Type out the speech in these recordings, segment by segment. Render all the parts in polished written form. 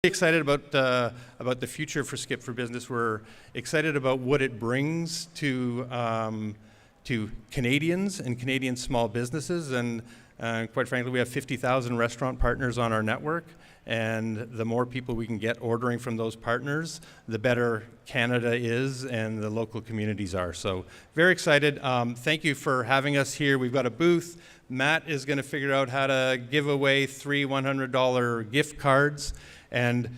excited about the future for Skip for Business. We're excited about what it brings to Canadians and Canadian small businesses, and quite frankly, we have 50,000 restaurant partners on our network, and the more people we can get ordering from those partners, the better Canada is and the local communities are. So very excited. Thank you for having us here. We've got a booth. Matt is going to figure out how to give away 3 $100 gift cards. And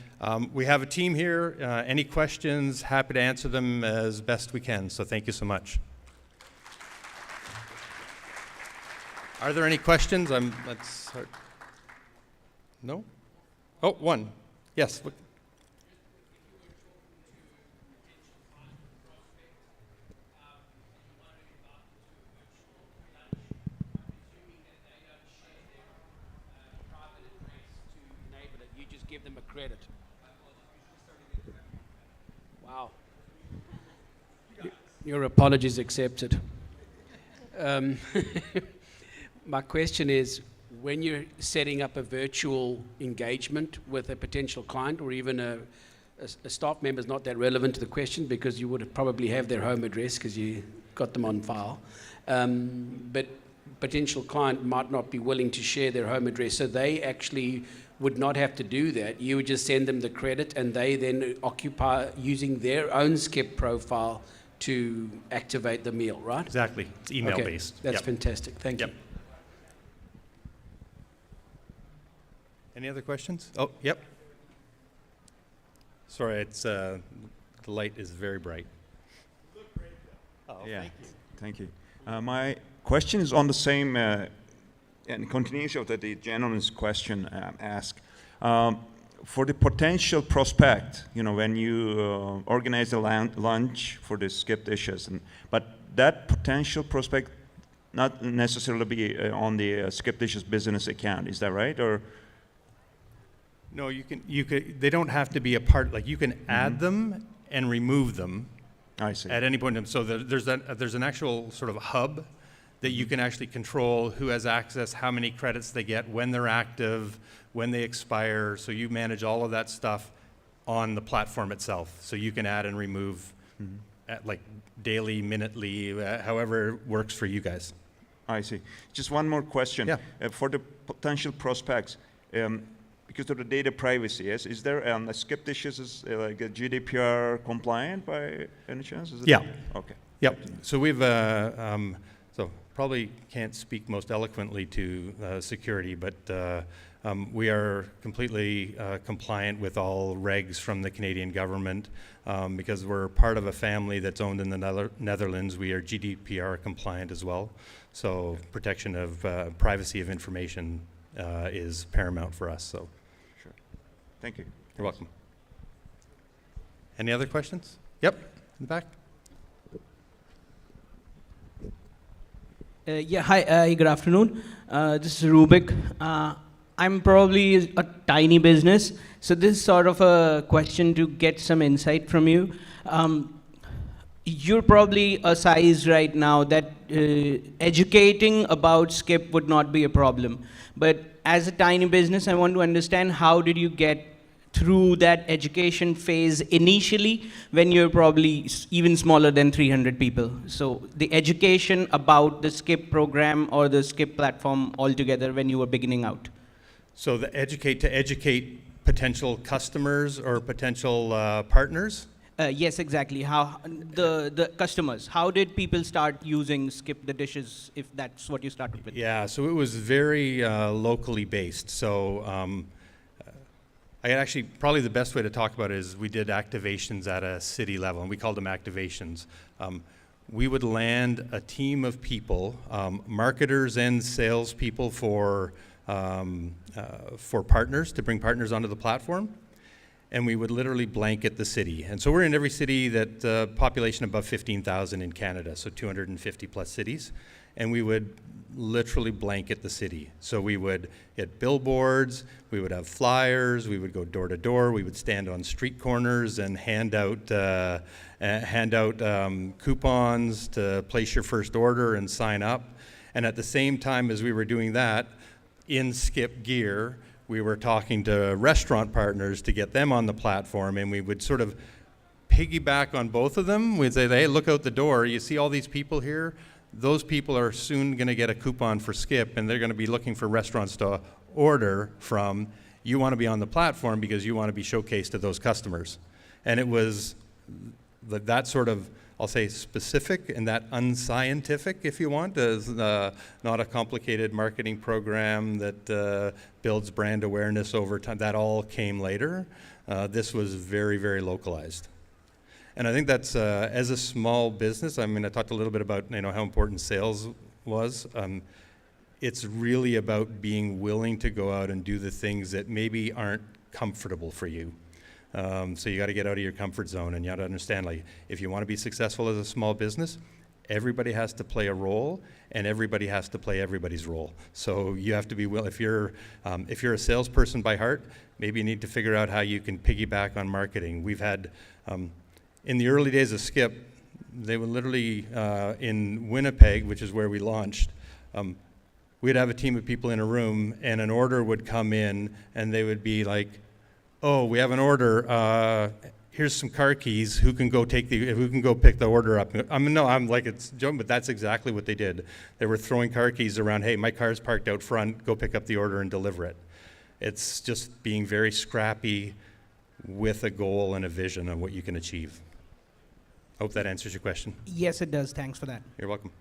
we have a team here. Any questions, happy to answer them as best we can. So thank you so much. Are there any questions? Let's start. No? Oh, one. Yes. You just give them a credit. Wow. Your apologies accepted. My question is, when you're setting up a virtual engagement with a potential client or even a staff member, is not that relevant to the question because you would probably have their home address because you got them on file. But potential client might not be willing to share their home address, so they actually would not have to do that. You would just send them the credit and they then occupy using their own Skip profile to activate the meal, right? Exactly. It's email-based. Okay. That's fantastic. Thank you. Any other questions? Oh, yep. Sorry, it's the light is very bright. Oh, yeah, thank you. My question is on the same and continuation of the gentleman's question asked. For the potential prospect, you know, when you organize a lunch for the Skip dishes, but that potential prospect not necessarily be on the Skip dishes business account, is that right? Or no, you can. They don't have to be a part. Like you can add them and remove them. I see. At any point in time. So there's an actual sort of hub that you can actually control who has access, how many credits they get, when they're active, when they expire. So you manage all of that stuff on the platform itself. So you can add and remove at like daily, minutely, however it works for you guys. I see. Just one more question. Yeah. For the potential prospects, because of the data privacy, yes, is there a Skip dishes is like a GDPR compliant by any chance? Is it? Yeah. Okay. Yep. So we've so probably can't speak most eloquently to security, but we are completely compliant with all regs from the Canadian government because we're part of a family that's owned in the Netherlands. We are GDPR compliant as well. So protection of privacy of information is paramount for us. So. Sure. Thank you. You're welcome. Any other questions? Yep, in the back. Yeah, hi, good afternoon. This is Rubik. I'm probably a tiny business, so this is sort of a question to get some insight from you. You're probably a size right now that educating about Skip would not be a problem. But as a tiny business, I want to understand how did you get through that education phase initially when you're probably even smaller than 300 people. So the education about the Skip program or the Skip platform altogether when you were beginning out. So to educate potential customers or potential partners? Yes, exactly. How the customers, how did people start using Skip the dishes if that's what you started with? Yeah, so it was very locally based. So I actually, probably the best way to talk about it is we did activations at a city level, and we called them activations. We would land a team of people, marketers and salespeople for partners, to bring partners onto the platform, and we would literally blanket the city. And so we're in every city that population above 15,000 in Canada, so 250 plus cities, and we would literally blanket the city. So we would get billboards, we would have flyers, we would go door to door, we would stand on street corners and hand out coupons to place your first order and sign up. And at the same time as we were doing that, in Skip gear, we were talking to restaurant partners to get them on the platform, and we would sort of piggyback on both of them. We'd say, hey, look out the door. You see all these people here? Those people are soon going to get a coupon for Skip, and they're going to be looking for restaurants to order from. You want to be on the platform because you want to be showcased to those customers. And it was that sort of, I'll say, specific and that unscientific, if you want, as not a complicated marketing program that builds brand awareness over time. That all came later. This was very, very localized. And I think that's, as a small business, I mean, I talked a little bit about, how important sales was. It's really about being willing to go out and do the things that maybe aren't comfortable for you. So you got to get out of your comfort zone, and you got to understand, like, if you want to be successful as a small business, everybody has to play a role, and everybody has to play everybody's role. So you have to be willing. If you're a salesperson by heart, maybe you need to figure out how you can piggyback on marketing. We've had, in the early days of Skip, they were literally in Winnipeg, which is where we launched. We'd have a team of people in a room, and an order would come in, and they would be like, "Oh, we have an order. Here's some car keys. Who can go pick the order up?" I'm like, it's joking, but that's exactly what they did. They were throwing car keys around. Hey, my car's parked out front. Go pick up the order and deliver it. It's just being very scrappy with a goal and a vision on what you can achieve. Hope that answers your question. Yes, it does. Thanks for that. You're welcome.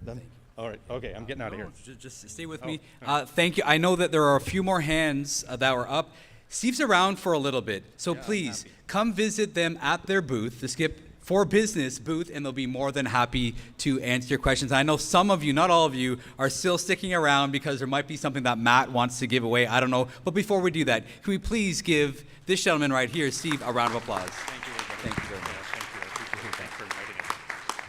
Done? All right. Okay, I'm getting out of here. Just stay with me. Thank you. I know that there are a few more hands that were up. Steve's around for a little bit, so please come visit them at their booth, the Skip for Business booth, and they'll be more than happy to answer your questions. I know some of you, not all of you, are still sticking around because there might be something that Matt wants to give away. I don't know. But before we do that, can we please give this gentleman right here, Steve, a round of applause? Thank you. Thank you very much. Thank you. I appreciate it. Thanks for inviting us.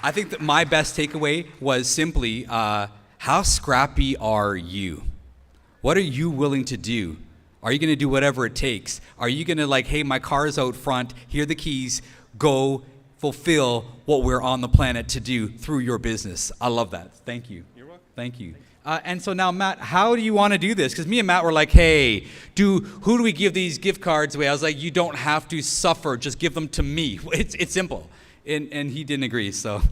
I think that my best takeaway was simply, how scrappy are you? What are you willing to do? Are you going to do whatever it takes? Are you going to like, hey, my car's out front, here are the keys, go fulfill what we're on the planet to do through your business? I love that. Thank you. You're welcome. Thank you. And so now, Matt, how do you want to do this? Because me and Matt were like, hey, who do we give these gift cards away? I was like, you don't have to suffer. Just give them to me. It's simple. And he didn't agree. So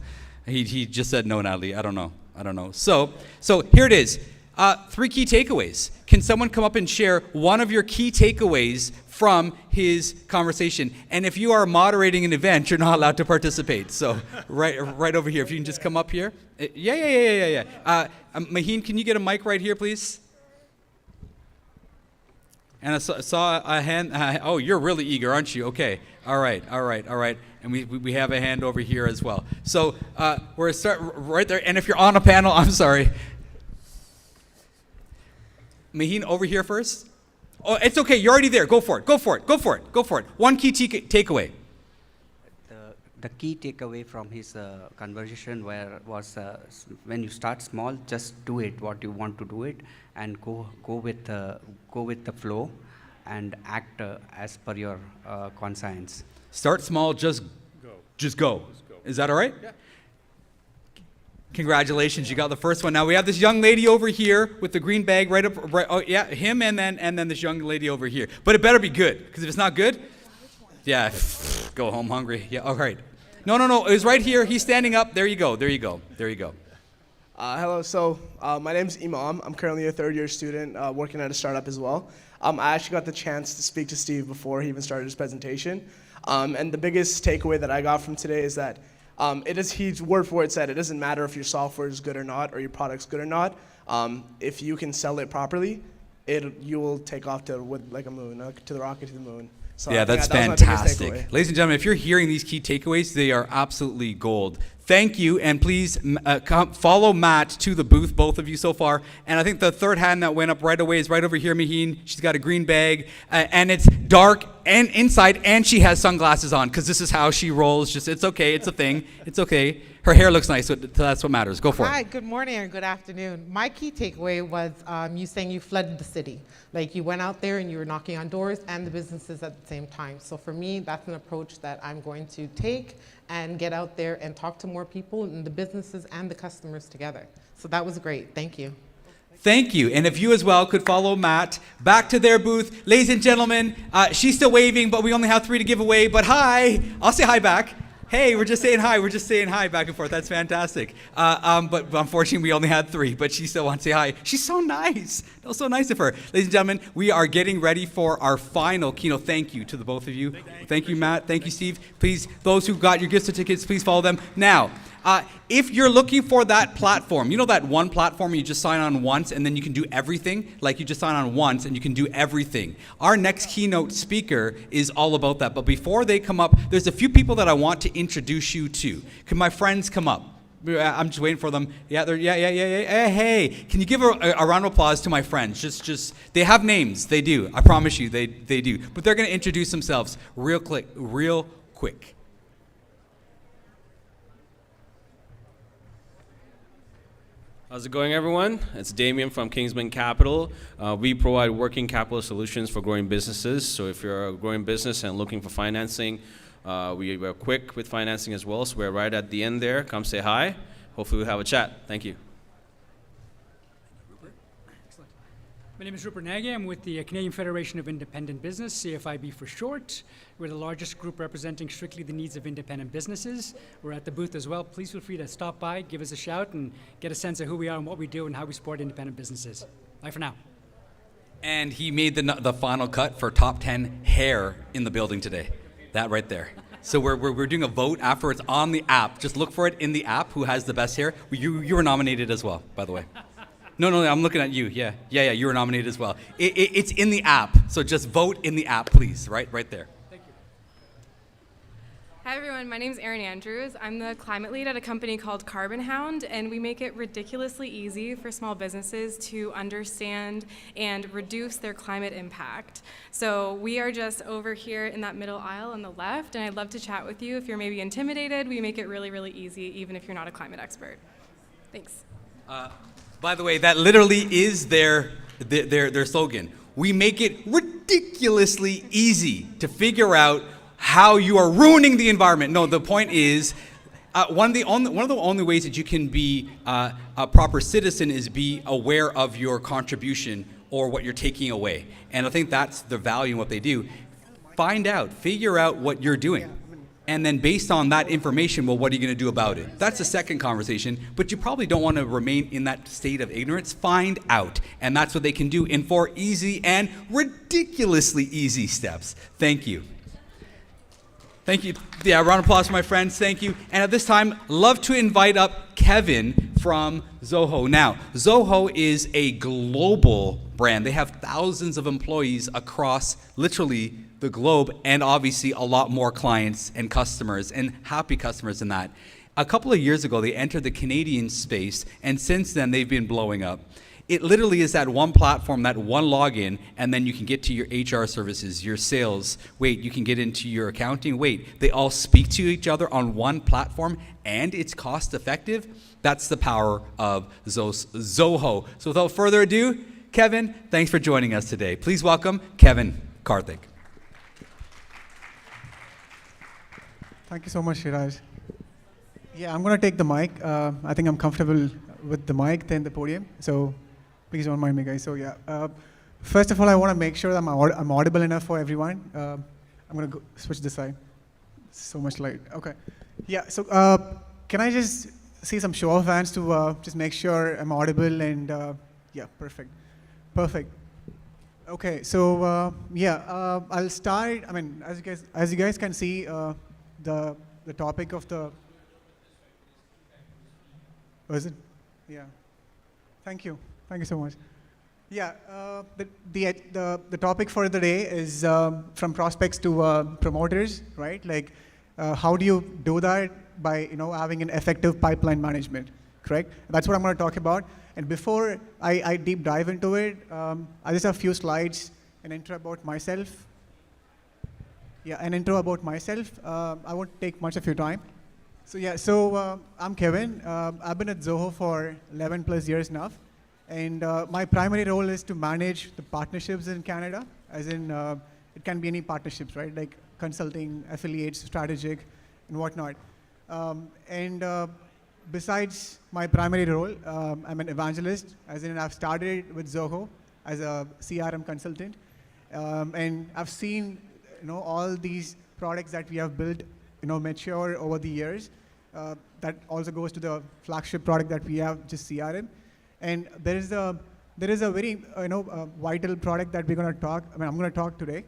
he just said no, Natalie. I don't know. So here it is. 3 key takeaways. Can someone come up and share one of your key takeaways from his conversation? And if you are moderating an event, you're not allowed to participate. So right over here, if you can just come up here. Yeah. Maheen, can you get a mic right here, please? And I saw a hand. Oh, you're really eager, aren't you? Okay. All right. And we have a hand over here as well. So we're start right there. And if you're on a panel, I'm sorry. Maheen, over here first. Oh, it's okay. You're already there. Go for it. One key takeaway. The key takeaway from his conversation was when you start small, just do it what you want to do it, and go with the flow, and act as per your conscience. Start small. Just go. Is that all right? Yeah. Congratulations, you got the first one. Now we have this young lady over here with the green bag right. Oh yeah, him and then this young lady over here. But it better be good, because if it's not good, yeah, go home hungry. Yeah, all right. No, it was right here. He's standing up. There you go. Hello. So my name's Imam. I'm currently a third-year student working at a startup as well. I actually got the chance to speak to Steve before he even started his presentation. And the biggest takeaway that I got from today is that he's word for word said, it doesn't matter if your software is good or not, or your product's good or not. If you can sell it properly, you will take off to the rocket to the moon. So yeah, that's fantastic. Ladies and gentlemen, if you're hearing these key takeaways, they are absolutely gold. Thank you, and please follow Matt to the booth, both of you so far. And I think the third hand that went up right away is right over here, Maheen. She's got a green bag, and it's dark and inside, and she has sunglasses on, because this is how she rolls. It's okay, it's a thing. It's okay. Her hair looks nice, so that's what matters. Go for it. Hi, good morning and good afternoon. My key takeaway was you saying you flooded the city. Like, you went out there and you were knocking on doors and the businesses at the same time. So for me, that's an approach that I'm going to take and get out there and talk to more people and the businesses and the customers together. So that was great. Thank you. Thank you. And if you as well could follow Matt back to their booth. Ladies and gentlemen, she's still waving, but we only have 3 to give away. But hi, I'll say hi back. Hey, we're just saying hi. We're just saying hi back and forth. That's fantastic. But unfortunately, we only had 3, but she still wants to say hi. She's so nice. That was so nice of her. Ladies and gentlemen, we are getting ready for our final keynote. Thank you to the both of you. Thank you, Matt. Thank you, Steve. Please, those who got your gift certificates, please follow them. Now, if you're looking for that platform, you know that one platform you just sign on once and then you can do everything? Like you just sign on once and you can do everything. Our next keynote speaker is all about that. But before they come up, there's a few people that I want to introduce you to. Can my friends come up? I'm just waiting for them. Yeah, hey, can you give a round of applause to my friends? Just, they have names. They do. I promise you, they do. But they're going to introduce themselves real quick. How's it going, everyone? It's Damien from Kingsman Capital. We provide working capital solutions for growing businesses. So if you're a growing business and looking for financing, we're quick with financing as well. So we're right at the end there. Come say hi. Hopefully we'll have a chat. Thank you. My name is Rupert Nagy. I'm with the Canadian Federation of Independent Business, CFIB for short. We're the largest group representing strictly the needs of independent businesses. We're at the booth as well. Please feel free to stop by, give us a shout, and get a sense of who we are and what we do and how we support independent businesses. Bye for now. And he made the final cut for top 10 hair in the building today. That right there. So we're doing a vote afterwards on the app. Just look for it in the app, who has the best hair. You were nominated as well, by the way. No, I'm looking at you. Yeah, you were nominated as well. It's in the app, so just vote in the app, please, right there. Thank you. Hi everyone, my name is Erin Andrews. I'm the climate lead at a company called Carbon Hound, and we make it ridiculously easy for small businesses to understand and reduce their climate impact. So we are just over here in that middle aisle on the left, and I'd love to chat with you. If you're maybe intimidated, we make it really, really easy, even if you're not a climate expert. Thanks. By the way, that literally is their slogan. We make it ridiculously easy to figure out how you are ruining the environment. No, the point is, one of the only ways that you can be a proper citizen is be aware of your contribution or what you're taking away. And I think that's the value in what they do. Find out, figure out what you're doing. And then based on that information, well, what are you going to do about it? That's the second conversation, but you probably don't want to remain in that state of ignorance. Find out. And that's what they can do in 4 easy and ridiculously easy steps. Thank you. Thank you. Yeah, round of applause for my friends. Thank you. And at this time, love to invite up Kevin from Zoho. Now, Zoho is a global brand. They have thousands of employees across literally the globe, and obviously a lot more clients and customers, and happy customers in that. A couple of years ago, they entered the Canadian space, and since then, they've been blowing up. It literally is that one platform, that one login, and then you can get to your HR services, your sales. Wait, you can get into your accounting. Wait, they all speak to each other on one platform, and it's cost effective. That's the power of Zoho. So without further ado, Kevin, thanks for joining us today. Please welcome Kevin Karthik. Thank you so much, Shiraj. Yeah, I'm going to take the mic. I think I'm comfortable with the mic than the podium, so please don't mind me, guys. So yeah, first of all, I want to make sure that I'm audible enough for everyone. I'm going to switch this side. So much light. Okay. Yeah, so can I just see some show of hands to just make sure I'm audible and yeah, perfect. Perfect. Okay, so yeah, I'll start. I mean, as you guys can see, the topic of the, was it? Yeah. Thank you so much. Yeah, the topic for the day is from prospects to promoters, right? Like, how do you do that by having an effective pipeline management, correct? That's what I'm going to talk about. And before I deep dive into it, I just have a few slides, an intro about myself. Yeah, an intro about myself. I won't take much of your time. So yeah, I'm Kevin. I've been at Zoho for 11 plus years now. And my primary role is to manage the partnerships in Canada, as in it can be any partnerships, right? Like consulting, affiliates, strategic, and whatnot. And besides my primary role, I'm an evangelist, as in I've started with Zoho as a CRM consultant, and I've seen, all these products that we have built, mature over the years. That also goes to the flagship product that we have, just CRM, and there is a very vital product that I'm going to talk today.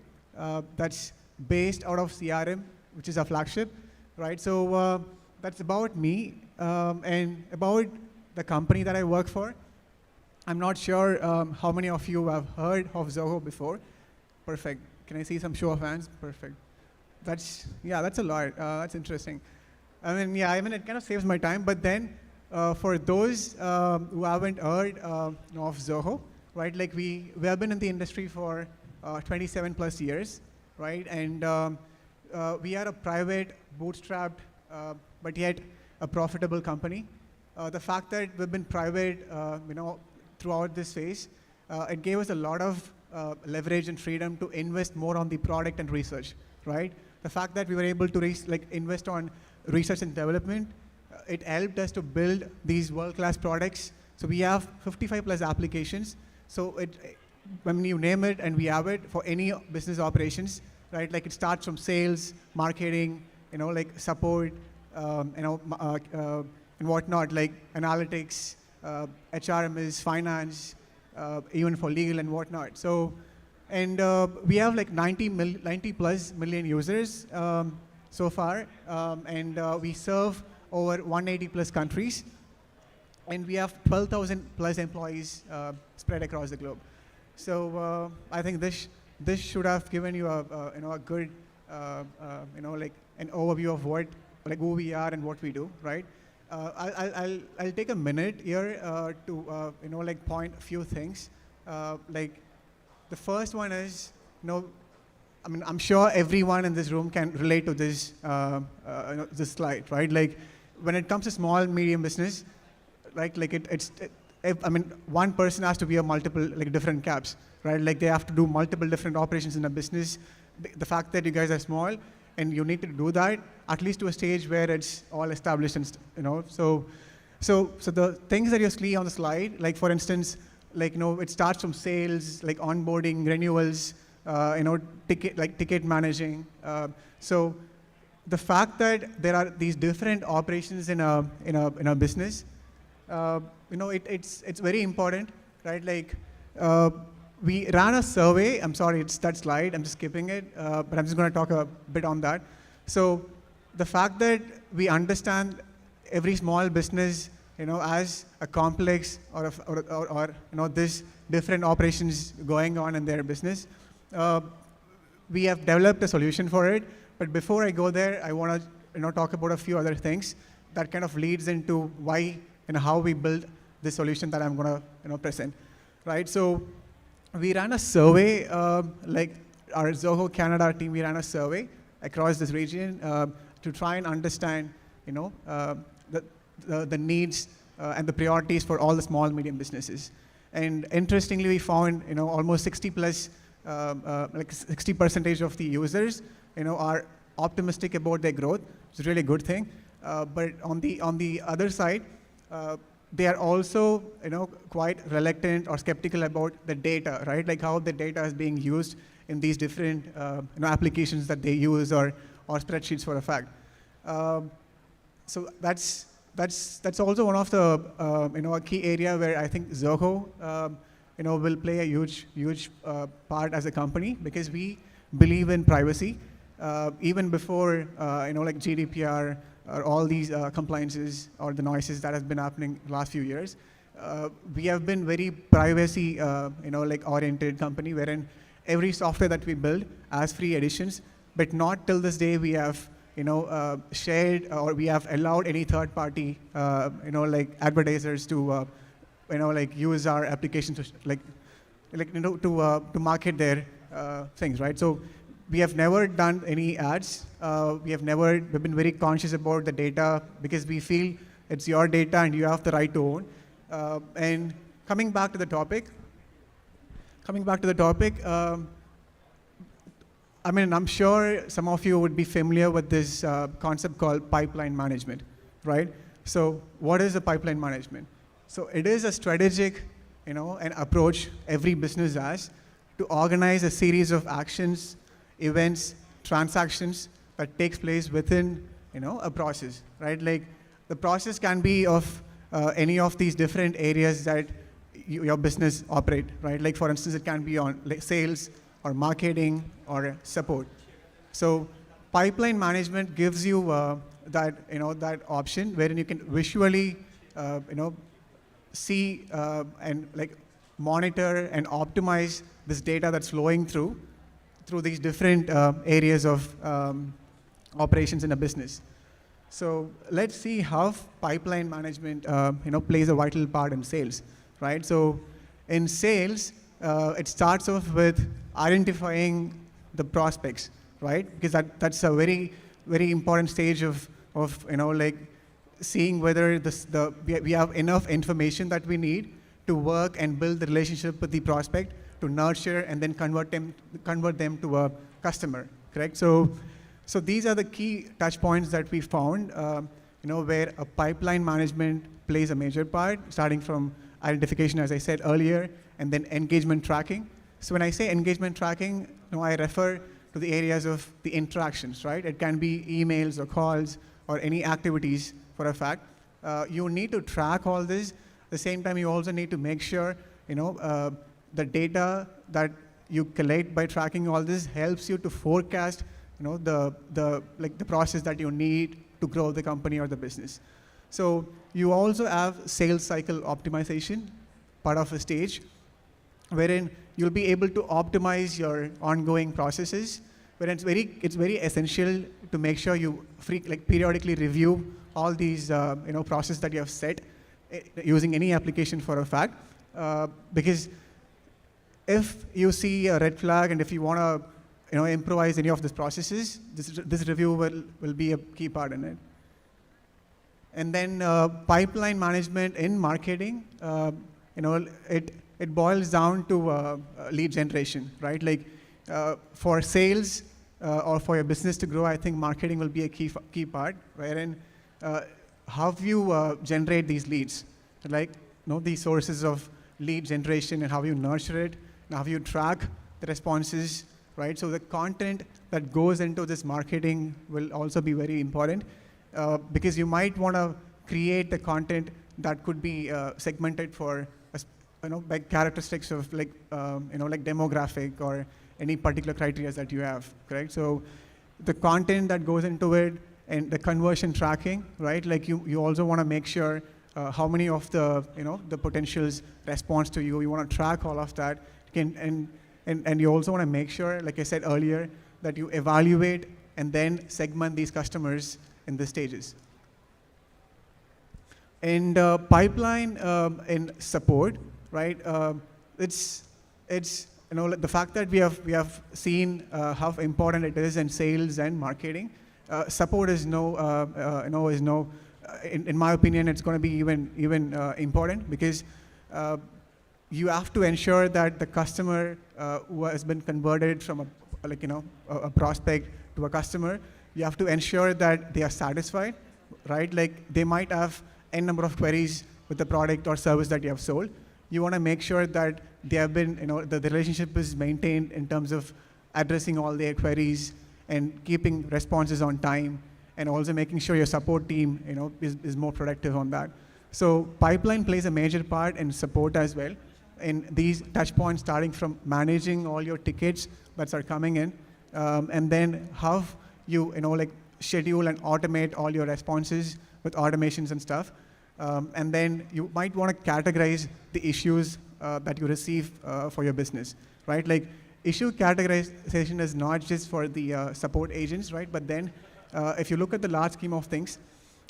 That's based out of CRM, which is a flagship, right? So that's about me and about the company that I work for. I'm not sure how many of you have heard of Zoho before. Perfect. Can I see some show of hands? Perfect. That's a lot. That's interesting. It kind of saves my time. But then, for those who haven't heard of Zoho, right? Like we have been in the industry for 27 plus years, right? And we are a private, bootstrapped, but yet a profitable company. The fact that we've been private, throughout this phase, it gave us a lot of leverage and freedom to invest more on the product and research, right? The fact that we were able to invest on research and development, it helped us to build these world-class products. So we have 55 plus applications. So when you name it, and we have it for any business operations, right? Like it starts from sales, marketing, like support, and whatnot, like analytics, HRMS, finance, even for legal and whatnot. So, and we have like 90 plus million users so far, and we serve over 180 plus countries, and we have 12,000 plus employees spread across the globe. So I think this should have given you a good like an overview of who we are and what we do, right? I'll take a minute here to point a few things. Like the first one is, I'm sure everyone in this room can relate to this this slide, right? Like when it comes to small medium business, right? Like one person has to wear multiple different caps, right? Like they have to do multiple different operations in a business. The fact that you guys are small and you need to do that at least to a stage where it's all established, and so the things that you see on the slide, like for instance, it starts from sales, like onboarding, renewals, ticket managing. So the fact that there are these different operations in a business, it's very important, right? Like we ran a survey. I'm sorry, it's that slide. I'm just skipping it, but I'm just going to talk a bit on that. So the fact that we understand every small business, as a complex or this different operations going on in their business, we have developed a solution for it. But before I go there, I want to talk about a few other things that kind of leads into why and how we build this solution that I'm going to present, right? So we ran a survey, like our Zoho Canada team, we ran a survey across this region to try and understand, the needs and the priorities for all the small medium businesses. And interestingly, we found, almost 60 plus, like 60% of the users, are optimistic about their growth. It's a really good thing. But on the other side, they are also, quite reluctant or skeptical about the data, right? Like how the data is being used in these different, applications that they use or spreadsheets for a fact. So that's also one of the, a key area where I think Zoho, will play a huge part as a company, because we believe in privacy, even before, like GDPR or all these compliances or the noises that has been happening the last few years. We have been very privacy, like oriented company, wherein every software that we build has free editions, but not till this day we have, shared or we have allowed any third party, like advertisers to, like use our application to, to market their things, right? So we have never done any ads. We've been very conscious about the data, because we feel it's your data and you have the right to own. And coming back to the topic, I'm sure some of you would be familiar with this concept called pipeline management, right? So what is the pipeline management? So it is a strategic, an approach every business has to organize a series of actions, events, transactions that takes place within, a process, right? Like the process can be of any of these different areas that your business operate, right? Like for instance, it can be on like sales or marketing or support. So pipeline management gives you that option wherein you can visually, see and like monitor and optimize this data that's flowing through these different areas of operations in a business. So let's see how pipeline management plays a vital part in sales, right? So in sales, it starts off with identifying the prospects, right? Because that's a very, very important stage of like seeing whether we have enough information that we need to work and build the relationship with the prospect, to nurture and then convert them to a customer, correct? So these are the key touch points that we found, where a pipeline management plays a major part, starting from identification, as I said earlier, and then engagement tracking. So when I say engagement tracking, I refer to the areas of the interactions, right? It can be emails or calls or any activities for a fact. You need to track all this. At the same time, you also need to make sure, the data that you collect by tracking all this helps you to forecast, the process that you need to grow the company or the business. So you also have sales cycle optimization, part of a stage, wherein you'll be able to optimize your ongoing processes, where it's very essential to make sure you periodically review all these processes that you have set using any application for a fact, because if you see a red flag and if you want to improvise any of these processes, this review will be a key part in it. And then pipeline management in marketing, it boils down to lead generation, right? Like for sales or for your business to grow, I think marketing will be a key part, wherein how you generate these leads, like these sources of lead generation and how you nurture it, and how you track the responses, right? So the content that goes into this marketing will also be very important, because you might want to create the content that could be segmented for by characteristics of like demographic or any particular criteria that you have, correct? So the content that goes into it and the conversion tracking, right? Like you also want to make sure how many of the the potentials response to you. You want to track all of that, and you also want to make sure, like I said earlier, that you evaluate and then segment these customers in the stages. And pipeline in support, right? It's the fact that we have seen how important it is in sales and marketing. Support is in my opinion, it's going to be even important, because you have to ensure that the customer who has been converted from a prospect to a customer, you have to ensure that they are satisfied, right? Like they might have n number of queries with the product or service that you have sold. You want to make sure that they have been, the relationship is maintained in terms of addressing all their queries and keeping responses on time, and also making sure your support team, is more productive on that. So pipeline plays a major part in support as well. In these touch points, starting from managing all your tickets that are coming in, and then how you, schedule and automate all your responses with automations and stuff. And then you might want to categorize the issues that you receive for your business, right? Like issue categorization is not just for the support agents, right? But then if you look at the large scheme of things,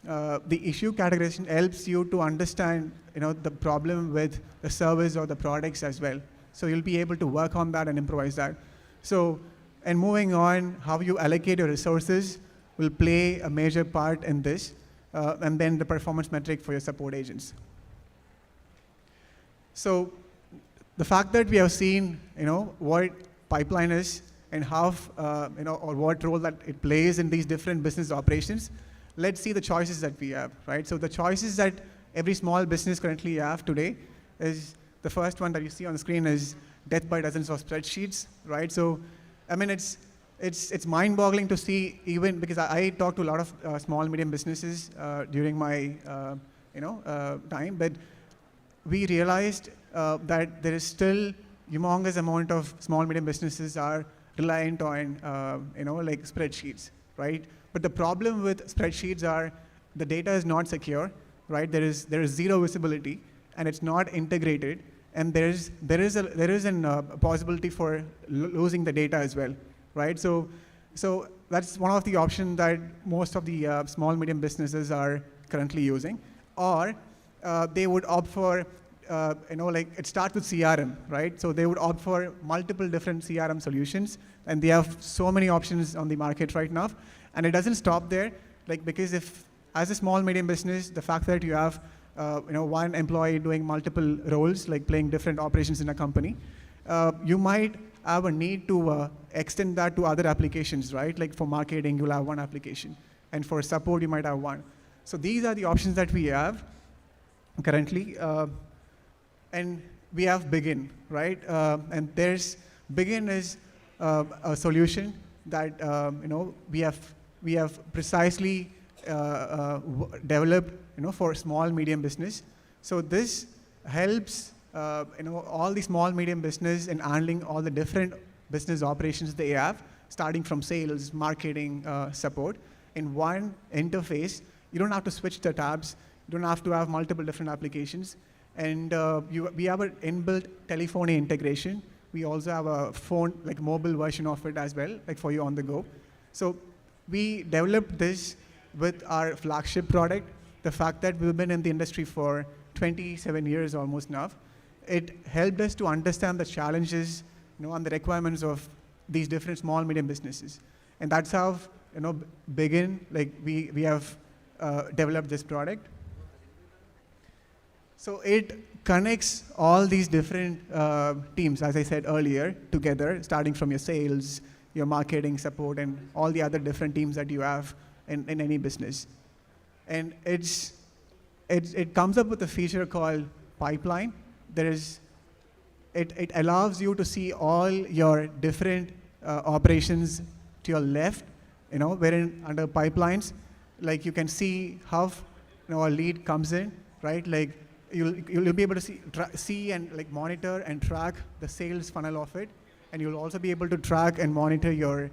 the issue categorization helps you to understand, the problem with the service or the products as well. So you'll be able to work on that and improvise that. So, and moving on, how you allocate your resources will play a major part in this, and then the performance metric for your support agents. So the fact that we have seen, what pipeline is and how, or what role that it plays in these different business operations, let's see the choices that we have, right? So the choices that every small business currently have today is the first one that you see on the screen is death by dozens of spreadsheets, right? So, I mean, it's mind-boggling to see, even because I talk to a lot of small, medium businesses during my time, but we realized that there is still humongous amount of small, medium businesses are reliant on like spreadsheets, right? But the problem with spreadsheets are the data is not secure, right? There is zero visibility, and it's not integrated, and there is a possibility for losing the data as well, right? So that's one of the options that most of the small medium businesses are currently using, or they would opt for like it starts with CRM, right? So they would opt for multiple different CRM solutions, and they have so many options on the market right now, and it doesn't stop there, like because if as a small medium business, the fact that you have one employee doing multiple roles, like playing different operations in a company, you might have a need to extend that to other applications, right? Like for marketing, you'll have one application, and for support, you might have one. So these are the options that we have currently, and we have Begin, right? And there's Begin is a solution that we have precisely developed for small medium business. So this helps all the small medium business in handling all the different business operations they have, starting from sales, marketing, support in one interface. You don't have to switch the tabs. You don't have to have multiple different applications. And we have an inbuilt telephony integration. We also have a phone, like mobile version of it as well, like for you on the go. So we developed this with our flagship product. The fact that we've been in the industry for 27 years almost now, it helped us to understand the challenges, and the requirements of these different small, medium businesses. And that's how, Begin, like we have developed this product. So it connects all these different teams, as I said earlier, together, starting from your sales, your marketing, support, and all the other different teams that you have in any business. And it comes up with a feature called Pipeline. It allows you to see all your different operations to your left, wherein under pipelines, like you can see how a lead comes in, right? Like you'll be able to see and like monitor and track the sales funnel of it, and you'll also be able to track and monitor your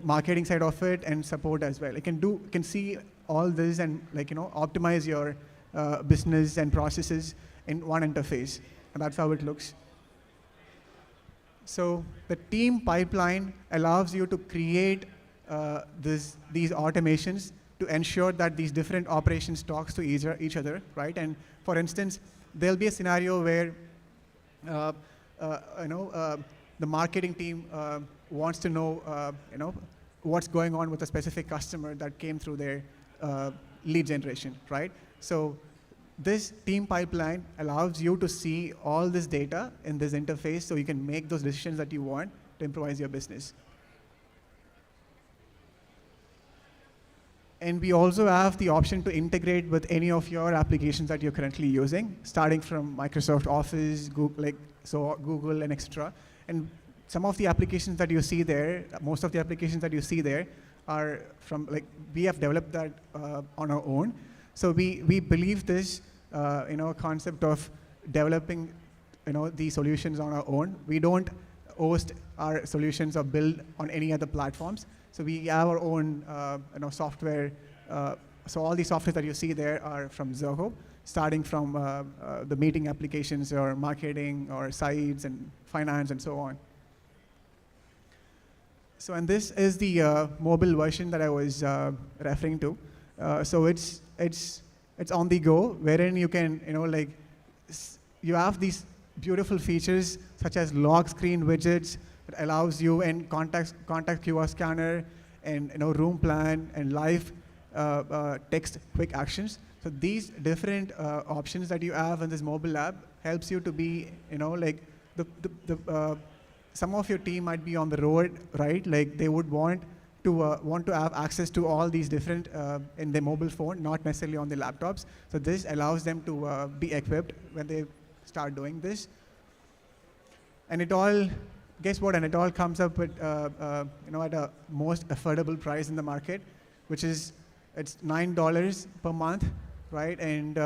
marketing side of it and support as well. It can see all this and optimize your business and processes in one interface, and that's how it looks. So the team pipeline allows you to create these automations to ensure that these different operations talks to each other, right? And for instance, there'll be a scenario where the marketing team wants to know what's going on with a specific customer that came through their lead generation, right? So this team pipeline allows you to see all this data in this interface, so you can make those decisions that you want to improvise your business. And we also have the option to integrate with any of your applications that you're currently using, starting from Microsoft Office, Google, and etc. And some of the applications that you see there, most of the applications that you see there are from, we have developed that on our own. So we believe this, concept of developing, the solutions on our own. We don't host our solutions or build on any other platforms. So we have our own, software. So all the software that you see there are from Zoho, starting from the meeting applications or marketing or sites and finance and so on. So, and this is the mobile version that I was referring to. So it's on the go, wherein you can, you have these beautiful features such as lock screen widgets that allows you and contact QR scanner and room plan and live text quick actions. So these different options that you have in this mobile app helps you to be, some of your team might be on the road, right? Like they would want to want to have access to all these different in their mobile phone, not necessarily on their laptops. So this allows them to be equipped when they start doing this. And it all, guess what? And it all comes up with at a most affordable price in the market, which is it's $9 per month, right? And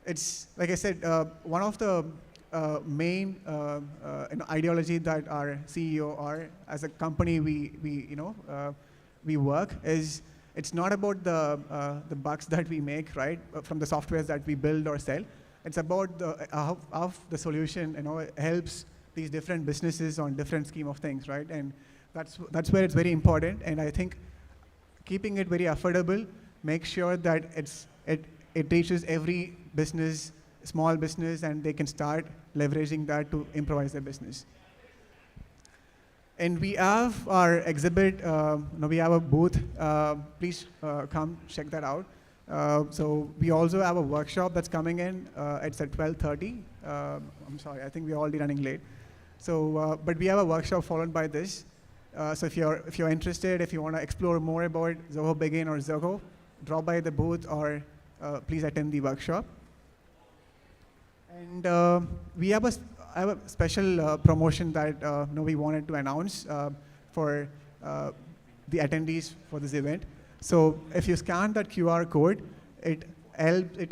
it's like I said, one of the main ideology that our CEO or as a company we work is it's not about the bucks that we make, right, from the softwares that we build or sell. It's about how the solution helps these different businesses on different scheme of things, right? And that's where it's very important. And I think keeping it very affordable, make sure that it reaches every business, small business, and they can start leveraging that to improvise their business. And we have our exhibit, we have a booth. Please come check that out. So we also have a workshop that's coming in. It's at 12:30. I'm sorry, I think we're already running late. So, but we have a workshop followed by this. So if you're interested, if you want to explore more about Zoho Begin or Zoho, drop by the booth or please attend the workshop. And we have I have a special promotion that we wanted to announce for the attendees for this event. So if you scan that QR code, it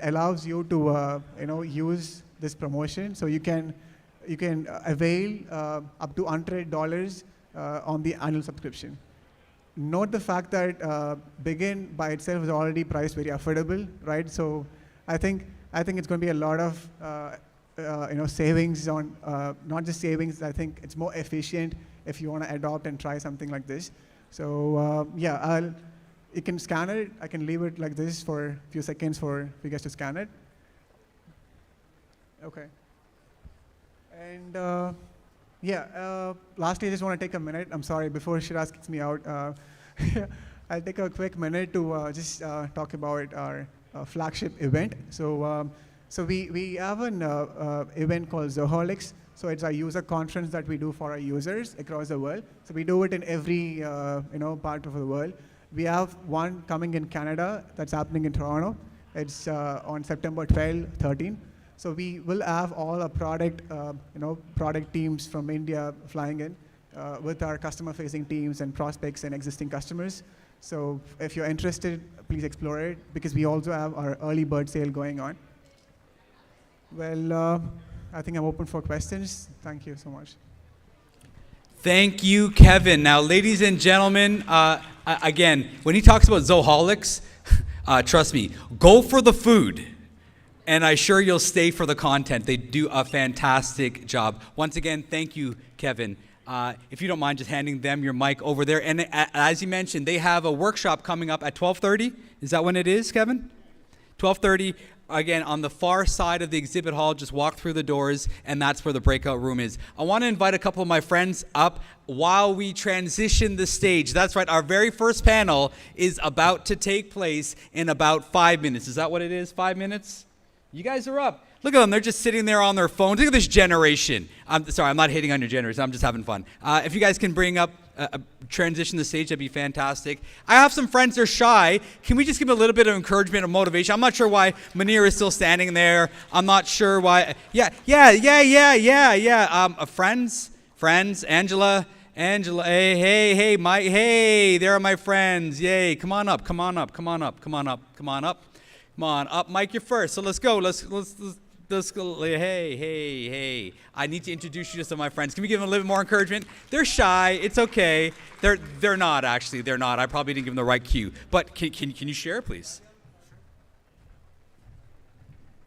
allows you to use this promotion. So you can avail up to $100 on the annual subscription. Note the fact that Begin by itself is already priced very affordable, right? So I think it's going to be a lot of savings on not just savings. I think it's more efficient if you want to adopt and try something like this. So you can scan it. I can leave it like this for a few seconds for you guys to scan it. Okay. And lastly, I just want to take a minute. I'm sorry, before Shiraz kicks me out, I'll take a quick minute to just talk about our flagship event. So we have an event called Zoholics. So it's a user conference that we do for our users across the world. So we do it in every part of the world. We have one coming in Canada that's happening in Toronto. It's on September 12, 13. So we will have all our product teams from India flying in with our customer-facing teams and prospects and existing customers. So if you're interested, please explore it because we also have our early bird sale going on. Well, I think I'm open for questions. Thank you so much. Thank you, Kevin. Now, ladies and gentlemen, again, when he talks about Zoholics, trust me, go for the food. And I'm sure you'll stay for the content. They do a fantastic job. Once again, thank you, Kevin. If you don't mind just handing them your mic over there. And as you mentioned, they have a workshop coming up at 12:30. Is that when it is, Kevin? 12:30. Again, on the far side of the exhibit hall, just walk through the doors, and that's where the breakout room is. I want to invite a couple of my friends up while we transition the stage. That's right, our very first panel is about to take place in about 5 minutes. Is that what it is, 5 minutes? You guys are up. Look at them. They're just sitting there on their phones. Look at this generation. I'm sorry, I'm not hating on your generation. I'm just having fun. If you guys can bring up transition the stage, that'd be fantastic. I have some friends that are shy. Can we just give a little bit of encouragement and motivation? I'm not sure why Munir is still standing there. I'm not sure why. Yeah. Friends, Angela, hey, there are my friends. Yay, come on up. Come on up, Mike, you're first. So let's go. Let's go. Hey. I need to introduce you to some of my friends. Can we give them a little bit more encouragement? They're shy. It's okay. They're not, actually. They're not. I probably didn't give them the right cue. But can you share, please?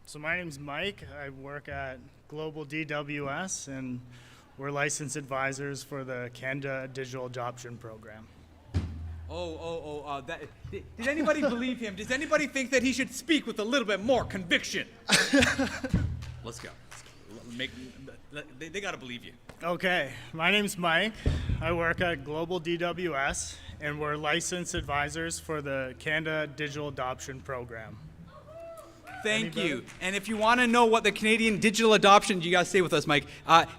So my name's Mike. I work at Global DWS, and we're licensed advisors for the Canada Digital Adoption Program. Did anybody believe him? Does anybody think that he should speak with a little bit more conviction? Let's go. They got to believe you. Okay, my name's Mike. I work at Global DWS, and we're licensed advisors for the Canada Digital Adoption Program. Thank you. And if you want to know what the Canadian Digital Adoption, you got to stay with us, Mike.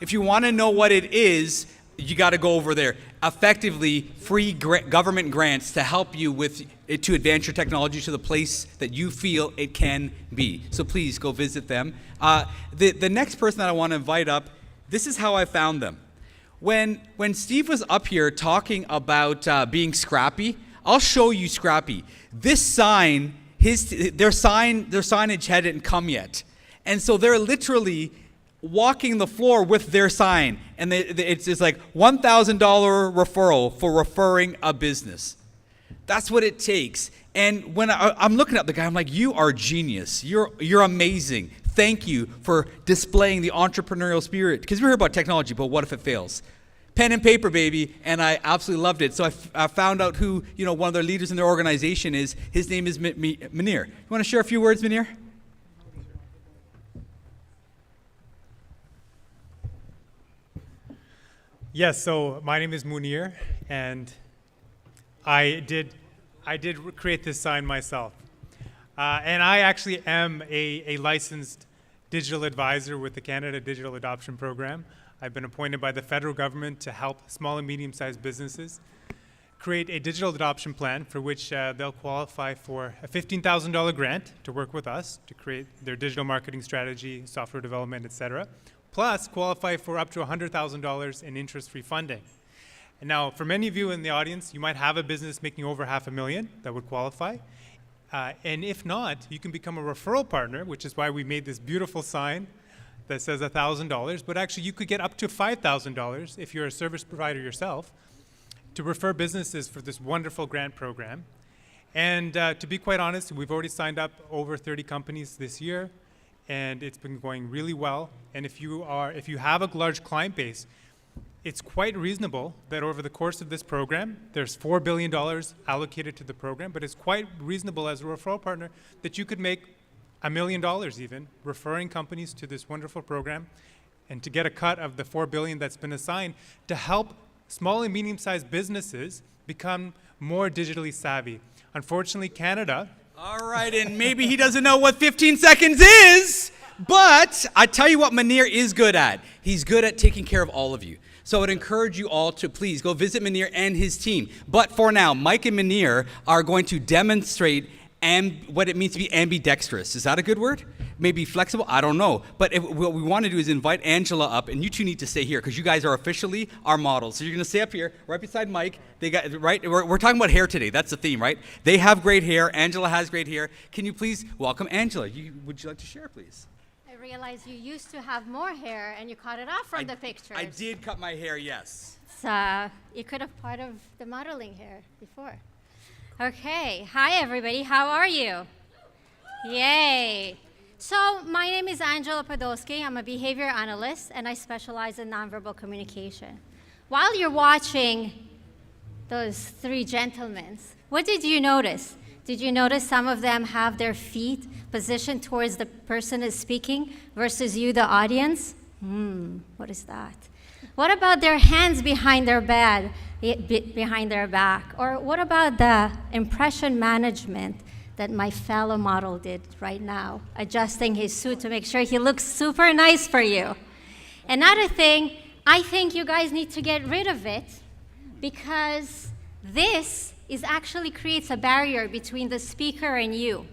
If you want to know what it is, you got to go over there. Effectively, free government grants to help you with it, to advance your technology to the place that you feel it can be. So please go visit them. The next person that I want to invite up, this is how I found them. When Steve was up here talking about being scrappy, I'll show you scrappy. This sign, their signage hadn't come yet, and so they're literally walking the floor with their sign, and it's like $1,000 referral for referring a business. That's what it takes. And when I'm looking at the guy, I'm like, you are genius. You're amazing. Thank you for displaying the entrepreneurial spirit. Because we hear about technology, but what if it fails? Pen and paper, baby, and I absolutely loved it. So I found out who one of their leaders in their organization is. His name is Munir. You want to share a few words, Munir? Yes, so my name is Munir, and I did create this sign myself. And I actually am a licensed digital advisor with the Canada Digital Adoption Program. I've been appointed by the federal government to help small and medium-sized businesses create a digital adoption plan for which they'll qualify for a $15,000 grant to work with us to create their digital marketing strategy, software development, etc., plus qualify for up to $100,000 in interest-free funding. And now, for many of you in the audience, you might have a business making over $500,000 that would qualify. And if not, you can become a referral partner, which is why we made this beautiful sign that says $1,000, but actually you could get up to $5,000 if you're a service provider yourself to refer businesses for this wonderful grant program. And to be quite honest, we've already signed up over 30 companies this year, and it's been going really well. And if you have a large client base, it's quite reasonable that over the course of this program, there's $4 billion allocated to the program, but it's quite reasonable as a referral partner that you could make $1 million even referring companies to this wonderful program and to get a cut of the $4 billion that's been assigned to help small and medium-sized businesses become more digitally savvy. Unfortunately, Canada... All right, and maybe he doesn't know what 15 seconds is, but I tell you what Munir is good at. He's good at taking care of all of you. So I would encourage you all to please go visit Munir and his team. But for now, Mike and Munir are going to demonstrate what it means to be ambidextrous. Is that a good word? Maybe flexible? I don't know. But what we want to do is invite Angela up, and you two need to stay here because you guys are officially our models. So you're going to stay up here, right beside Mike. They got right. We're talking about hair today. That's the theme, right? They have great hair. Angela has great hair. Can you please welcome Angela? Would you like to share, please? I realized you used to have more hair, and you cut it off from the pictures. I did cut my hair, yes. So you could have part of the modeling hair before. Okay, hi everybody, how are you? Yay. So my name is Angela Podolsky. I'm a behavior analyst, and I specialize in nonverbal communication. While you're watching those three gentlemen, what did you notice? Did you notice some of them have their feet positioned towards the person who's speaking versus you, the audience? What is that? What about their hands behind their back? Or what about the impression management that my fellow model did right now, adjusting his suit to make sure he looks super nice for you? Another thing, I think you guys need to get rid of it because this actually creates a barrier between the speaker and you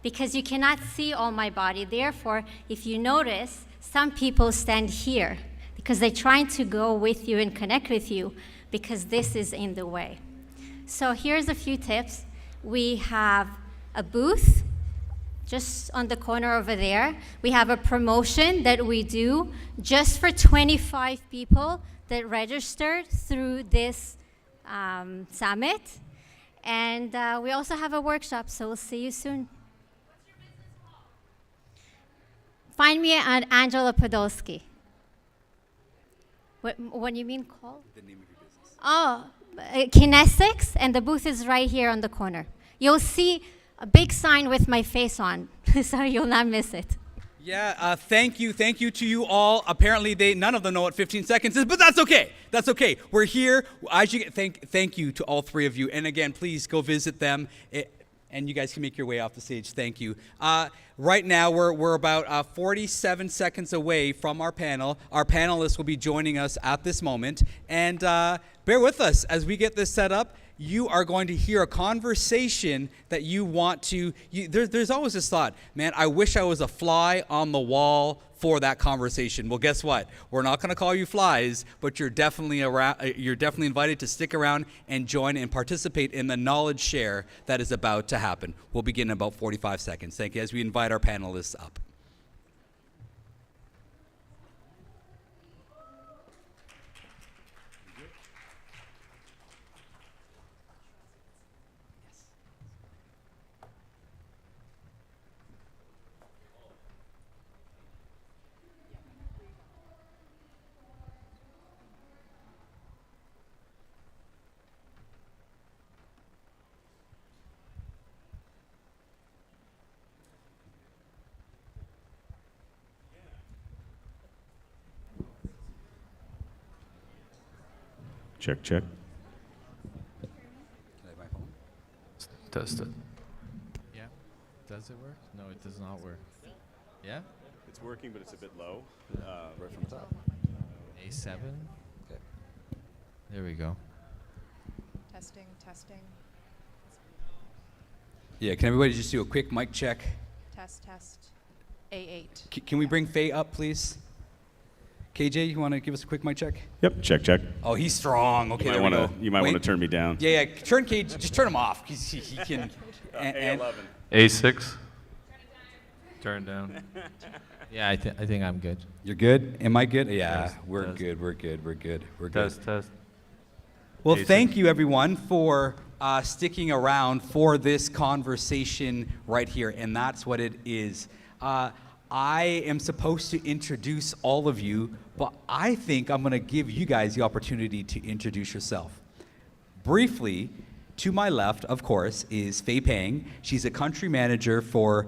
because you cannot see all my body. Therefore, if you notice, some people stand here because they're trying to go with you and connect with you because this is in the way. So here's a few tips. We have a booth just on the corner over there. We have a promotion that we do just for 25 people that registered through this summit. And we also have a workshop, so we'll see you soon. What's your business called? Find me at Angela Podolsky. What do you mean call? The name of your business. Oh, Kinesics, and the booth is right here on the corner. You'll see a big sign with my face on, so you'll not miss it. Yeah, thank you to you all. Apparently, none of them know what 15 seconds is, but that's okay. That's okay. We're here. Thank you to all three of you. And again, please go visit them. and you guys can make your way off the stage. Thank you. Right now, we're about 47 seconds away from our panel. Our panelists will be joining us at this moment. And bear with us as we get this set up. You are going to hear a conversation that you want to, there's always this thought, man, I wish I was a fly on the wall for that conversation. Well, guess what? We're not going to call you flies, but you're definitely invited to stick around and join and participate in the knowledge share that is about to happen. We'll begin in about 45 seconds. Thank you as we invite our panelists up. Check, check. Test it. Yeah. Does it work? No, it does not work. Yeah? It's working, but it's a bit low. Right from the top. A7. Okay. There we go. Testing, testing. Yeah, can everybody just do a quick mic check? Test, test. A8. Can we bring Faye up, please? KJ, you want to give us a quick mic check? Yep, check, check. Oh, he's strong. Okay, there we go. You might want to turn me down. Yeah, turn KJ, just turn him off. He can. A11. A6. Turn down. Yeah, I think I'm good. You're good? Am I good? Yeah, Test, we're test. good. We're good. We're good. We're Test, good. test. Well, A6. thank you, everyone, for sticking around for this conversation right here, and that's what it is. I am supposed to introduce all of you, but I think I'm going to give you guys the opportunity to introduce yourself. Briefly, to my left, of course, is Fei Pang. She's a country manager for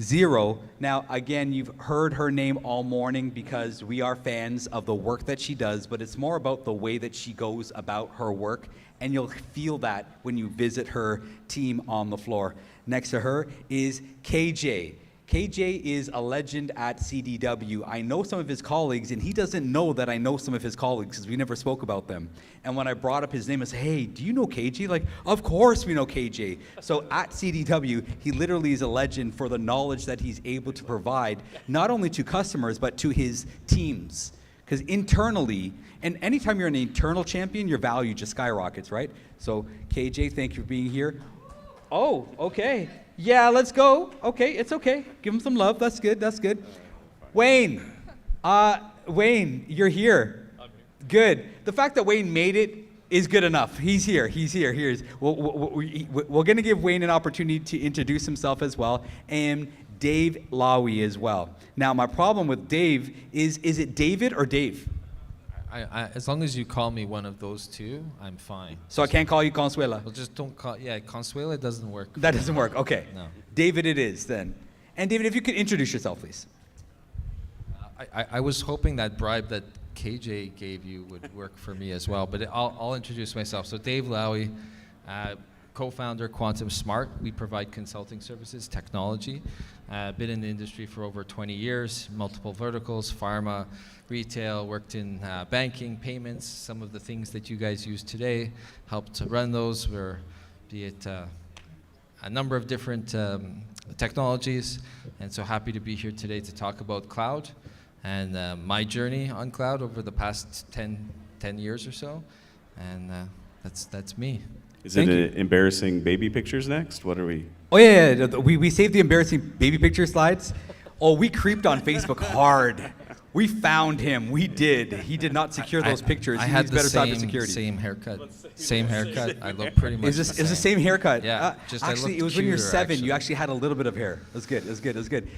Xero. Now, again, you've heard her name all morning because we are fans of the work that she does, but it's more about the way that she goes about her work, and you'll feel that when you visit her team on the floor. Next to her is KJ. KJ is a legend at CDW. I know some of his colleagues, and he doesn't know that I know some of his colleagues because we never spoke about them. And when I brought up his name, I said, hey, do you know KJ? Like, of course we know KJ. So at CDW, he literally is a legend for the knowledge that he's able to provide, not only to customers, but to his teams. Because internally, and anytime you're an internal champion, your value just skyrockets, right? So KJ, thank you for being here. Oh, okay. Yeah, let's go. Okay, it's okay. Give him some love. That's good. That's good. Wayne. Wayne, you're here. Good. The fact that Wayne made it is good enough. He's here. He's here. Here's. We're going to give Wayne an opportunity to introduce himself as well, and Dave Lowy as well. Now, my problem with Dave is it David or Dave? As long as you call me one of those two, I'm fine. So I can't call you Consuela? Well, just don't call. Yeah, Consuela doesn't work. That doesn't work. Okay. No. David it is then. And David, if you could introduce yourself, please. I was hoping that bribe that KJ gave you would work for me as well, but I'll introduce myself. So Dave Lowy, co-founder Quantum Smart. We provide consulting services, technology. Been in the industry for over 20 years, multiple verticals, pharma, retail, worked in banking, payments, some of the things that you guys use today, helped to run those, be it a number of different technologies, and so happy to be here today to talk about cloud and my journey on cloud over the past 10 years or so, and that's me. Is it embarrassing baby pictures next? What are we? Oh yeah, we saved the embarrassing baby picture slides. Oh, we creeped on Facebook hard. We found him. We did. He did not secure those pictures. I He had needs the better cybersecurity. same haircut. Same haircut. I look pretty much It was the same haircut. Yeah. Actually, it was when you were 7. You actually had a little bit of hair. It was good. It was good. It was good.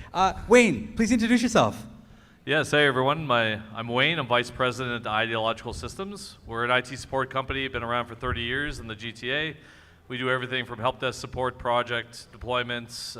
Wayne, please introduce yourself. Yes, hey everyone. I'm Wayne. I'm Vice President at Ideological Systems. We're an IT support company, been around for 30 years in the GTA. We do everything from help desk support, project deployments,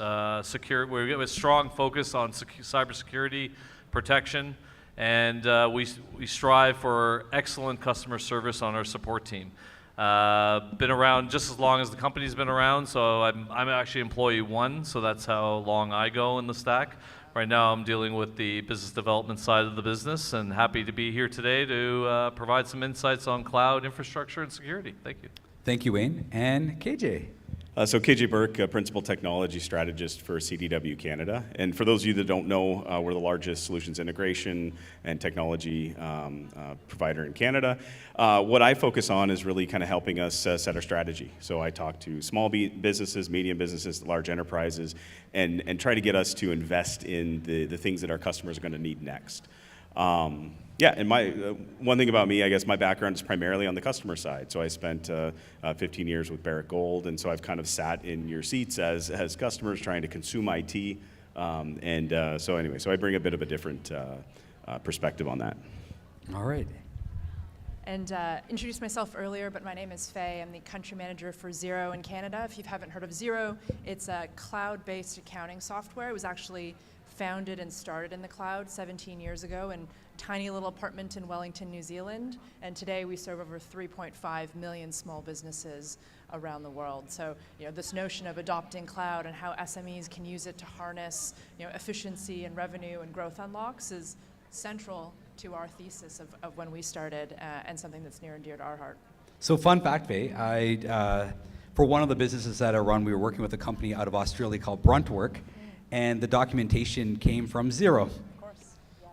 we have a strong focus on cybersecurity, protection, and we strive for excellent customer service on our support team. Been around just as long as the company's been around, so I'm actually employee 1, so that's how long I go in the stack. Right now I'm dealing with the business development side of the business, and happy to be here today to provide some insights on cloud infrastructure and security. Thank you. Thank you, Wayne. And KJ. So KJ Burke, Principal Technology Strategist for CDW Canada. And for those of you that don't know, we're the largest solutions integration and technology provider in Canada. What I focus on is really kind of helping us set our strategy. So I talk to small businesses, medium businesses, large enterprises, and try to get us to invest in the things that our customers are going to need next. Yeah, and one thing about me, I guess my background is primarily on the customer side. So I spent 15 years with Barrick Gold, and so I've kind of sat in your seats as customers trying to consume IT. So anyway, so I bring a bit of a different perspective on that. All right. And introduced myself earlier, but my name is Faye. I'm the country manager for Xero in Canada. If you haven't heard of Xero, it's a cloud-based accounting software. It was actually founded and started in the cloud 17 years ago in a tiny little apartment in Wellington, New Zealand. And today we serve over 3.5 million small businesses around the world. So, this notion of adopting cloud and how SMEs can use it to harness, efficiency and revenue and growth unlocks is central to our thesis of when we started, and something that's near and dear to our heart. So fun fact, Faye, for one of the businesses that I run, we were working with a company out of Australia called Bruntwork, and the documentation came from Xero. Of course, yes.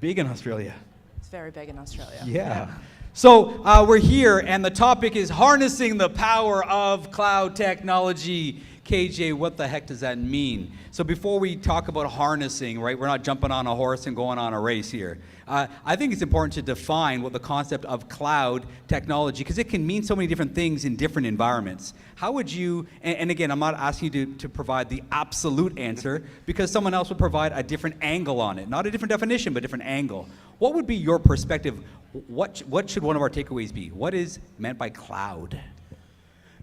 Big in Australia. It's very big in Australia. Yeah. So we're here, and the topic is harnessing the power of cloud technology. KJ, what the heck does that mean? So before we talk about harnessing, right, we're not jumping on a horse and going on a race here. I think it's important to define what the concept of cloud technology, because it can mean so many different things in different environments. How would you, and again, I'm not asking you to provide the absolute answer, because someone else would provide a different angle on it. Not a different definition, but a different angle. What would be your perspective? What should one of our takeaways be? What is meant by cloud?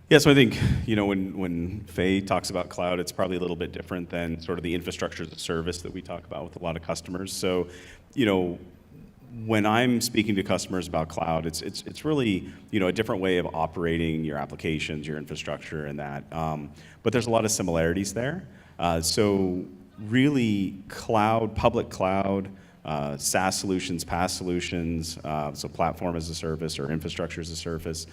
Yeah, so I think, when Faye talks about cloud, it's probably a little bit different than sort of the infrastructure as a service that we talk about with a lot of customers. So, when I'm speaking to customers about cloud, it's really, a different way of operating your applications, your infrastructure and that. But there's a lot of similarities there. So really cloud, public cloud, SaaS solutions, PaaS solutions, so platform as a service or infrastructure as a service,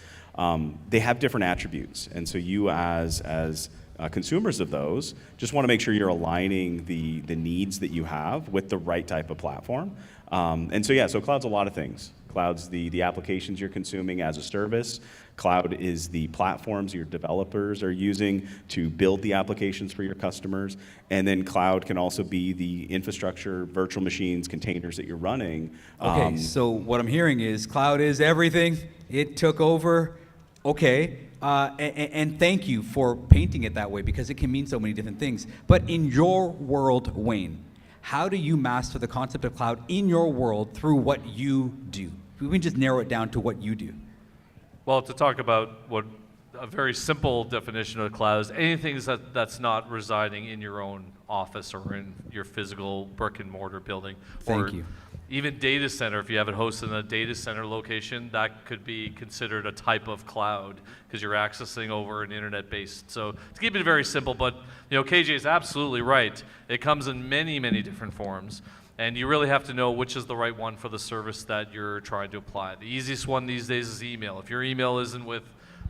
they have different attributes. And so you as consumers of those just want to make sure you're aligning the needs that you have with the right type of platform. So cloud's a lot of things. Cloud's the applications you're consuming as a service. Cloud is the platforms your developers are using to build the applications for your customers. And then cloud can also be the infrastructure, virtual machines, containers that you're running. Okay, so what I'm hearing is cloud is everything. It took over. Okay, and thank you for painting it that way, because it can mean so many different things. But in your world, Wayne, how do you master the concept of cloud in your world through what you do? We can just narrow it down to what you do. Well, to talk about what a very simple definition of cloud is, anything that's not residing in your own office or in your physical brick and mortar building. Thank you. Even data center, if you have it hosted in a data center location, that could be considered a type of cloud because you're accessing over an internet-based. So to keep it very simple, but KJ is absolutely right. It comes in many, many different forms. And you really have to know which is the right one for the service that you're trying to apply. The easiest one these days is email. If your email isn't with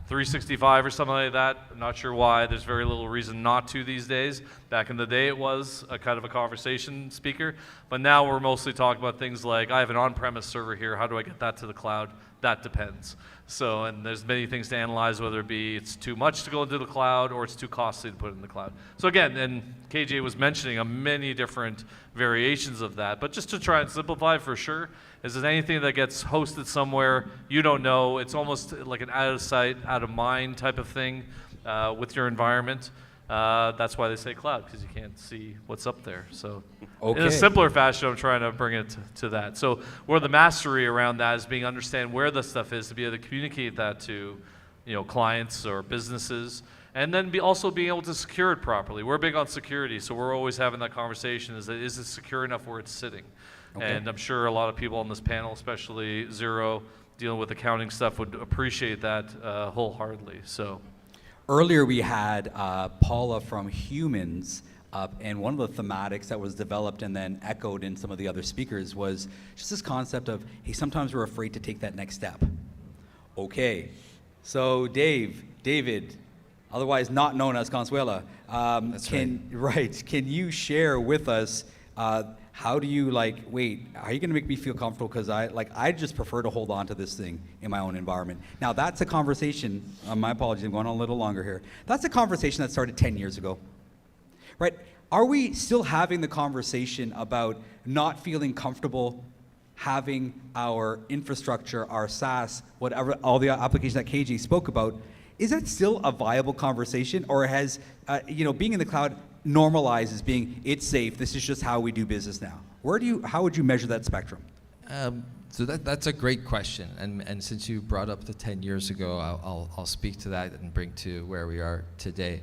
365 or something like that, I'm not sure why. There's very little reason not to these days. Back in the day, it was a kind of a conversation speaker. But now we're mostly talking about things like, I have an on-premise server here. How do I get that to the cloud? That depends. So, and there's many things to analyze, whether it be it's too much to go into the cloud or it's too costly to put it in the cloud. So again, and KJ was mentioning many different variations of that, but just to try and simplify for sure, is that anything that gets hosted somewhere you don't know, it's almost like an out of sight, out of mind type of thing with your environment. That's why they say cloud, because you can't see what's up there. So in a simpler fashion, I'm trying to bring it to that. So where the mastery around that is being understand where the stuff is, to be able to communicate that to clients or businesses, and then also being able to secure it properly. We're big on security, so we're always having that conversation, is it secure enough where it's sitting? Okay. And I'm sure a lot of people on this panel, especially Xero dealing with accounting stuff would appreciate that wholeheartedly. So. Earlier we had Paula from Humans up, and one of the thematics that was developed and then echoed in some of the other speakers was just this concept of, hey, sometimes we're afraid to take that next step. Okay, so David, otherwise not known as Consuela, can you share with us how do you wait, are you gonna make me feel comfortable? Because I just prefer to hold on to this thing in my own environment. Now that's a conversation, my apologies, I'm going on a little longer here. That's a conversation that started 10 years ago, right? Are we still having the conversation about not feeling comfortable having our infrastructure, our SaaS, whatever, all the applications that KJ spoke about? Is that still a viable conversation, or has, being in the cloud normalizes being, it's safe, this is just how we do business now? How would you measure that spectrum? So that's a great question, and since you brought up the 10 years ago, I'll speak to that and bring to where we are today.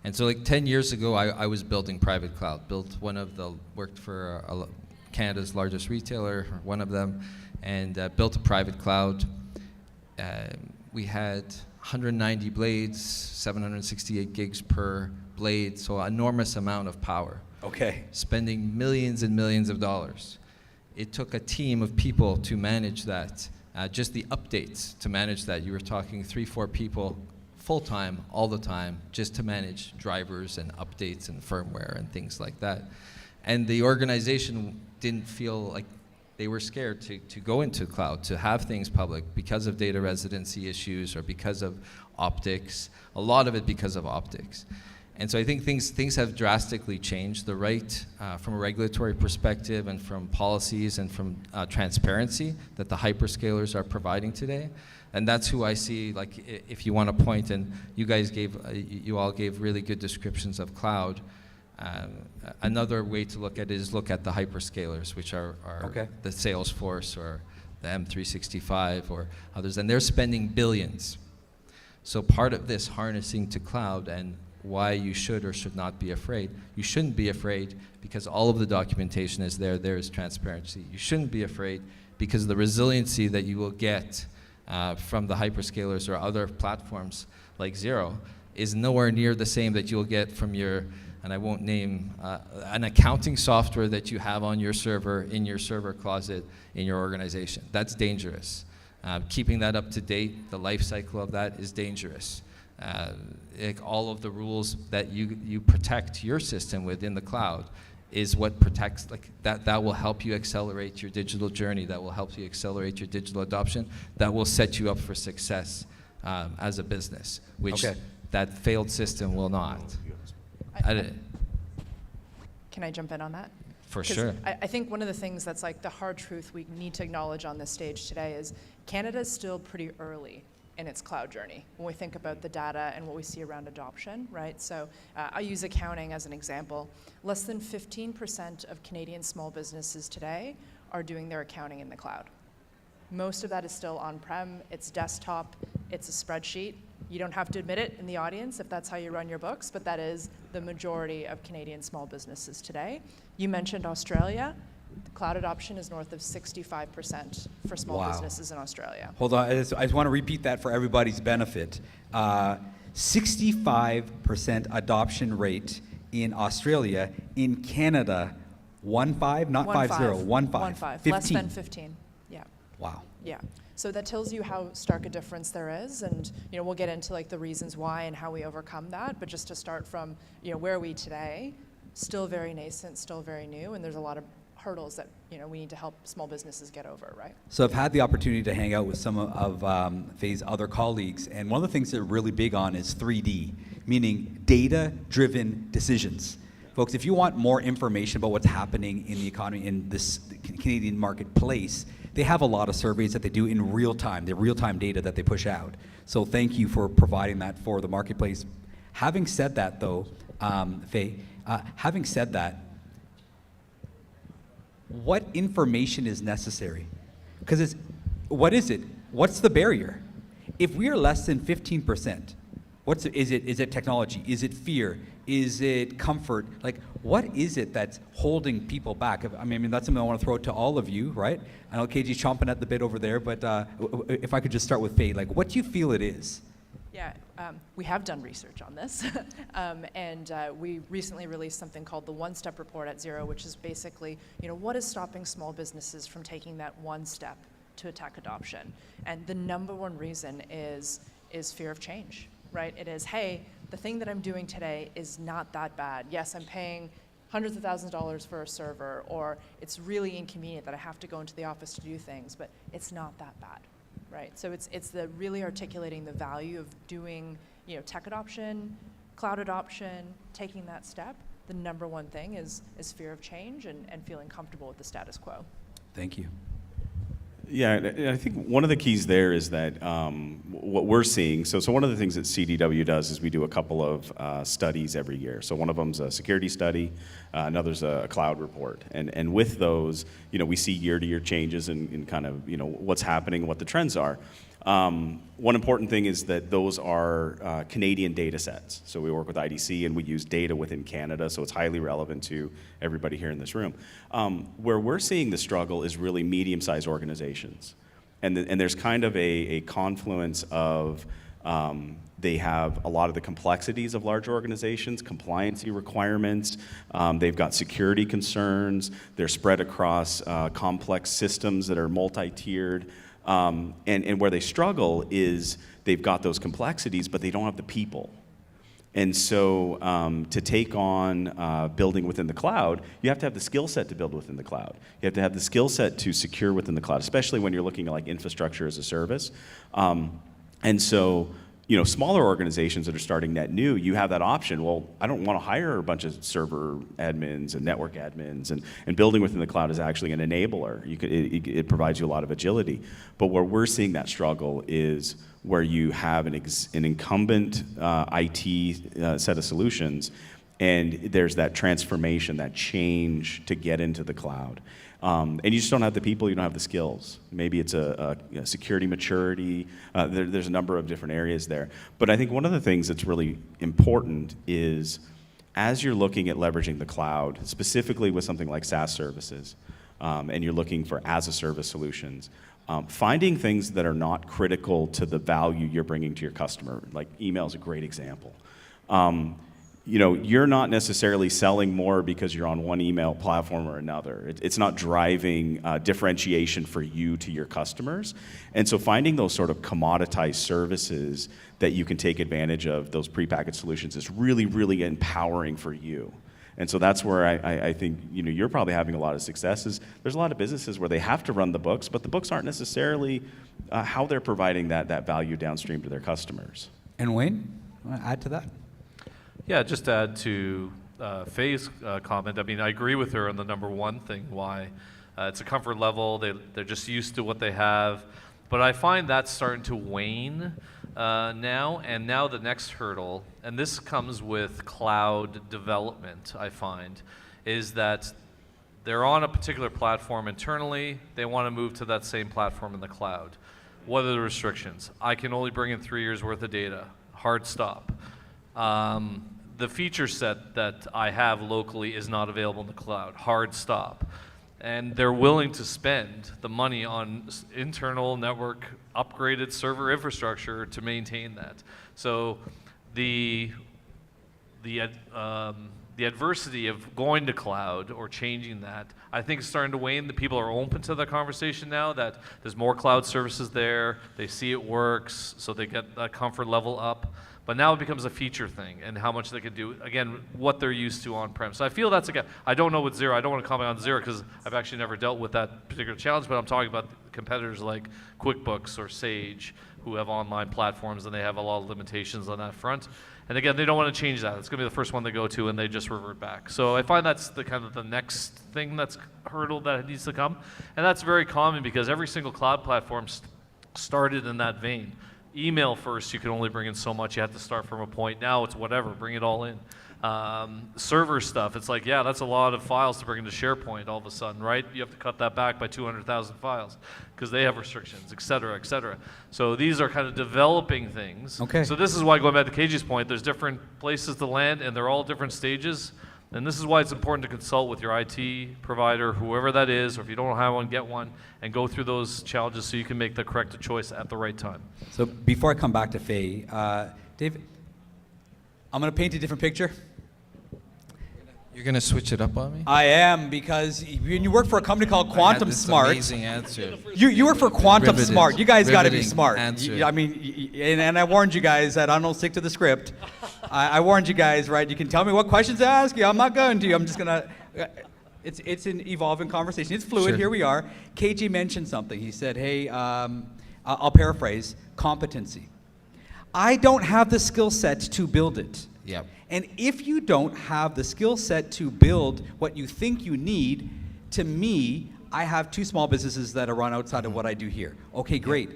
And so 10 years ago, I was building private cloud, worked for Canada's largest retailer, one of them, and built a private cloud. We had 190 blades, 768 gigs per blade, so an enormous amount of power. Okay. Spending millions and millions of dollars. It took a team of people to manage that, just the updates to manage that. You were talking 3-4 people full-time, all the time, just to manage drivers and updates and firmware and things like that. And the organization didn't feel like they were scared to go into cloud, to have things public because of data residency issues or because of optics, a lot of it because of optics. And so I think things have drastically changed. The right, from a regulatory perspective and from policies and from transparency that the hyperscalers are providing today. And that's who I see, if you want to point, and you all gave really good descriptions of cloud. Another way to look at it is look at the hyperscalers, which are the Salesforce or the M365 or others, and they're spending billions. So part of this harnessing to cloud and why you should or should not be afraid. You shouldn't be afraid because all of the documentation is there. There is transparency. You shouldn't be afraid because the resiliency that you will get from the hyperscalers or other platforms like Xero is nowhere near the same that you'll get from your, and I won't name, an accounting software that you have on your server, in your server closet, in your organization. That's dangerous. Keeping that up to date, the life cycle of that is dangerous. All of the rules that you protect your system with in the cloud is what protects, that will help you accelerate your digital journey, that will help you accelerate your digital adoption, that will set you up for success as a business, which that failed system will not. Can I jump in on that? For sure. I think one of the things that's the hard truth we need to acknowledge on this stage today is Canada is still pretty early in its cloud journey when we think about the data and what we see around adoption, right? So I use accounting as an example. Less than 15% of Canadian small businesses today are doing their accounting in the cloud. Most of that is still on-prem, it's desktop, it's a spreadsheet. You don't have to admit it in the audience if that's how you run your books, but that is the majority of Canadian small businesses today. You mentioned Australia. The cloud adoption is north of 65% for small businesses in Australia. Hold on, I just want to repeat that for everybody's benefit. 65% adoption rate in Australia. In Canada, 15, not 50, 15. 15. Less than 15, yeah. Wow. Yeah. So that tells you how stark a difference there is, and we'll get into the reasons why and how we overcome that. But just to start from where are we today, still very nascent, still very new, and there's a lot of hurdles that we need to help small businesses get over, right? So I've had the opportunity to hang out with some of Faye's other colleagues, and one of the things they're really big on is 3D, meaning data-driven decisions. Folks, if you want more information about what's happening in the economy in this Canadian marketplace, they have a lot of surveys that they do in real time, the real-time data that they push out. So thank you for providing that for the marketplace. Having said that, though, Faye, having said that, what information is necessary? Because what is it? What's the barrier? If we are less than 15%, Is it technology? Is it fear? Is it comfort? Like, what is it that's holding people back? I mean, that's something I want to throw out to all of you, right? I know KG's chomping at the bit over there, but if I could just start with Faye, like, what do you feel it is? Yeah, we have done research on this, and we recently released something called the One-Step Report at Xero, which is basically, what is stopping small businesses from taking that one step to tech adoption? And the number one reason is fear of change, right? It is, hey, the thing that I'm doing today is not that bad. Yes, I'm paying hundreds of thousands of dollars for a server, or it's really inconvenient that I have to go into the office to do things, but it's not that bad. Right, so it's the really articulating the value of doing, tech adoption, cloud adoption, taking that step. The number one thing is fear of change and feeling comfortable with the status quo. Thank you. Yeah, and I think one of the keys there is that what we're seeing, so one of the things that CDW does is we do a couple of studies every year. So one of them's a security study, another's a cloud report. And with those, we see year-to-year changes in kind of, what's happening, what the trends are. One important thing is that those are Canadian data sets. So we work with IDC and we use data within Canada, so it's highly relevant to everybody here in this room. Where we're seeing the struggle is really medium-sized organizations. And there's kind of a confluence of they have a lot of the complexities of large organizations, compliancy requirements, they've got security concerns, they're spread across complex systems that are multi-tiered. And where they struggle is they've got those complexities, but they don't have the people. And so to take on building within the cloud, you have to have the skill set to build within the cloud. You have to have the skill set to secure within the cloud, especially when you're looking at like infrastructure as a service. And so, smaller organizations that are starting net new, you have that option. Well, I don't want to hire a bunch of server admins and network admins, and building within the cloud is actually an enabler. It provides you a lot of agility. But where we're seeing that struggle is where you have an incumbent IT set of solutions, and there's that transformation, that change to get into the cloud. And you just don't have the people, you don't have the skills. Maybe it's a security maturity. There's a number of different areas there. But I think one of the things that's really important is as you're looking at leveraging the cloud, specifically with something like SaaS services, and you're looking for as-a-service solutions, finding things that are not critical to the value you're bringing to your customer, like email is a great example. You're not necessarily selling more because you're on one email platform or another. It's not driving differentiation for you to your customers. And so finding those sort of commoditized services that you can take advantage of, those prepackaged solutions, is really, really empowering for you. And so that's where I think you're probably having a lot of successes. There's a lot of businesses where they have to run the books, but the books aren't necessarily how they're providing that value downstream to their customers. And Wayne, want to add to that? Yeah, just to add to Faye's comment, I mean, I agree with her on the number one thing, why it's a comfort level, they're just used to what they have. But I find that's starting to wane now, and now the next hurdle, and this comes with cloud development, I find, is that they're on a particular platform internally, they want to move to that same platform in the cloud. What are the restrictions? I can only bring in 3 years worth of data, hard stop. The feature set that I have locally is not available in the cloud, hard stop. And they're willing to spend the money on internal network upgraded server infrastructure to maintain that. So the adversity of going to cloud or changing that, I think is starting to wane. The people are open to the conversation now, that there's more cloud services there, they see it works, so they get that comfort level up. But now it becomes a feature thing and how much they can do, again, what they're used to on-prem. So I feel that's, again, I don't know with Xero, I don't want to comment on Xero because I've actually never dealt with that particular challenge, but I'm talking about competitors like QuickBooks or Sage who have online platforms and they have a lot of limitations on that front. And again, they don't want to change that. It's going to be the first one they go to and they just revert back. So I find that's the kind of the next thing that's hurdle that needs to come. And that's very common because every single cloud platform started in that vein. Email first, you can only bring in so much. You have to start from a point. Now it's whatever, bring it all in. Server stuff, it's like, yeah, that's a lot of files to bring into SharePoint all of a sudden, right? You have to cut that back by 200,000 files because they have restrictions, et cetera, et cetera. So these are kind of developing things. Okay. So this is why, going back to KG's point, there's different places to land and they're all different stages. And this is why it's important to consult with your IT provider, whoever that is, or if you don't have one, get one, and go through those challenges so you can make the correct choice at the right time. So before I come back to Faye, David, I'm going to paint a different picture. You're going to switch it up on me? I am, because when you work for a company called Quantum Smart, amazing answer. You work for Quantum Riveted. Smart. You guys got to be Riveting smart. answer. I mean, and I warned you guys that I don't stick to the script. I warned you guys, right? You can tell me what questions to ask you. I'm not going to. I'm just going to. It's an evolving conversation. It's fluid. Sure. Here we are. KG mentioned something. He said, hey, I'll paraphrase, competency. I don't have the skill set to build it. Yep. And if you don't have the skill set to build what you think you need, to me, I have 2 small businesses that are run outside of what I do here. Okay, great.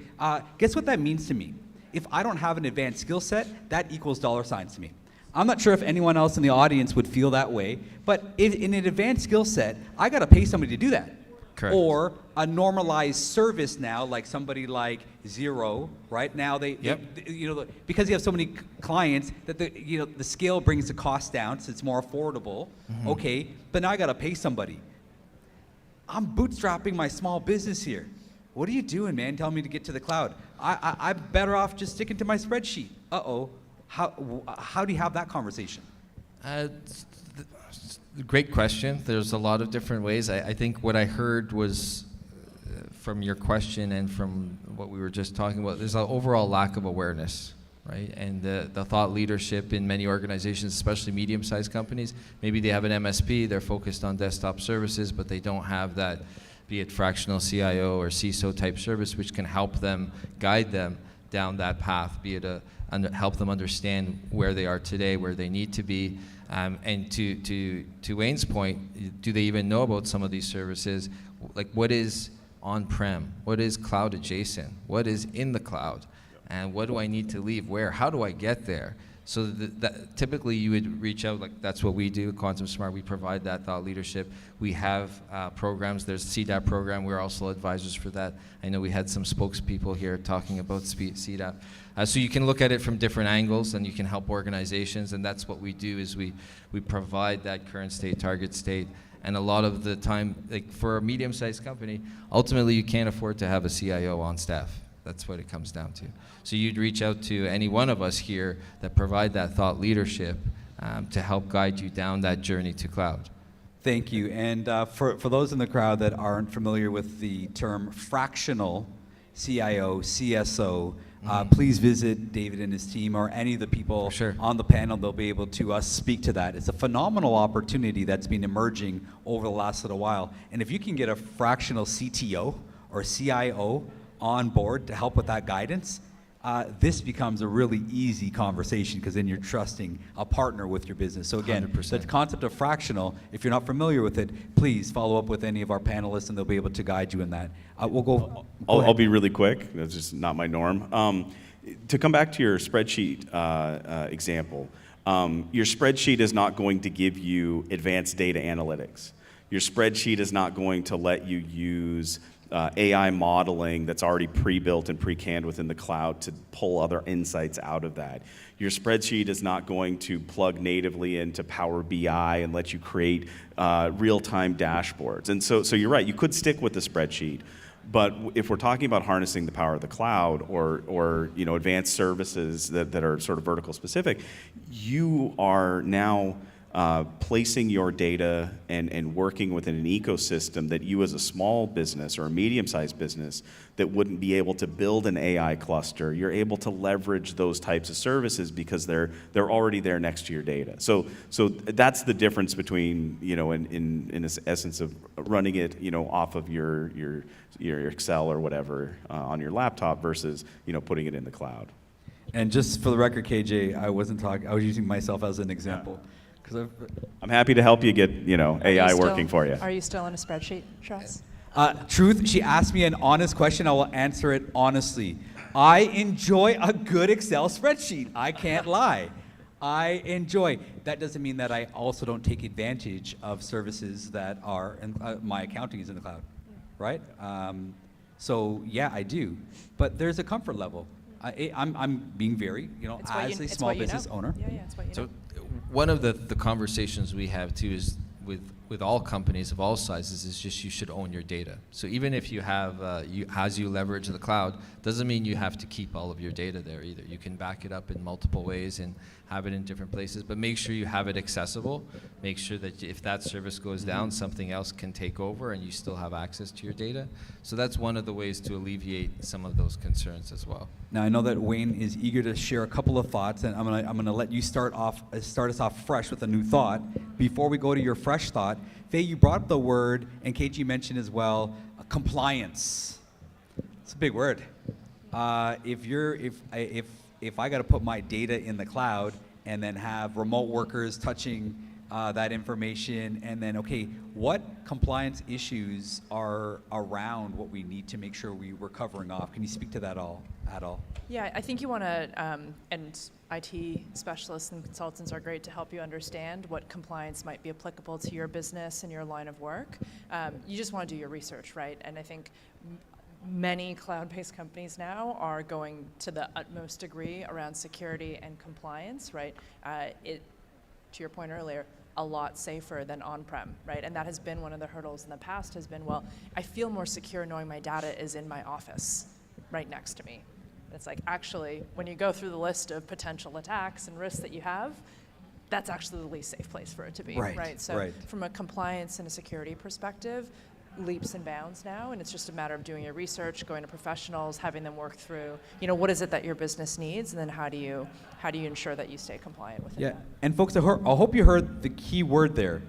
Guess what that means to me? If I don't have an advanced skill set, that equals dollar signs to me. I'm not sure if anyone else in the audience would feel that way, but in an advanced skill set, I got to pay somebody to do that. Correct. Or a normalized service now, like somebody like Xero, right? Now they because you have so many clients that the scale brings the cost down, so it's more affordable. Mm-hmm. Okay, but now I got to pay somebody. I'm bootstrapping my small business here. What are you doing, man? Tell me to get to the cloud. I'm better off just sticking to my spreadsheet. Uh-oh. How do you have that conversation? Great question. There's a lot of different ways. I think what I heard was from your question and from what we were just talking about, there's an overall lack of awareness, right? And the thought leadership in many organizations, especially medium-sized companies, maybe they have an MSP, they're focused on desktop services, but they don't have that, be it fractional CIO or CISO type service, which can help them, guide them down that path, be it help them understand where they are today, where they need to be. And to Wayne's point, do they even know about some of these services? Like, what is on-prem? What is cloud adjacent? What is in the cloud? And what do I need to leave where? How do I get there? So that typically you would reach out, like that's what we do at Quantum Smart. We provide that thought leadership. We have programs. There's a CDAP program. We're also advisors for that. I know we had some spokespeople here talking about CDAP. So you can look at it from different angles, and you can help organizations, and that's what we do is we provide that current state, target state. And a lot of the time, like for a medium-sized company, ultimately you can't afford to have a CIO on staff. That's what it comes down to. So you'd reach out to any one of us here that provide that thought leadership to help guide you down that journey to cloud. Thank you. And for those in the crowd that aren't familiar with the term fractional CIO, CSO, please visit David and his team or any of the people on the panel. They'll be able to speak to that. It's a phenomenal opportunity that's been emerging over the last little while. And if you can get a fractional CTO or CIO on board to help with that guidance, this becomes a really easy conversation because then you're trusting a partner with your business. So again, 100%. The concept of fractional, if you're not familiar with it, please follow up with any of our panelists and they'll be able to guide you in that. We'll go. I'll be really quick. That's just not my norm. To come back to your spreadsheet example, your spreadsheet is not going to give you advanced data analytics. Your spreadsheet is not going to let you use AI modeling that's already pre-built and pre-canned within the cloud to pull other insights out of that. Your spreadsheet is not going to plug natively into Power BI and let you create real-time dashboards. And so you're right, you could stick with the spreadsheet, but if we're talking about harnessing the power of the cloud or advanced services that are sort of vertical specific, you are now placing your data and working within an ecosystem that you as a small business or a medium-sized business that wouldn't be able to build an AI cluster, you're able to leverage those types of services because they're already there next to your data. So that's the difference between, in essence of running it, off of your Excel or whatever on your laptop versus, putting it in the cloud. And just for the record, KJ, I was using myself as an example. Yeah. I'm happy to help you get, AI working for you. Are you still in a spreadsheet, Trust? Truth, she asked me an honest question. I will answer it honestly. I enjoy a good Excel spreadsheet. I can't lie. I enjoy. That doesn't mean that I also don't take advantage of services that are, and my accounting is in the cloud, right? So yeah, I do. But there's a comfort level. I'm being very, as a small business owner. Yeah, it's what you know. So one of the conversations we have too is with all companies of all sizes is just you should own your data. So even if you have, as you leverage the cloud, doesn't mean you have to keep all of your data there either. You can back it up in multiple ways and have it in different places, but make sure you have it accessible. Make sure that if that service goes down, something else can take over and you still have access to your data. So that's one of the ways to alleviate some of those concerns as well. Now I know that Wayne is eager to share a couple of thoughts, and I'm gonna let you start us off fresh with a new thought. Before we go to your fresh thought, Faye, you brought up the word, and KG mentioned as well, compliance. It's a big word. If I got to put my data in the cloud and then have remote workers touching that information, and then, okay, what compliance issues are around what we need to make sure we're covering off? Can you speak to that at all? Yeah, I think you want to, and IT specialists and consultants are great to help you understand what compliance might be applicable to your business and your line of work. You just want to do your research, right? And I think many cloud-based companies now are going to the utmost degree around security and compliance, right? To your point earlier, a lot safer than on-prem, right? And that has been one of the hurdles in the past has been, well, I feel more secure knowing my data is in my office right next to me. And it's like, actually, when you go through the list of potential attacks and risks that you have, that's actually the least safe place for it to be, right? So from a compliance and a security perspective, leaps and bounds now, and it's just a matter of doing your research, going to professionals, having them work through, what is it that your business needs, and then how do you ensure that you stay compliant with it? Yeah, and folks, I hope you heard the key word there.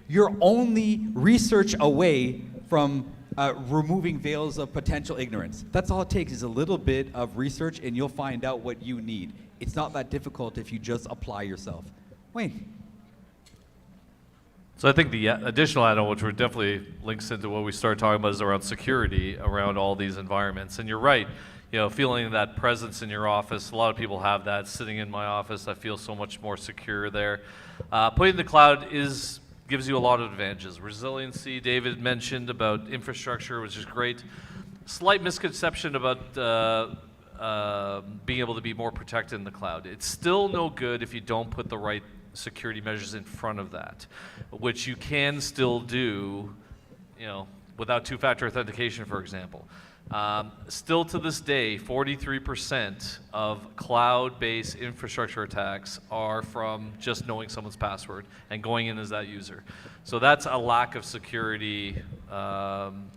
You're only research away from removing veils of potential ignorance. That's all it takes is a little bit of research, and you'll find out what you need. It's not that difficult if you just apply yourself. Wayne. So I think the additional add-on, which definitely links into what we started talking about, is around security around all these environments. And you're right, feeling that presence in your office. A lot of people have that. Sitting in my office, I feel so much more secure there. Putting in the cloud gives you a lot of advantages. Resiliency, David mentioned about infrastructure, which is great. Slight misconception about being able to be more protected in the cloud. It's still no good if you don't put the right security measures in front of that, which you can still do, without two-factor authentication, for example. Still to this day, 43% of cloud-based infrastructure attacks are from just knowing someone's password and going in as that user. So that's a lack of security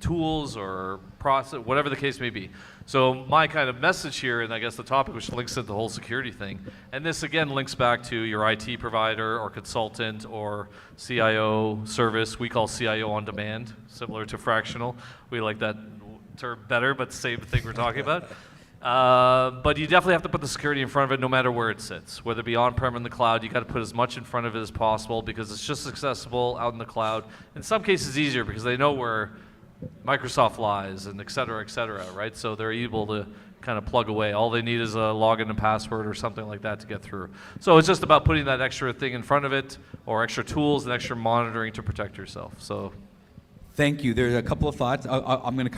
tools or process, whatever the case may be. So my kind of message here, and I guess the topic which links into the whole security thing, and this again links back to your IT provider or consultant or CIO service. We call CIO on demand, similar to fractional. We like that term better, but same thing we're talking about. But you definitely have to put the security in front of it no matter where it sits. Whether it be on-prem or in the cloud, you got to put as much in front of it as possible because it's just accessible out in the cloud. In some cases easier because they know where Microsoft lies and et cetera, right? So they're able to kind of plug away. All they need is a login and password or something like that to get through. So it's just about putting that extra thing in front of it or extra tools and extra monitoring to protect yourself. So. Thank you. There's a couple of thoughts. I'm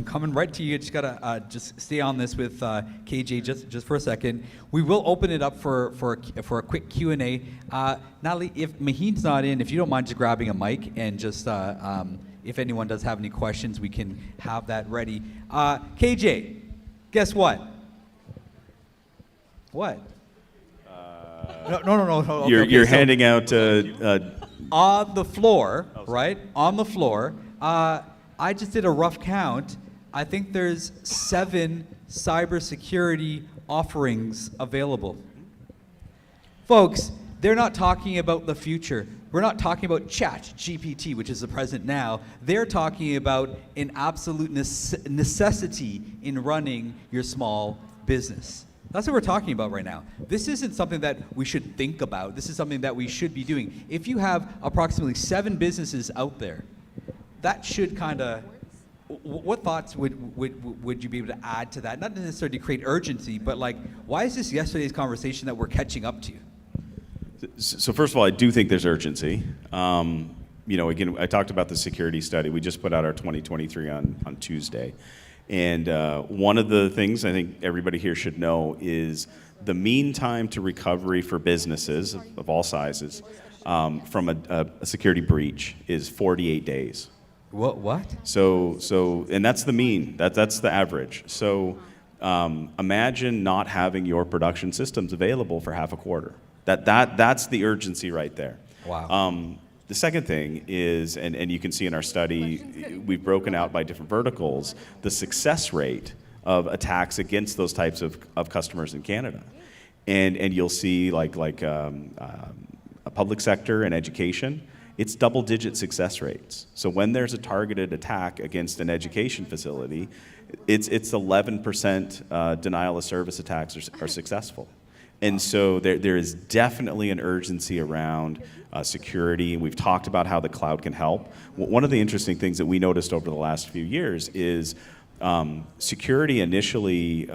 coming right to you. Just gotta just stay on this with KJ just for a second. We will open it up for a quick Q&A. Natalie, if Maheen's not in, if you don't mind just grabbing a mic and just if anyone does have any questions, we can have that ready. KJ, guess what? What? No. Okay, You're handing out. On the floor, right? On the floor. I just did a rough count. I think there's 7 cybersecurity offerings available. Folks, they're not talking about the future. We're not talking about ChatGPT, which is the present now. They're talking about an absolute necessity in running your small business. That's what we're talking about right now. This isn't something that we should think about. This is something that we should be doing. If you have approximately 7 businesses out there, that should kind of What thoughts would you be able to add to that? Not necessarily to create urgency, but like, why is this yesterday's conversation that we're catching up to? So first of all, I do think there's urgency. Again, I talked about the security study. We just put out our 2023 on Tuesday. And one of the things I think everybody here should know is the mean time to recovery for businesses of all sizes from a security breach is 48 days. What? So, and that's the mean. That's the average. So, imagine not having your production systems available for half a quarter. That's the urgency right there. Wow. The second thing is, and you can see in our study, we've broken out by different verticals the success rate of attacks against those types of customers in Canada, and you'll see like a public sector and education. It's double-digit success rates. So when there's a targeted attack against an education facility, it's 11% denial of service attacks are successful. And so there is definitely an urgency around security, and we've talked about how the cloud can help. One of the interesting things that we noticed over the last few years is security initially,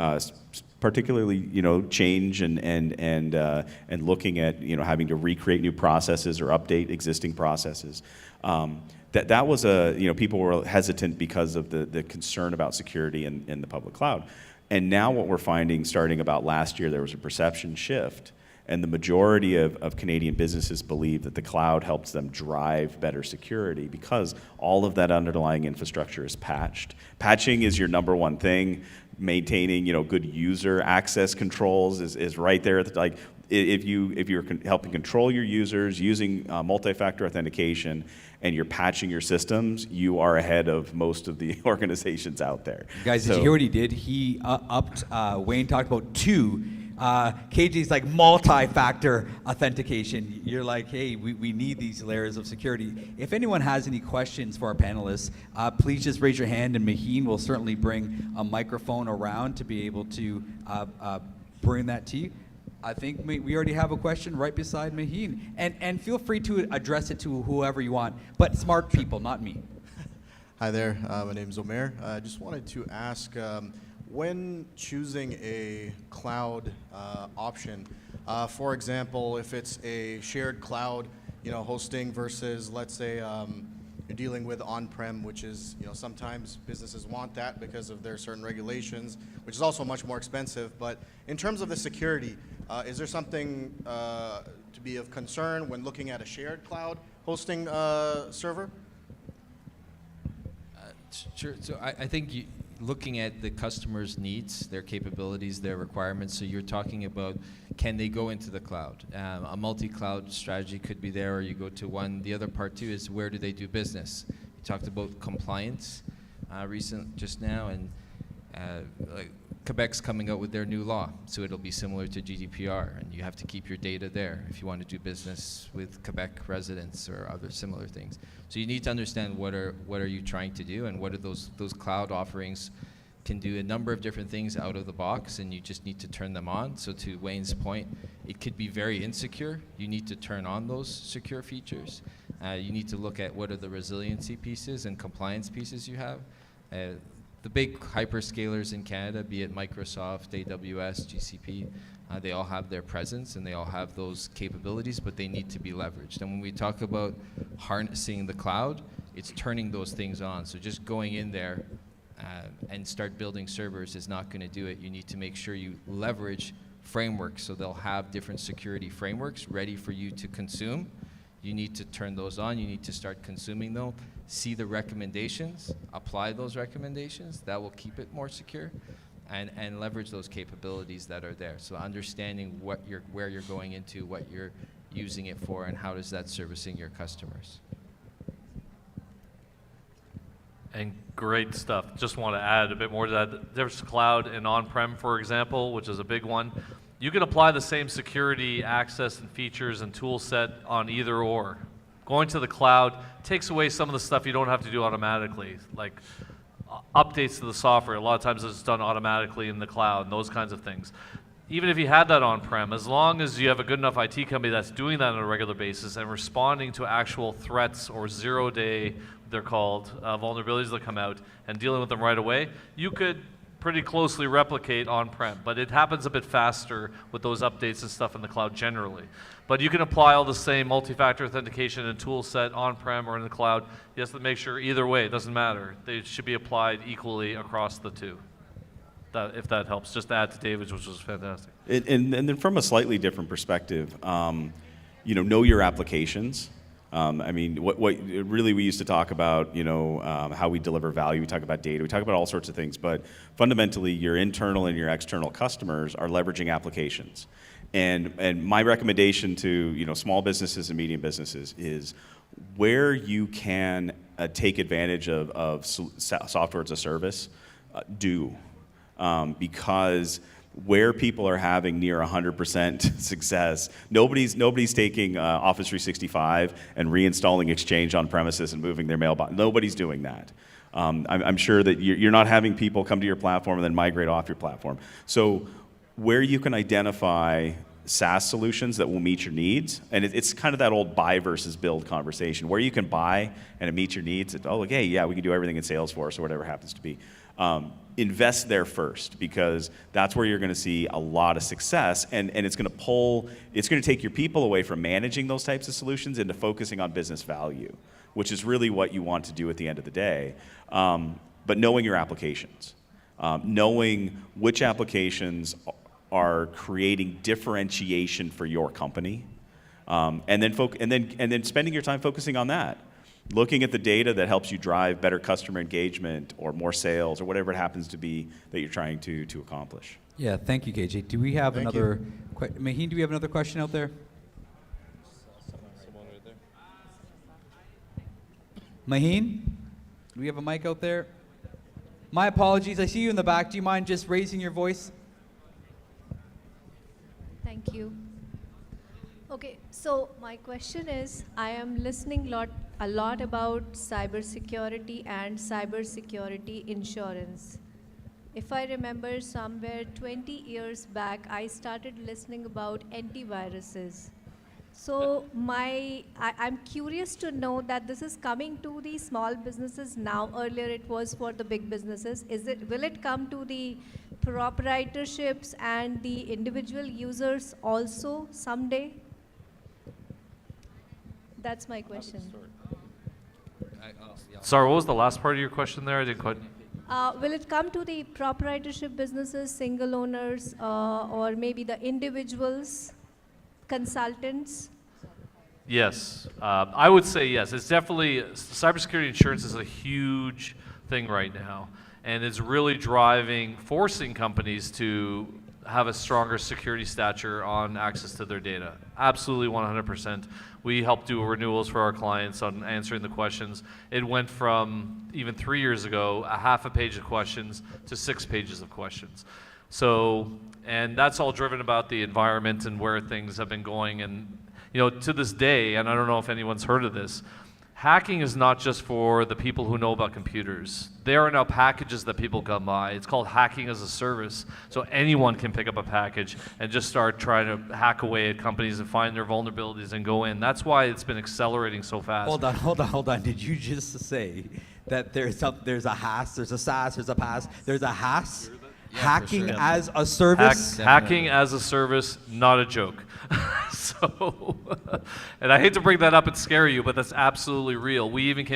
particularly change and looking at having to recreate new processes or update existing processes. That was people were hesitant because of the concern about security in the public cloud. And now what we're finding, starting about last year, there was a perception shift, and the majority of Canadian businesses believe that the cloud helps them drive better security because all of that underlying infrastructure is patched. Patching is your number one thing. Maintaining good user access controls is right there. Like if you're helping control your users using multi-factor authentication, and you're patching your systems, you are ahead of most of the organizations out there. Guys, did you hear what he did? He upped, Wayne talked about 2. KJ's like multi-factor authentication. You're like, hey, we need these layers of security. If anyone has any questions for our panelists, please just raise your hand, and Maheen will certainly bring a microphone around to be able to bring that to you. I think we already have a question right beside Maheen. And feel free to address it to whoever you want, but smart people, not me. Hi there, my name is Omer. I just wanted to ask, when choosing a cloud option, for example, if it's a shared cloud, hosting versus, let's say, you're dealing with on-prem, which is, sometimes businesses want that because of their certain regulations, which is also much more expensive. But in terms of the security, is there something to be of concern when looking at a shared cloud hosting server? Sure. So I think looking at the customer's needs, their capabilities, their requirements. So you're talking about, can they go into the cloud? A multi-cloud strategy could be there, or you go to one. The other part too is, where do they do business? You talked about compliance just now, and Quebec's coming out with their new law, so it'll be similar to GDPR, and you have to keep your data there if you want to do business with Quebec residents or other similar things. So you need to understand what are you trying to do, and what are those cloud offerings can do a number of different things out of the box, and you just need to turn them on. So to Wayne's point, it could be very insecure. You need to turn on those secure features. You need to look at what are the resiliency pieces and compliance pieces you have. The big hyperscalers in Canada, be it Microsoft, AWS, GCP, they all have their presence and they all have those capabilities, but they need to be leveraged. And when we talk about harnessing the cloud, it's turning those things on. So just going in there and start building servers is not going to do it. You need to make sure you leverage frameworks, so they'll have different security frameworks ready for you to consume. You need to turn those on. You need to start consuming them. See the recommendations, apply those recommendations. That will keep it more secure, and leverage those capabilities that are there. So understanding where you're going into, what you're using it for, and how is that servicing your customers. And great stuff. Just want to add a bit more to that. There's cloud and on-prem, for example, which is a big one. You can apply the same security access and features and tool set on either or. Going to the cloud takes away some of the stuff you don't have to do automatically, like updates to the software. A lot of times it's done automatically in the cloud and those kinds of things. Even if you had that on-prem, as long as you have a good enough IT company that's doing that on a regular basis and responding to actual threats or zero-day they're called, vulnerabilities that come out, and dealing with them right away, you could pretty closely replicate on-prem, but it happens a bit faster with those updates and stuff in the cloud generally. But you can apply all the same multi-factor authentication and tool set on-prem or in the cloud. You have to make sure either way, it doesn't matter. They should be applied equally across the two. If that helps, just to add to David's, which was fantastic. And then from a slightly different perspective, know your applications. I mean, what really we used to talk about, how we deliver value. We talk about data. We talk about all sorts of things. But fundamentally, your internal and your external customers are leveraging applications. And my recommendation to small businesses and medium businesses is where you can take advantage of software as a service, do. Because where people are having near 100% success, nobody's taking Office 365 and reinstalling Exchange on premises and moving their mailbox. Nobody's doing that. I'm sure that you're not having people come to your platform and then migrate off your platform. So where you can identify SaaS solutions that will meet your needs, and it's kind of that old buy versus build conversation, where you can buy and it meets your needs. Hey, yeah, we can do everything in Salesforce or whatever it happens to be. Invest there first, because that's where you're going to see a lot of success, and it's going to take your people away from managing those types of solutions into focusing on business value, which is really what you want to do at the end of the day. But knowing your applications, knowing which applications are creating differentiation for your company, and then spending your time focusing on that. Looking at the data that helps you drive better customer engagement or more sales or whatever it happens to be that you're trying to accomplish. Yeah, thank you, KJ. Do we have another? Maheen, do we have another question out there? Maheen, do we have a mic out there? My apologies. I see you in the back. Do you mind just raising your voice? Thank you. Okay, so my question is, I am listening a lot about cybersecurity and cybersecurity insurance. If I remember somewhere 20 years back, I started listening about antiviruses. So I'm curious to know that this is coming to the small businesses now. Earlier it was for the big businesses. Will it come to the proprietorships and the individual users also someday? That's my question. Sorry, what was the last part of your question there? I didn't quite. Will it come to the proprietorship businesses, single owners, or maybe the individuals, consultants? Yes, I would say yes. It's definitely, cybersecurity insurance is a huge thing right now, and it's really forcing companies to have a stronger security stature on access to their data. Absolutely 100%. We help do renewals for our clients on answering the questions. It went from, even 3 years ago, a half a page of questions to 6 pages of questions. So, and that's all driven about the environment and where things have been going. And, to this day, and I don't know if anyone's heard of this, hacking is not just for the people who know about computers. There are now packages that people come by. It's called hacking as a service. So anyone can pick up a package and just start trying to hack away at companies and find their vulnerabilities and go in. That's why it's been accelerating so fast. Hold on. Did you just say that there's a HAS, there's a SAS, there's a PAS, there's a HAS? Yeah, hacking for sure. as a service? Hacking as a service, not a joke. So, and I hate to bring that up and scare you, but that's absolutely real. We even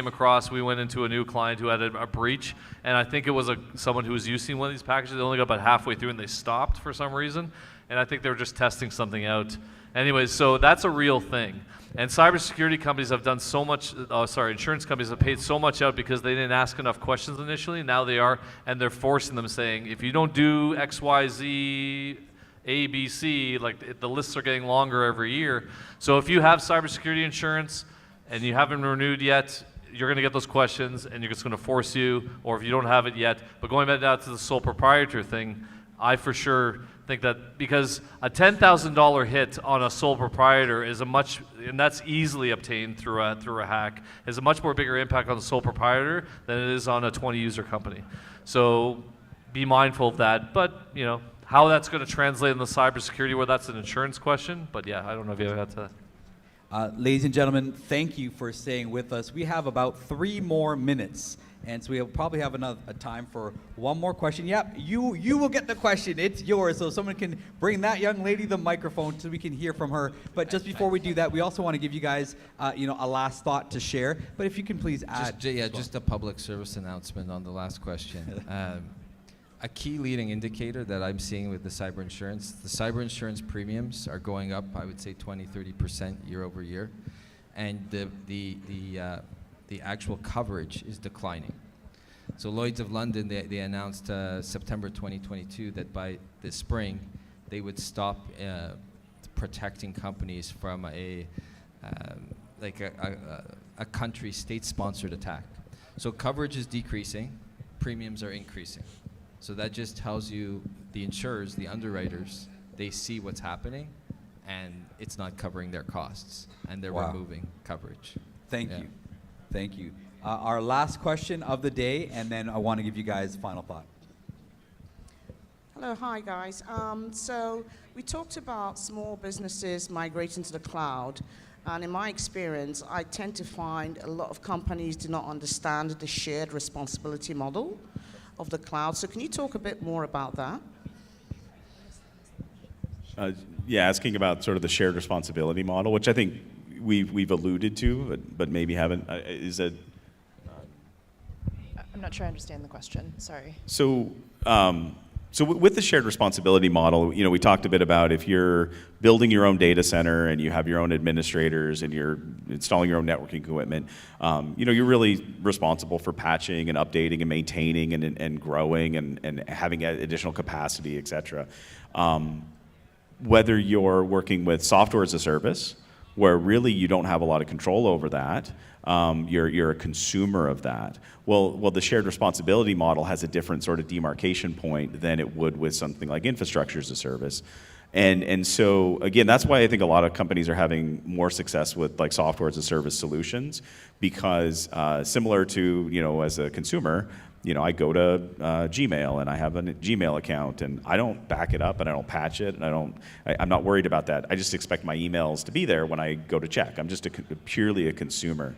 we went into a new client who had a breach, and I think it was someone who was using one of these packages. They only got about halfway through and they stopped for some reason, and I think they were just testing something out. Anyways, so that's a real thing. And cybersecurity companies have done so much, insurance companies have paid so much out because they didn't ask enough questions initially. Now they are, and they're forcing them, saying, if you don't do X, Y, Z, A, B, C, the lists are getting longer every year. So if you have cybersecurity insurance and you haven't renewed yet, you're going to get those questions and you're just going to force you, or if you don't have it yet. But going back now to the sole proprietor thing, I for sure think that because a $10,000 hit on a sole proprietor is and that's easily obtained through a hack, is a much more bigger impact on the sole proprietor than it is on a 20-user company. So be mindful of that. But how that's going to translate in the cybersecurity, where that's an insurance question. But yeah, I don't know if you ever had to. Ladies and gentlemen, thank you for staying with us. We have about 3 more minutes, and so we'll probably have a time for one more question. Yep, you will get the question. It's yours. So someone can bring that young lady the microphone so we can hear from her. But just before we do that, we also want to give you guys, a last thought to share. But if you can please add. Just a public service announcement on the last question. A key leading indicator that I'm seeing with the cyber insurance premiums are going up, I would say 20-30% year over year, and the actual coverage is declining. So Lloyd's of London, they announced September 2022 that by this spring they would stop protecting companies from a country state-sponsored attack. So coverage is decreasing, premiums are increasing. So that just tells you the insurers, the underwriters, they see what's happening, and it's not covering their costs, and they're removing coverage. Thank you. Thank you. Our last question of the day, and then I want to give you guys final thought. Hello, hi guys. So we talked about small businesses migrating to the cloud, and in my experience, I tend to find a lot of companies do not understand the shared responsibility model of the cloud. So can you talk a bit more about that? Asking about sort of the shared responsibility model, which I think we've alluded to, but maybe haven't. Is that? I'm not sure I understand the question. Sorry. So with the shared responsibility model, we talked a bit about if you're building your own data center and you have your own administrators and you're installing your own networking equipment, you're really responsible for patching and updating and maintaining and growing and having additional capacity, et cetera. Whether you're working with software as a service, where really you don't have a lot of control over that, you're a consumer of that. Well, the shared responsibility model has a different sort of demarcation point than it would with something like infrastructure as a service. And so, again, that's why I think a lot of companies are having more success with like software as a service solutions, because similar to, as a consumer, I go to Gmail and I have a Gmail account and I don't back it up and I don't patch it and I'm not worried about that. I just expect my emails to be there when I go to check. I'm just purely a consumer.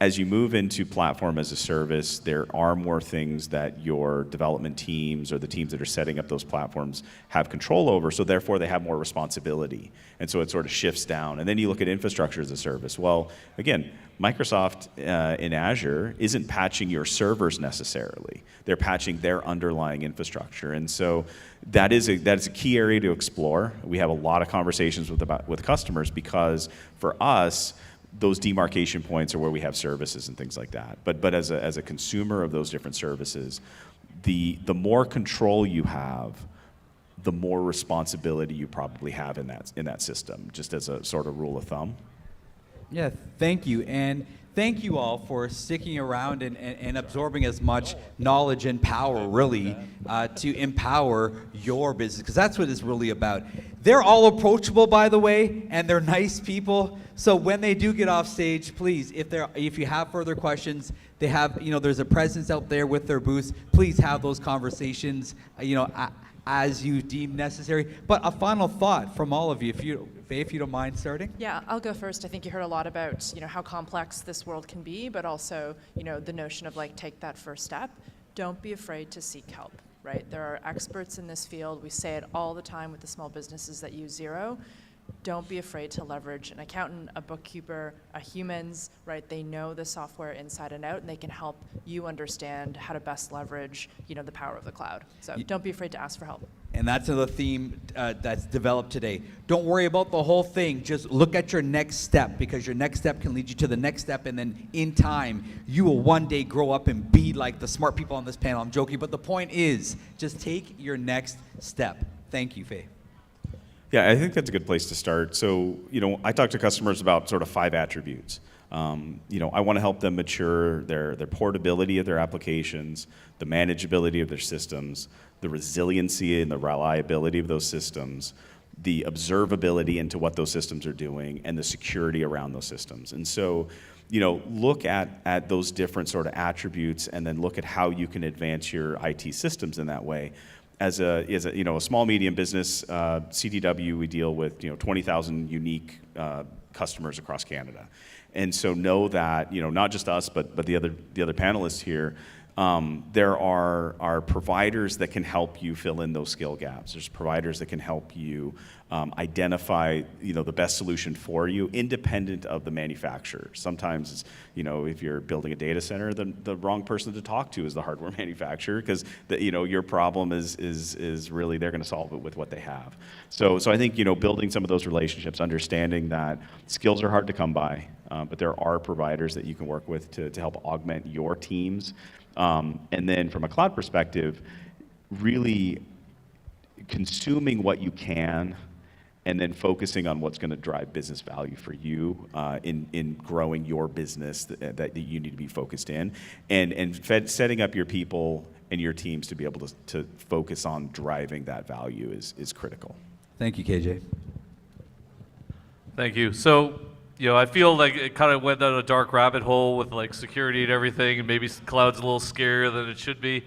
As you move into platform as a service, there are more things that your development teams or the teams that are setting up those platforms have control over, so therefore they have more responsibility. And so it sort of shifts down. And then you look at infrastructure as a service. Well, again, Microsoft in Azure isn't patching your servers necessarily. They're patching their underlying infrastructure. And so that is a key area to explore. We have a lot of conversations with customers, because for us, those demarcation points are where we have services and things like that. But as a consumer of those different services, the more control you have, the more responsibility you probably have in that system, just as a sort of rule of thumb. Yeah, thank you. And thank you all for sticking around and absorbing as much knowledge and power, really, to empower your business, because that's what it's really about. They're all approachable, by the way, and they're nice people. So when they do get off stage, please, if you have further questions, they have, there's a presence out there with their booths. Please have those conversations, as you deem necessary. But a final thought from all of you, if you don't mind starting. Yeah, I'll go first. I think you heard a lot about, how complex this world can be, but also, the notion of take that first step. Don't be afraid to seek help, right? There are experts in this field. We say it all the time with the small businesses that use Xero. Don't be afraid to leverage an accountant, a bookkeeper, a humans, right? They know the software inside and out, and they can help you understand how to best leverage, the power of the cloud. So don't be afraid to ask for help. And that's another theme that's developed today. Don't worry about the whole thing. Just look at your next step, because your next step can lead you to the next step, and then in time, you will one day grow up and be like the smart people on this panel. I'm joking, but the point is, just take your next step. Thank you, Faye. Yeah, I think that's a good place to start. So, I talk to customers about sort of 5 attributes. I want to help them mature their portability of their applications, the manageability of their systems, the resiliency and the reliability of those systems, the observability into what those systems are doing, and the security around those systems. And so, look at those different sort of attributes and then look at how you can advance your IT systems in that way. as a a small medium business, CDW, we deal with 20,000 unique customers across Canada, and so know that not just us, but the other panelists here. There are providers that can help you fill in those skill gaps. There's providers that can help you identify the best solution for you, independent of the manufacturer. Sometimes if you're building a data center, the wrong person to talk to is the hardware manufacturer, because your problem is really they're going to solve it with what they have. So I think building some of those relationships, understanding that skills are hard to come by, but there are providers that you can work with to help augment your teams. And then from a cloud perspective, really consuming what you can and then focusing on what's going to drive business value for you in growing your business that you need to be focused in, and setting up your people and your teams to be able to focus on driving that value is critical. Thank you, KJ. Thank you. So, I feel like it kind of went down a dark rabbit hole with like security and everything, and maybe cloud's a little scarier than it should be.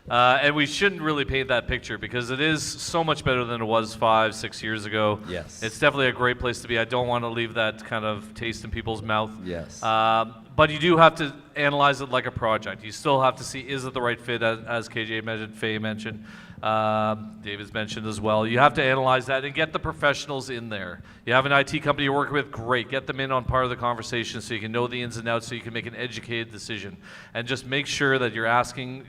And we shouldn't really paint that picture, because it is so much better than it was 5-6 years ago. Yes. It's definitely a great place to be. I don't want to leave that kind of taste in people's mouth. Yes. But you do have to analyze it like a project. You still have to see, is it the right fit, as KJ mentioned, Faye mentioned, David's mentioned as well. You have to analyze that and get the professionals in there. You have an IT company you're working with, great. Get them in on part of the conversation so you can know the ins and outs, so you can make an educated decision. And just make sure that you're asking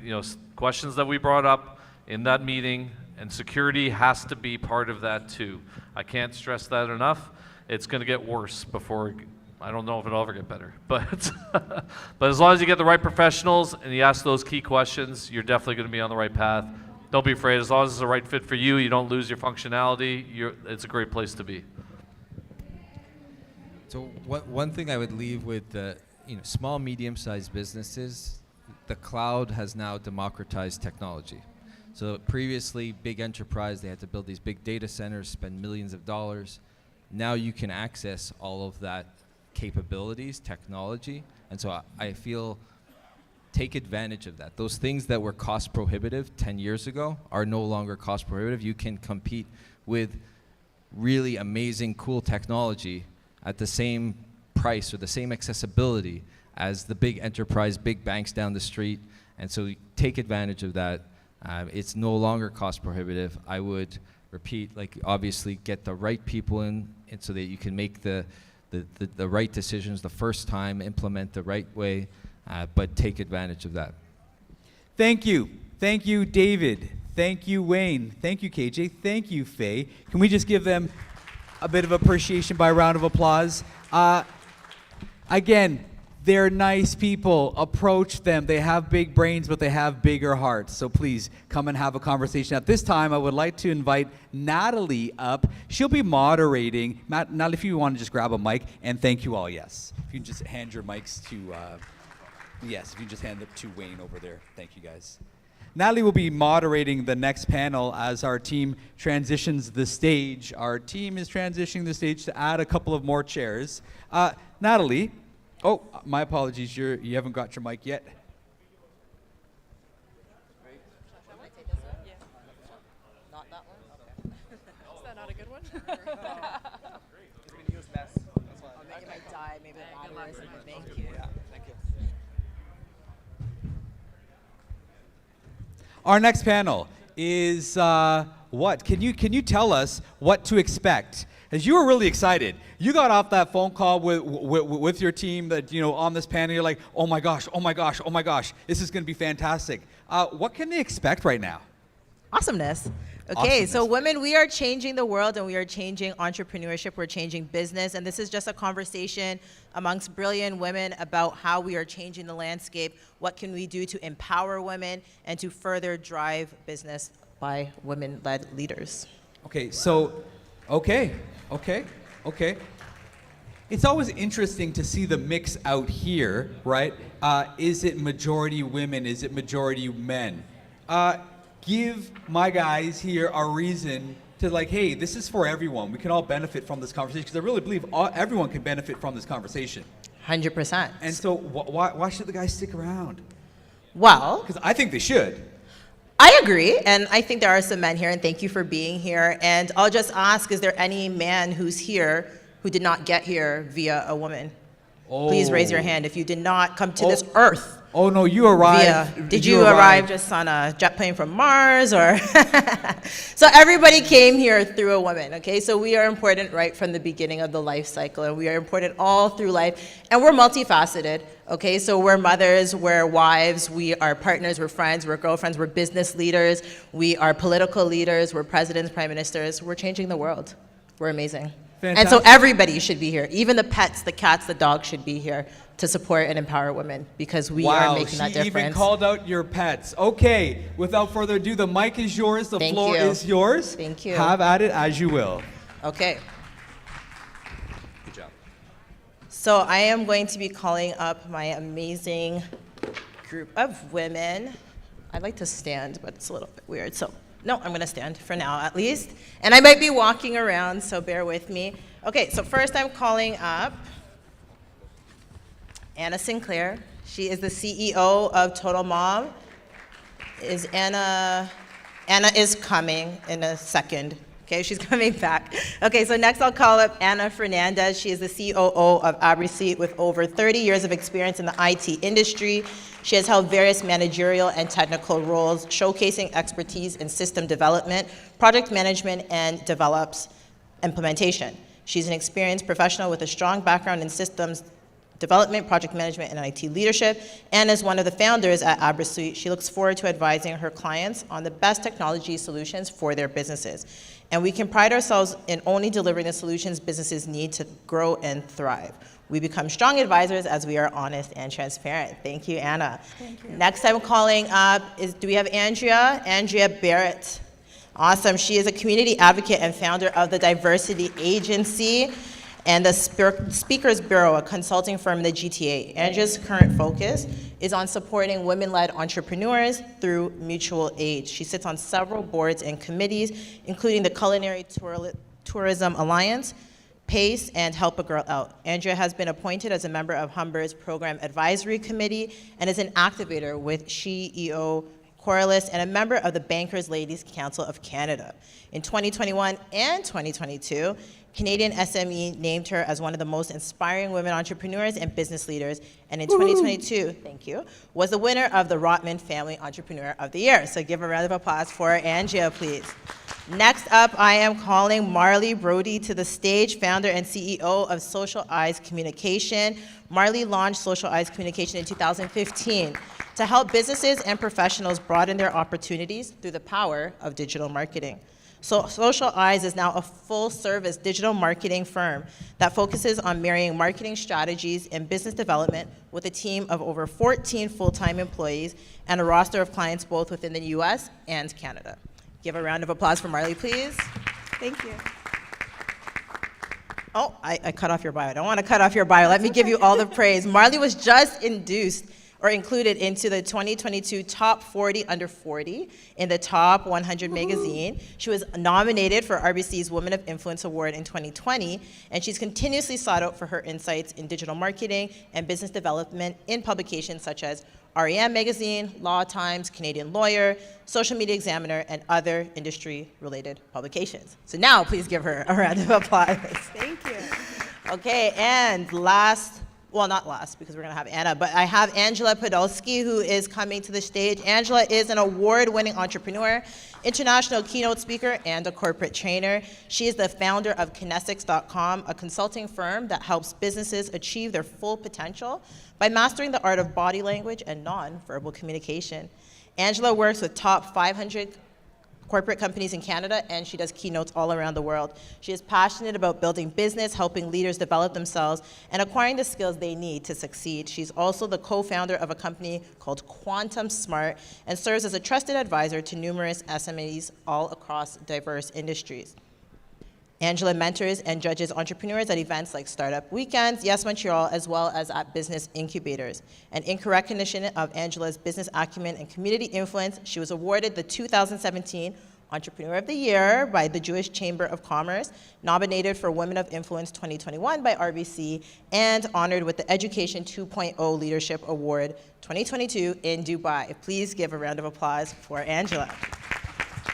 questions that we brought up in that meeting, and security has to be part of that too. I can't stress that enough. It's going to get worse before, I don't know if it'll ever get better, but but as long as you get the right professionals and you ask those key questions, you're definitely going to be on the right path. Don't be afraid. As long as it's the right fit for you, you don't lose your functionality, it's a great place to be. So one thing I would leave with small, medium-sized businesses, the cloud has now democratized technology. So previously, big enterprise, they had to build these big data centers, spend millions of dollars. Now you can access all of that capabilities, technology, and so I feel take advantage of that. Those things that were cost prohibitive 10 years ago are no longer cost prohibitive. You can compete with really amazing, cool technology at the same price or the same accessibility as the big enterprise, big banks down the street. And so take advantage of that. It's no longer cost prohibitive. I would repeat, obviously get the right people in and so that you can make the right decisions the first time, implement the right way, but take advantage of that. Thank you. Thank you, David. Thank you, Wayne. Thank you, KJ. Thank you, Faye. Can we just give them a bit of appreciation by a round of applause? Again, they're nice people. Approach them. They have big brains, but they have bigger hearts. So please come and have a conversation. At this time, I would like to invite Natalie up. She'll be moderating. Natalie, if you want to just grab a mic, and thank you all, yes. If you can just hand your mics to, yes, if you just hand it to Wayne over there. Thank you, guys. Natalie will be moderating the next panel as our team transitions the stage. Our team is transitioning the stage to add a couple of more chairs. Natalie, oh, my apologies, you haven't got your mic yet. Not that one? Okay. Is that not a good one? It might die, maybe the battery or something. Thank you. Thank you. Our next panel is what? Can you tell us what to expect? As you were really excited, you got off that phone call with your team that on this panel. You're like, oh my gosh, oh my gosh, oh my gosh, this is going to be fantastic. What can they expect right now? Awesomeness. Okay, so women, we are changing the world and we are changing entrepreneurship, we're changing business, and this is just a conversation amongst brilliant women about how we are changing the landscape, what can we do to empower women and to further drive business by women-led leaders. Okay, so, okay. It's always interesting to see the mix out here, right? Is it majority women? Is it majority men? Give my guys here a reason to hey, this is for everyone. We can all benefit from this conversation because I really believe everyone can benefit from this conversation. 100%. And so why should the guys stick around? Well, because I think they should. I agree, and I think there are some men here, and thank you for being here. And I'll just ask, is there any man who's here who did not get here via a woman? Please raise your hand if you did not come to this earth. Oh no, you arrived. Did you arrive just on a jet plane from Mars, or? So everybody came here through a woman, okay? So we are important right from the beginning of the life cycle, and we are important all through life, and we're multifaceted, okay? So we're mothers, we're wives, we are partners, we're friends, we're girlfriends, we're business leaders, we are political leaders, we're presidents, prime ministers, we're changing the world. We're amazing. Fantastic. And so everybody should be here. Even the pets, the cats, the dogs should be here to support and empower women, because we are making that Wow, she difference. even called out your pets. Okay, without further ado, the mic is yours, the floor is yours. Thank you. Have at it as you will. Okay. Good job. So I am going to be calling up my amazing group of women. I'd like to stand, but it's a little bit weird. So no, I'm going to stand for now at least. And I might be walking around, so bear with me. Okay, so first I'm calling up Anna Sinclair. She is the CEO of Total Mom. Anna is coming in a second. Okay, she's coming back. Okay, so next I'll call up Ana Fernandez. She is the COO of AbreSuite with over 30 years of experience in the IT industry. She has held various managerial and technical roles, showcasing expertise in system development, project management, and develops implementation. She's an experienced professional with a strong background in systems development, project management, and IT leadership, and is one of the founders at AbreSuite. She looks forward to advising her clients on the best technology solutions for their businesses. And we can pride ourselves in only delivering the solutions businesses need to grow and thrive. We become strong advisors as we are honest and transparent. Thank you, Anna. Thank you. Next I'm calling up do we have Andrea? Andrea Barrett. Awesome. She is a community advocate and founder of the Diversity Agency and the Speakers Bureau, a consulting firm in the GTA. Andrea's current focus is on supporting women-led entrepreneurs through mutual aid. She sits on several boards and committees, including the Culinary Tourism Alliance, PACE, and Help a Girl Out. Andrea has been appointed as a member of Humber's Program Advisory Committee and is an activator with SheEO Corliss and a member of the Bankers Ladies Council of Canada. In 2021 and 2022, CanadianSME named her as one of the most inspiring women entrepreneurs and business leaders, and in 2022, thank you, was the winner of the Rotman Family Entrepreneur of the Year. So give a round of applause for Andrea, please. Next up, I am calling Marley Brody to the stage, founder and CEO of Social Eyes Communication. Marley launched Social Eyes Communication in 2015 to help businesses and professionals broaden their opportunities through the power of digital marketing. So Social Eyes is now a full-service digital marketing firm that focuses on marrying marketing strategies and business development with a team of over 14 full-time employees and a roster of clients both within the US and Canada. Give a round of applause for Marley, please. Thank you. Oh, I cut off your bio. I don't want to cut off your bio. Let me give you all the praise. Marley was just included into the 2022 Top 40 Under 40 in the Top 100 magazine. She was nominated for RBC's Women of Influence Award in 2020, and she's continuously sought out for her insights in digital marketing and business development in publications such as REM Magazine, Law Times, Canadian Lawyer, Social Media Examiner, and other industry-related publications. So now, please give her a round of applause. Thank you. Okay, and last, well, not last, because we're going to have Anna, but I have Angela Podolsky, who is coming to the stage. Angela is an award-winning entrepreneur, international keynote speaker, and a corporate trainer. She is the founder of Kinesics.com, a consulting firm that helps businesses achieve their full potential by mastering the art of body language and non-verbal communication. Angela works with top 500 corporate companies in Canada, and she does keynotes all around the world. She is passionate about building business, helping leaders develop themselves, and acquiring the skills they need to succeed. She's also the co-founder of a company called Quantum Smart and serves as a trusted advisor to numerous SMEs all across diverse industries. Angela mentors and judges entrepreneurs at events like Startup Weekends, Yes Montreal, as well as at business incubators. And in recognition of Angela's business acumen and community influence, she was awarded the 2017 Entrepreneur of the Year by the Jewish Chamber of Commerce, nominated for Women of Influence 2021 by RBC, and honored with the Education 2.0 Leadership Award 2022 in Dubai. Please give a round of applause for Angela.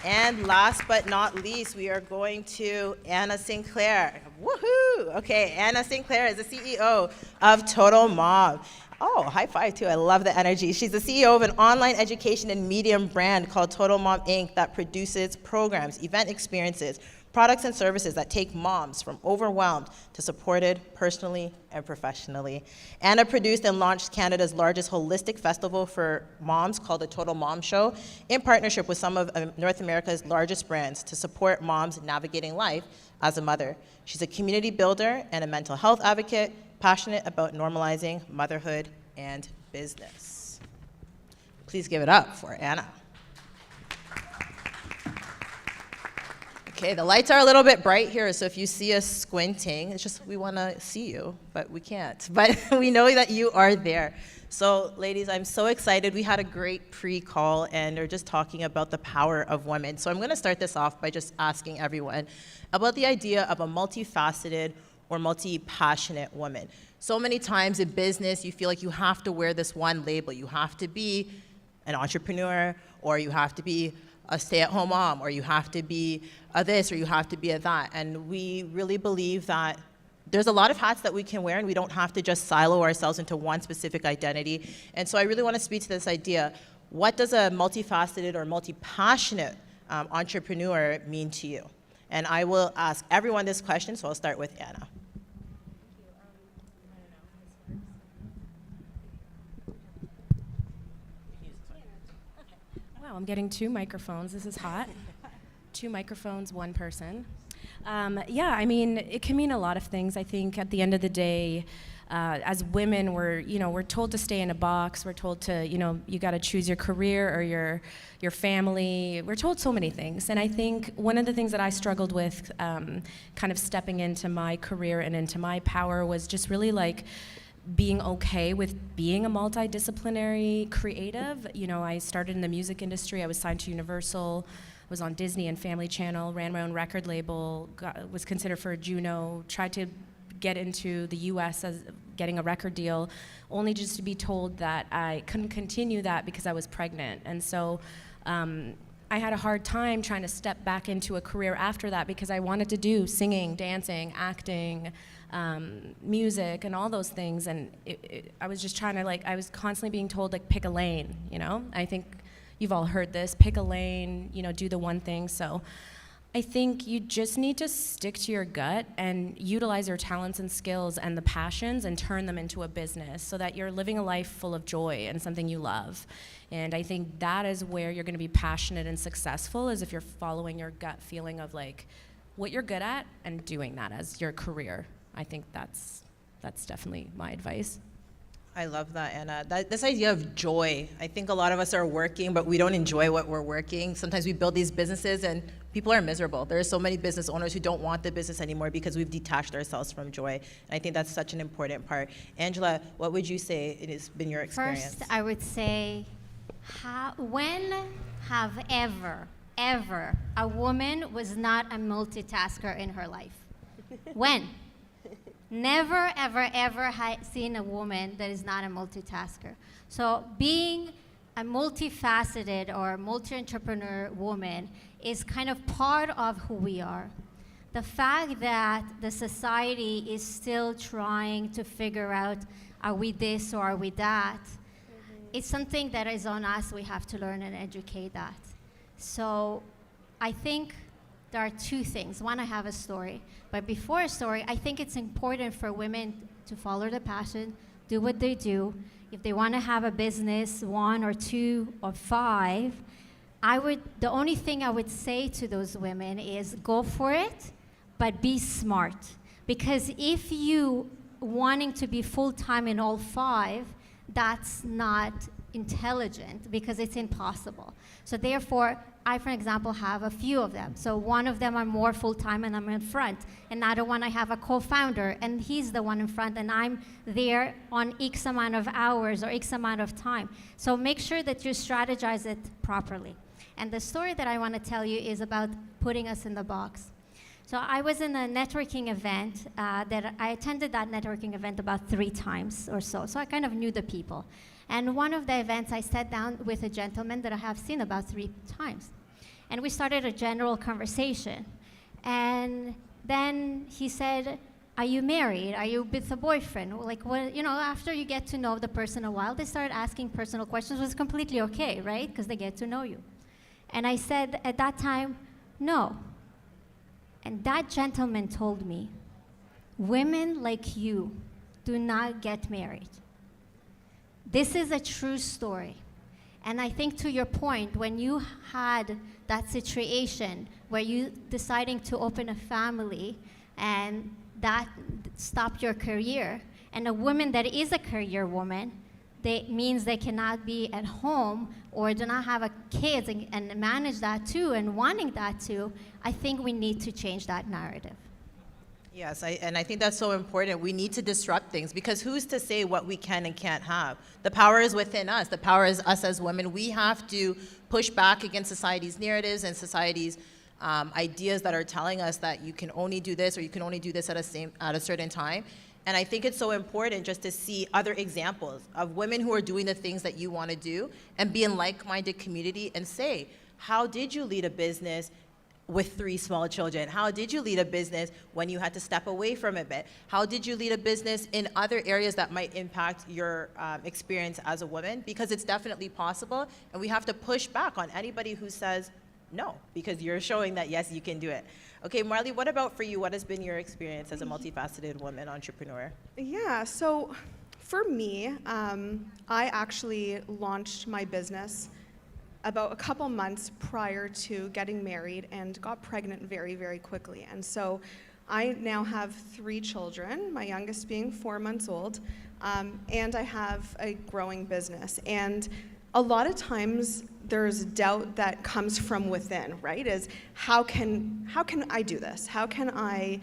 And last but not least, we are going to Anna Sinclair. Woohoo! Okay, Anna Sinclair is the CEO of Total Mom. Oh, high five too, I love the energy. She's the CEO of an online education and medium brand called Total Mom Inc. that produces programs, event experiences, products and services that take moms from overwhelmed to supported personally and professionally. Anna produced and launched Canada's largest holistic festival for moms called the Total Mom Show in partnership with some of North America's largest brands to support moms navigating life as a mother. She's a community builder and a mental health advocate, passionate about normalizing motherhood and business. Please give it up for Anna. Okay, the lights are a little bit bright here, so if you see us squinting, it's just we want to see you, but we can't. But we know that you are there. So, ladies, I'm so excited. We had a great pre-call, and we're just talking about the power of women. So I'm going to start this off by just asking everyone about the idea of a multifaceted or multi-passionate woman. So many times in business, you feel like you have to wear this one label. You have to be an entrepreneur, or you have to be a stay-at-home mom, or you have to be a this, or you have to be a that. And we really believe that there's a lot of hats that we can wear, and we don't have to just silo ourselves into one specific identity. And so I really want to speak to this idea. What does a multifaceted or multi-passionate entrepreneur mean to you? And I will ask everyone this question, so I'll start with Anna. Wow, I'm getting 2 microphones. This is hot. 2 microphones, 1 person. Yeah, I mean, it can mean a lot of things. I think at the end of the day, as women, we're told to stay in a box. We're told to, you got to choose your career or your family. We're told so many things. And I think one of the things that I struggled with kind of stepping into my career and into my power was just really like being okay with being a multidisciplinary creative. I started in the music industry. I was signed to Universal, was on Disney and Family Channel, ran my own record label, was considered for a Juno, tried to get into the US as getting a record deal, only just to be told that I couldn't continue that because I was pregnant. And so I had a hard time trying to step back into a career after that because I wanted to do singing, dancing, acting, music, and all those things. And I was just trying to, I was constantly being told, pick a lane, I think you've all heard this, pick a lane, do the one thing. So I think you just need to stick to your gut and utilize your talents and skills and the passions and turn them into a business so that you're living a life full of joy and something you love. And I think that is where you're going to be passionate and successful, is if you're following your gut feeling of what you're good at and doing that as your career. I think that's definitely my advice. I love that, Anna. This idea of joy. I think a lot of us are working, but we don't enjoy what we're working. Sometimes we build these businesses and people are miserable. There are so many business owners who don't want the business anymore because we've detached ourselves from joy. And I think that's such an important part. Angela, what would you say it has been your experience? First, I would say, when have ever a woman was not a multitasker in her life? When? Never, ever seen a woman that is not a multitasker. So being a multifaceted or multi-entrepreneur woman is kind of part of who we are. The fact that the society is still trying to figure out, are we this or are we that? It's something that is on us. We have to learn and educate that. So I think there are 2 things. One, I have a story. But before a story, I think it's important for women to follow their passion, do what they do. If they want to have a business, 1 or 2 or 5, the only thing I would say to those women is go for it, but be smart. Because if you wanting to be full-time in all 5, that's not intelligent because it's impossible. So therefore, I, for example, have a few of them. So one of them I'm more full-time and I'm in front. Another one I have a co-founder and he's the one in front and I'm there on X amount of hours or X amount of time. So make sure that you strategize it properly. And the story that I want to tell you is about putting us in the box. So I was in a networking event that I attended that networking event about 3 times or so. So I kind of knew the people. And one of the events, I sat down with a gentleman that I have seen about 3 times. And we started a general conversation. And then he said, "Are you married? Are you with a boyfriend?" Like, well, you know, after you get to know the person a while, they start asking personal questions, which is completely okay, right? Because they get to know you. And I said at that time, "No." And that gentleman told me, "Women like you do not get married." This is a true story. And I think to your point, when you had that situation where you deciding to open a family and that stopped your career, and a woman that is a career woman, means they cannot be at home or do not have a kids and manage that too and wanting that too, I think we need to change that narrative. Yes, and I think that's so important. We need to disrupt things because who's to say what we can and can't have? The power is within us. The power is us as women. We have to push back against society's narratives and society's ideas that are telling us that you can only do this or you can only do this at a certain time. And I think it's so important just to see other examples of women who are doing the things that you want to do and be in like-minded community and say, how did you lead a business with 3 small children? How did you lead a business when you had to step away from it a bit? How did you lead a business in other areas that might impact your experience as a woman? Because it's definitely possible, and we have to push back on anybody who says no, because you're showing that, yes, you can do it. Okay, Marley, what about for you? What has been your experience as a multifaceted woman entrepreneur? Yeah, so for me, I actually launched my business about a couple months prior to getting married and got pregnant very, very quickly. And so I now have 3 children, my youngest being 4 months old, and I have a growing business. And a lot of times there's doubt that comes from within, right? Is how can I do this? How can I,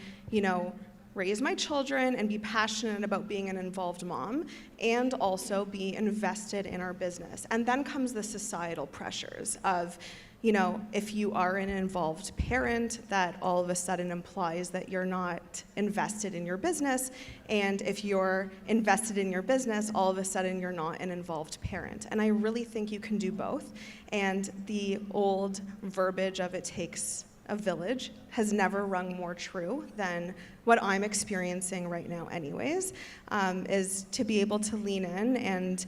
raise my children and be passionate about being an involved mom and also be invested in our business? And then comes the societal pressures of, if you are an involved parent, that all of a sudden implies that you're not invested in your business. And if you're invested in your business, all of a sudden you're not an involved parent. And I really think you can do both. And the old verbiage of "it takes a village" has never rung more true than what I'm experiencing right now anyways, is to be able to lean in and,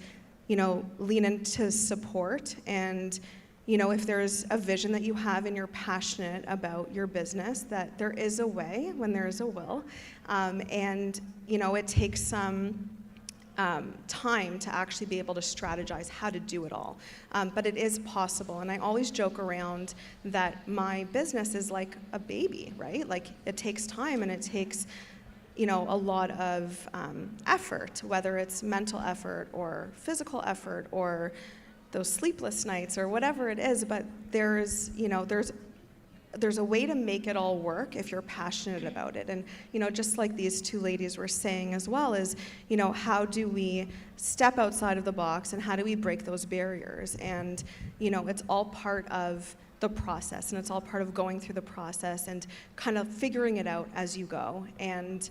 lean into support. And, if there's a vision that you have and you're passionate about your business, that there is a way when there is a will. And, it takes some time to actually be able to strategize how to do it all. But it is possible. And I always joke around that my business is like a baby, right? Like it takes time and it takes, a lot of effort, whether it's mental effort or physical effort or those sleepless nights or whatever it is. But there's a way to make it all work if you're passionate about it. And, just like these 2 ladies were saying as well is, how do we step outside of the box and how do we break those barriers? And, it's all part of the process and it's all part of going through the process and kind of figuring it out as you go. And,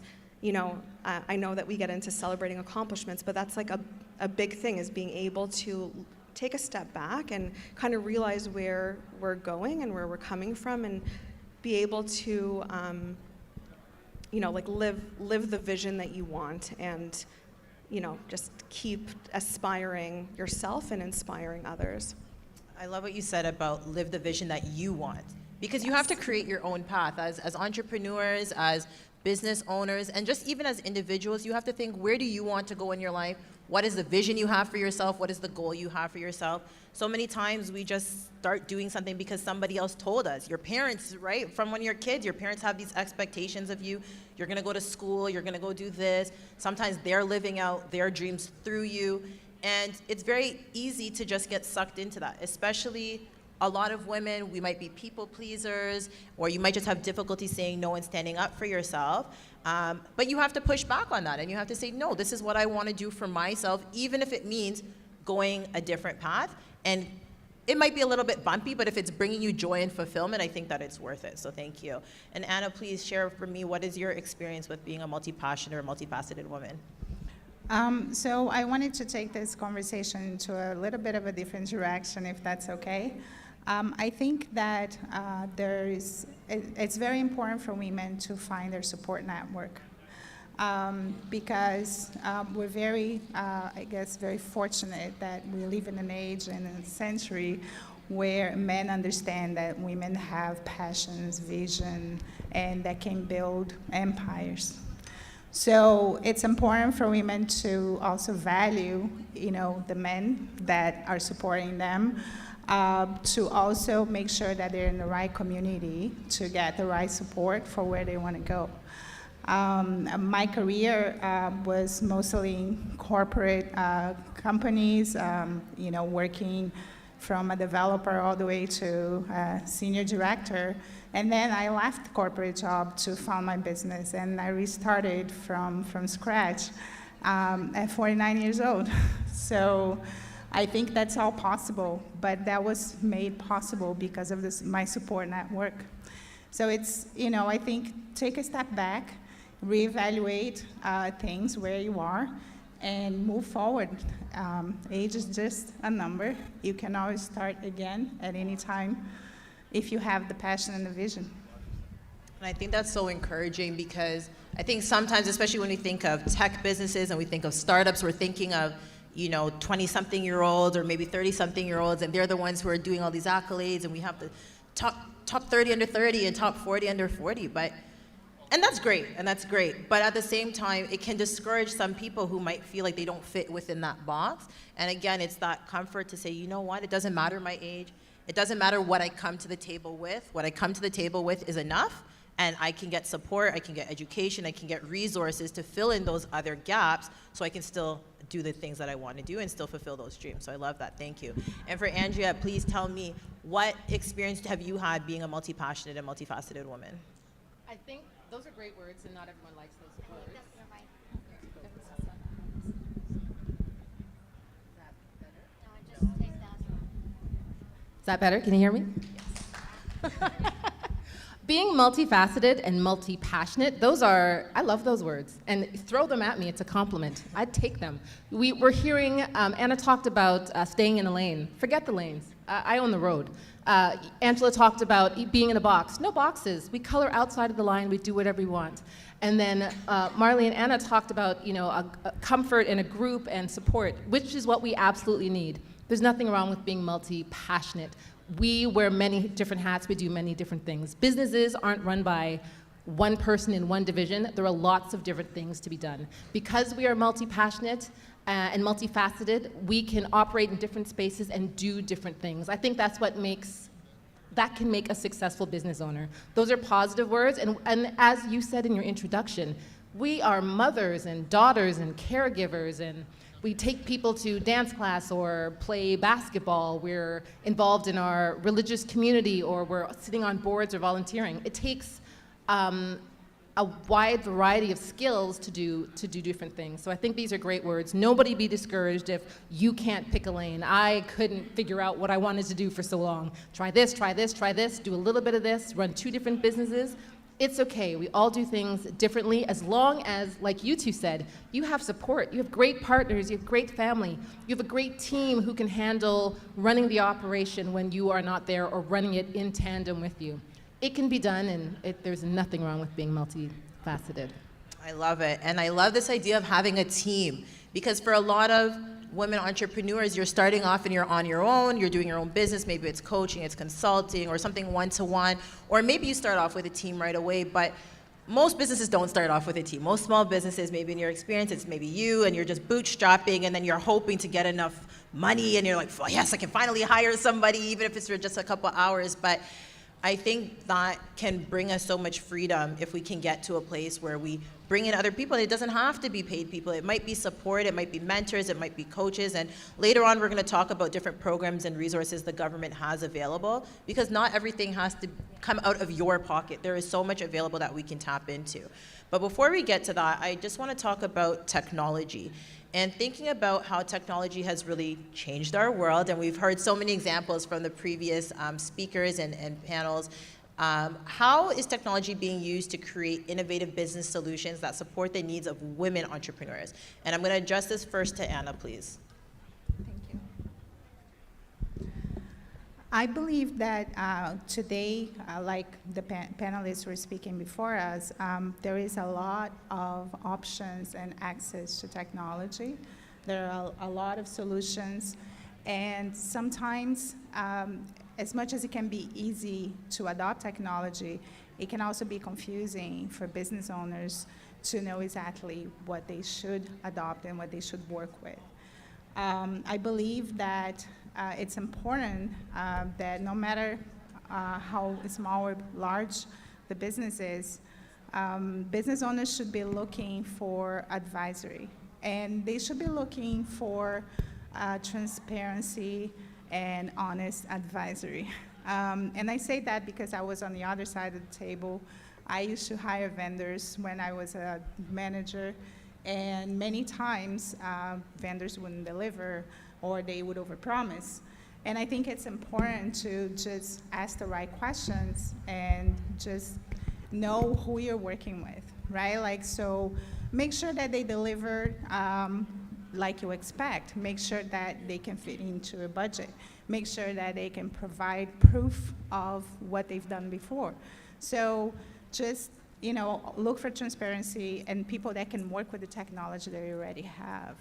I know that we get into celebrating accomplishments, but that's like a big thing, is being able to take a step back and kind of realize where we're going and where we're coming from and be able to, live the vision that you want and, just keep aspiring yourself and inspiring others. I love what you said about live the vision that you want, because you have to create your own path as entrepreneurs, as business owners, and just even as individuals. You have to think, where do you want to go in your life? What is the vision you have for yourself? What is the goal you have for yourself? So many times we just start doing something because somebody else told us. Your parents, right? From when you're kids, your parents have these expectations of you. You're gonna go to school, you're gonna go do this. Sometimes they're living out their dreams through you. And it's very easy to just get sucked into that, especially a lot of women. We might be people pleasers, or you might just have difficulty saying no and standing up for yourself. But you have to push back on that, and you have to say, no, this is what I want to do for myself, even if it means going a different path and it might be a little bit bumpy, but if it's bringing you joy and fulfillment, I think that it's worth it. So thank you. And Anna, please share for me, what is your experience with being a multi-passionate or multifaceted woman? So I wanted to take this conversation to a little bit of a different direction, if that's okay. I think that it's very important for women to find their support network. Because we're very, I guess, very fortunate that we live in an age and a century where men understand that women have passions, vision, and that can build empires. So it's important for women to also value, the men that are supporting them, to also make sure that they're in the right community to get the right support for where they want to go. My career was mostly in corporate companies, working from a developer all the way to a senior director. And then I left the corporate job to found my business, and I restarted from scratch at 49 years old. So I think that's all possible, but that was made possible because of my support network. So it's, I think take a step back, reevaluate things where you are, and move forward. Age is just a number. You can always start again at any time if you have the passion and the vision. And I think that's so encouraging, because I think sometimes, especially when we think of tech businesses and we think of startups, we're thinking of 20-something-year-olds or maybe 30-something-year-olds, and they're the ones who are doing all these accolades, and we have the top 30 under 30 and top 40 under 40. And that's great. But at the same time, it can discourage some people who might feel like they don't fit within that box. And again, it's that comfort to say, you know what, it doesn't matter my age. It doesn't matter what I come to the table with. What I come to the table with is enough, and I can get support, I can get education, I can get resources to fill in those other gaps so I can still do the things that I want to do and still fulfill those dreams. So I love that. Thank you. And for Andrea, please tell me, what experience have you had being a multi-passionate and multifaceted woman? I think those are great words, and not everyone likes those words. Is that better? Can you hear me? Yes. Being multifaceted and multi-passionate, I love those words. And throw them at me, it's a compliment. I'd take them. We're hearing, Anna talked about staying in a lane. Forget the lanes. I own the road. Angela talked about being in a box. No boxes. We color outside of the line. We do whatever we want. And then Marley and Anna talked about, a comfort in a group and support, which is what we absolutely need. There's nothing wrong with being multi-passionate. We wear many different hats. We do many different things. Businesses aren't run by one person in one division. There are lots of different things to be done. Because we are multi-passionate and multifaceted, we can operate in different spaces and do different things. I think that's what that can make a successful business owner. Those are positive words, and as you said in your introduction, we are mothers and daughters and caregivers, and we take people to dance class or play basketball. We're involved in our religious community, or we're sitting on boards or volunteering. It takes a wide variety of skills to do different things. So I think these are great words. Nobody be discouraged if you can't pick a lane. I couldn't figure out what I wanted to do for so long. Try this, try this, try this, do a little bit of this, run 2 different businesses. It's okay. We all do things differently, as long as, like you two said, you have support. You have great partners. You have great family. You have a great team who can handle running the operation when you are not there, or running it in tandem with you. It can be done, and there's nothing wrong with being multifaceted. I love it. And I love this idea of having a team, because for a lot of women entrepreneurs, you're starting off and you're on your own, you're doing your own business, maybe it's coaching, it's consulting, or something one-to-one, or maybe you start off with a team right away, but most businesses don't start off with a team. Most small businesses, maybe in your experience, it's maybe you, and you're just bootstrapping, and then you're hoping to get enough money, and you're like, oh, yes, I can finally hire somebody, even if it's for just a couple hours. But I think that can bring us so much freedom if we can get to a place where we bring in other people. It doesn't have to be paid people. It might be support, it might be mentors, it might be coaches, and later on we're going to talk about different programs and resources the government has available, because not everything has to come out of your pocket. There is so much available that we can tap into. But before we get to that, I just want to talk about technology. and thinking about how technology has really changed our world, and we've heard so many examples from the previous speakers and panels. How is technology being used to create innovative business solutions that support the needs of women entrepreneurs? And I'm going to address this first to Anna, please. I believe that today, like the panelists were speaking before us, there is a lot of options and access to technology. There are a lot of solutions, and sometimes, as much as it can be easy to adopt technology, it can also be confusing for business owners to know exactly what they should adopt and what they should work with. I believe that it's important that no matter how small or large the business is, business owners should be looking for advisory, and they should be looking for transparency and honest advisory. And I say that because I was on the other side of the table. I used to hire vendors when I was a manager, and many times vendors wouldn't deliver or they would overpromise. And I think it's important to just ask the right questions and just know who you're working with, right? Like, so make sure that they deliver like you expect. Make sure that they can fit into a budget. Make sure that they can provide proof of what they've done before. So just, you know, look for transparency and people that can work with the technology that you already have.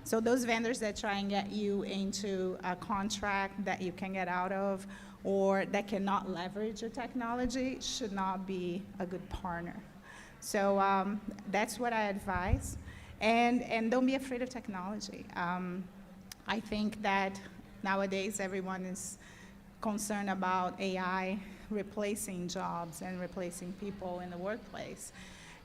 So those vendors that try and get you into a contract that you can get out of or that cannot leverage your technology should not be a good partner. So that's what I advise. And don't be afraid of technology. I think that nowadays everyone is concerned about AI replacing jobs and replacing people in the workplace.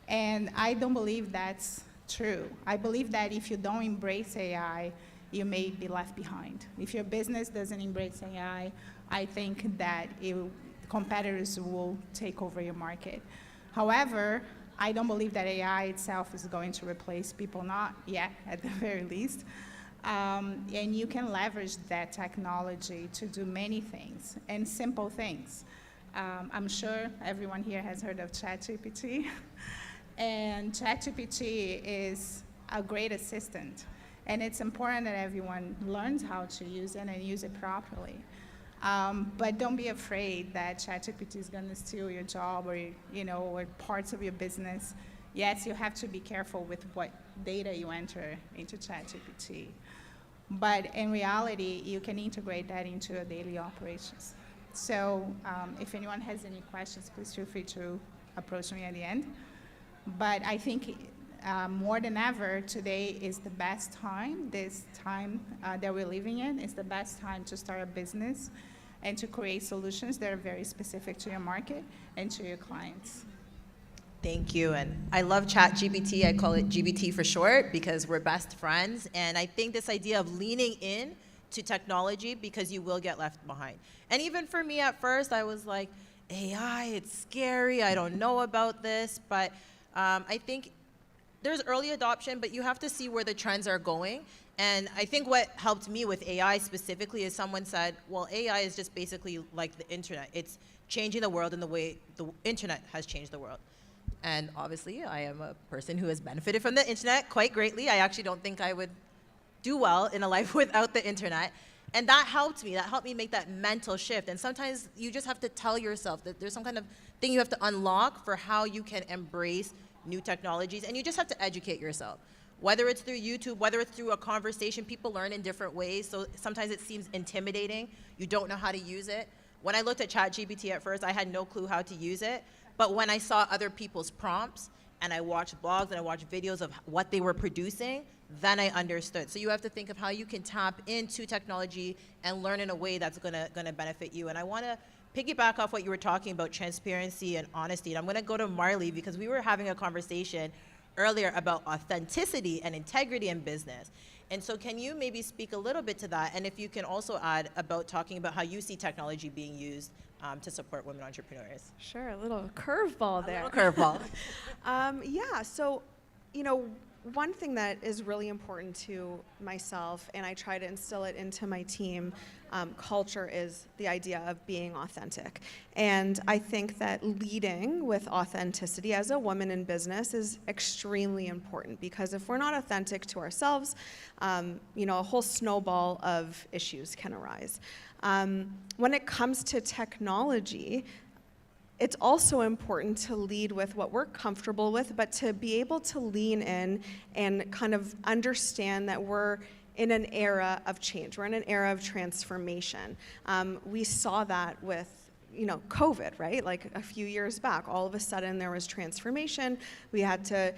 And I don't believe that's true. I believe that if you don't embrace AI, you may be left behind. If your business doesn't embrace AI, I think that competitors will take over your market. However, I don't believe that AI itself is going to replace people, not yet, at the very least. And you can leverage that technology to do many things, and simple things. I'm sure everyone here has heard of ChatGPT. And ChatGPT is a great assistant. And it's important that everyone learns how to use it and use it properly. But don't be afraid that ChatGPT is going to steal your job or, you know, or parts of your business. Yes, you have to be careful with what data you enter into ChatGPT. But in reality, you can integrate that into your daily operations. So if anyone has any questions, please feel free to approach me at the end. But I think more than ever, today is the best time. This time that we're living in is the best time to start a business and to create solutions that are very specific to your market and to your clients. Thank you. And I love ChatGPT. I call it GBT for short because we're best friends. And I think this idea of leaning in to technology because you will get left behind. And even for me at first, I was like, AI, it's scary. I don't know about this. But I think there's early adoption, but you have to see where the trends are going. And I think what helped me with AI specifically is someone said, well, AI is just basically like the internet. It's changing the world in the way the internet has changed the world. And obviously, I am a person who has benefited from the internet quite greatly. I actually don't think I would do well in a life without the internet. And that helped me. That helped me make that mental shift. And sometimes you just have to tell yourself that there's some kind of thing you have to unlock for how you can embrace new technologies. And you just have to educate yourself. Whether it's through YouTube, whether it's through a conversation, people learn in different ways. So sometimes it seems intimidating. You don't know how to use it. When I looked at ChatGPT at first, I had no clue how to use it. But when I saw other people's prompts, and I watched blogs and I watched videos of what they were producing, then I understood. So you have to think of how you can tap into technology and learn in a way that's gonna benefit you. And I wanna piggyback off what you were talking about, transparency and honesty. And I'm gonna go to Marley because we were having a conversation earlier about authenticity and integrity in business. And so can you maybe speak a little bit to that? And if you can also add about talking about how you see technology being used to support women entrepreneurs. Sure, a little curveball there. A little curveball. Yeah, so, you know, one thing that is really important to myself, and I try to instill it into my team culture, is the idea of being authentic. And I think that leading with authenticity as a woman in business is extremely important, because if we're not authentic to ourselves, you know, a whole snowball of issues can arise. When it comes to technology, it's also important to lead with what we're comfortable with, but to be able to lean in and kind of understand that we're in an era of change. We're in an era of transformation. We saw that with, you know, COVID, right? Like a few years back, all of a sudden there was transformation. We had to,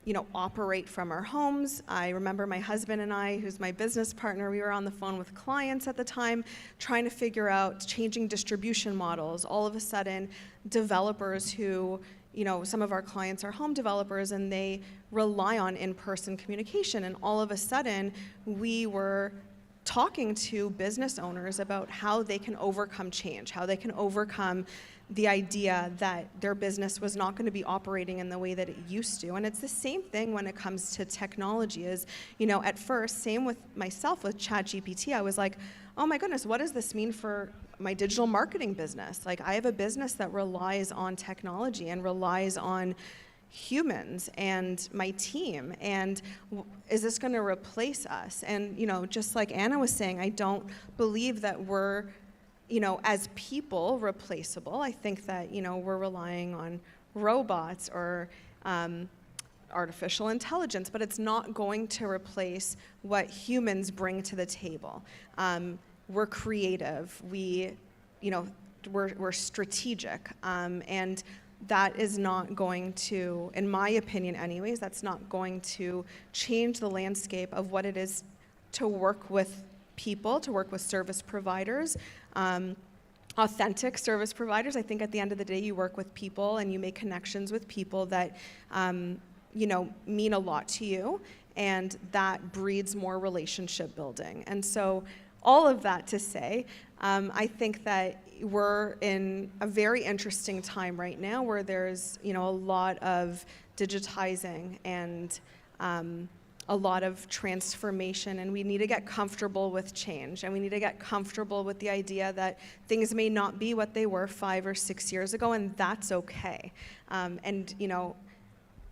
you know, operate from our homes. I remember my husband and I, who's my business partner, we were on the phone with clients at the time, trying to figure out changing distribution models. All of a sudden, developers who, you know, some of our clients are home developers and they rely on in-person communication. And all of a sudden, we were talking to business owners about how they can overcome change, how they can overcome the idea that their business was not going to be operating in the way that it used to. And it's the same thing when it comes to technology. Is, you know, at first, same with myself with ChatGPT, I was like, oh my goodness, what does this mean for my digital marketing business? Like, I have a business that relies on technology and relies on humans and my team, and is this going to replace us? And, you know, just like Anna was saying, I don't believe that we're, you know, as people, replaceable. I think that, you know, we're relying on robots or artificial intelligence, but it's not going to replace what humans bring to the table. We're creative. We, you know, we're strategic, and that is not going to, in my opinion anyways, that's not going to change the landscape of what it is to work with people, to work with service providers, authentic service providers. I think at the end of the day, you work with people and you make connections with people that, you know, mean a lot to you, and that breeds more relationship building. And so all of that to say, I think that we're in a very interesting time right now where there's, you know, a lot of digitizing and a lot of transformation, and we need to get comfortable with change, and we need to get comfortable with the idea that things may not be what they were 5 or 6 years ago, and that's okay. And, you know,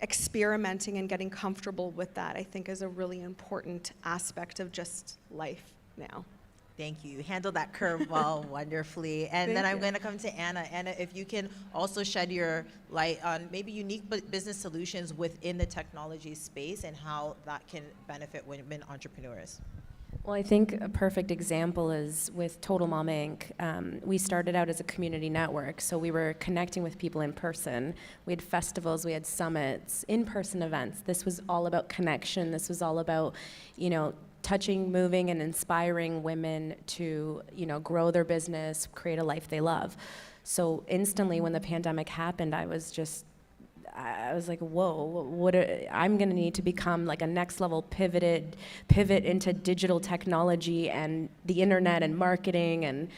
experimenting and getting comfortable with that, I think, is a really important aspect of just life now. Thank you. You handled that curveball wonderfully. And then I'm going to come to Anna. Anna, if you can also shed your light on maybe unique business solutions within the technology space and how that can benefit women entrepreneurs. Well, I think a perfect example is with Total Mom Inc. We started out as a community network, so we were connecting with people in person. We had festivals, we had summits, in-person events. This was all about connection. This was all about, you know, touching, moving, and inspiring women to, you know, grow their business, create a life they love. So instantly, when the pandemic happened, I was like, whoa, I'm gonna need to become like a next level pivot into digital technology and the internet and marketing, and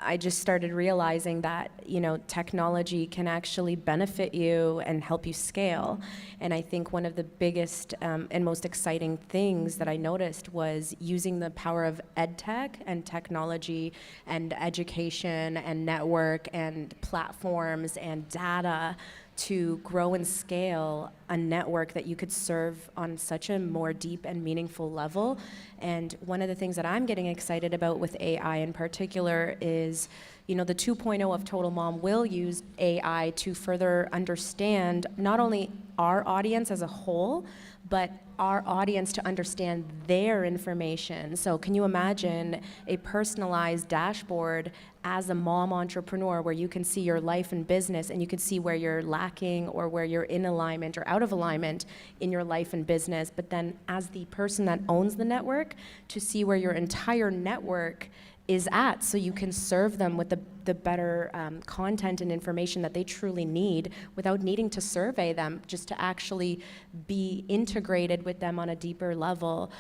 I just started realizing that, you know, technology can actually benefit you and help you scale. And I think one of the biggest and most exciting things that I noticed was using the power of ed tech and technology and education and network and platforms and data to grow and scale a network that you could serve on such a more deep and meaningful level. And one of the things that I'm getting excited about with AI in particular is, you know, the 2.0 of Total Mom will use AI to further understand not only our audience as a whole, but our audience to understand their information. So can you imagine a personalized dashboard as a mom entrepreneur where you can see your life and business, and you can see where you're lacking or where you're in alignment or out of alignment in your life and business, but then as the person that owns the network, to see where your entire network is at, so you can serve them with the better content and information that they truly need without needing to survey them, just to actually be integrated with them on a deeper level.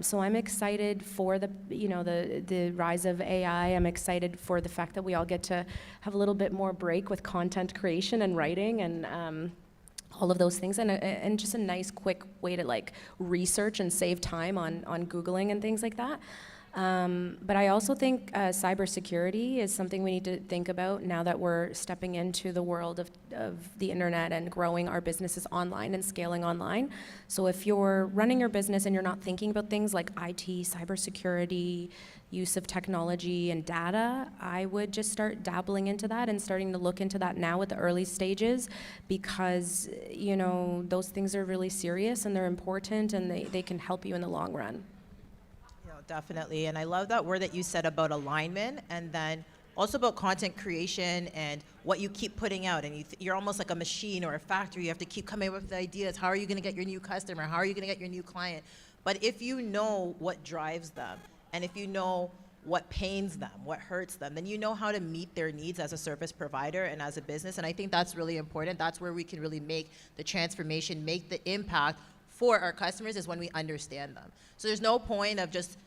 So I'm excited for the rise of AI. I'm excited for the fact that we all get to have a little bit more break with content creation and writing, and all of those things, and just a nice quick way to like research and save time on Googling and things like that. But I also think cybersecurity is something we need to think about now that we're stepping into the world of the internet and growing our businesses online and scaling online. So if you're running your business and you're not thinking about things like IT, cybersecurity, use of technology and data, I would just start dabbling into that and starting to look into that now at the early stages, because you know those things are really serious and they're important, and they can help you in the long run. Definitely, and I love that word that you said about alignment, and then also about content creation and what you keep putting out. And you're almost like a machine or a factory. You have to keep coming up with ideas. How are you going to get your new customer? How are you going to get your new client? But if you know what drives them, and if you know what pains them, what hurts them, then you know how to meet their needs as a service provider and as a business. And I think that's really important. That's where we can really make the transformation, make the impact for our customers, is when we understand them. So there's no point of just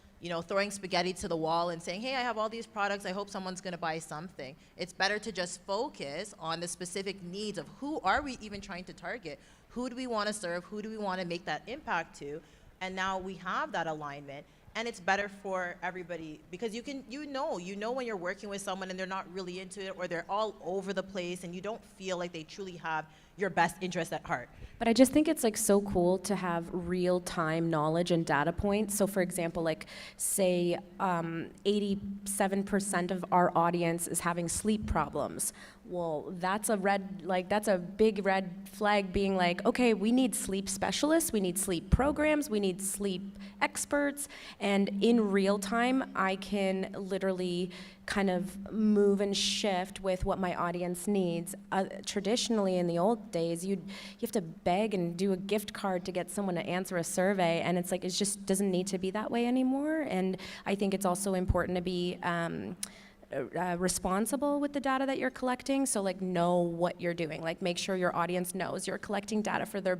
throwing spaghetti to the wall and saying, hey, I have all these products, I hope someone's gonna buy something. It's better to just focus on the specific needs of who are we even trying to target? Who do we wanna serve? Who do we wanna make that impact to? And now we have that alignment, and it's better for everybody, because you know when you're working with someone and they're not really into it, or they're all over the place and you don't feel like they truly have your best interest at heart. But I just think it's like so cool to have real-time knowledge and data points. So for example, like say 87% of our audience is having sleep problems. Well, that's a big red flag, being like, okay, we need sleep specialists, we need sleep programs, we need sleep experts, and in real time, I can literally kind of move and shift with what my audience needs. Traditionally, in the old days, you have to beg and do a gift card to get someone to answer a survey, and it's like, it just doesn't need to be that way anymore. And I think it's also important to be responsible with the data that you're collecting. So like, know what you're doing. Like, make sure your audience knows you're collecting data for their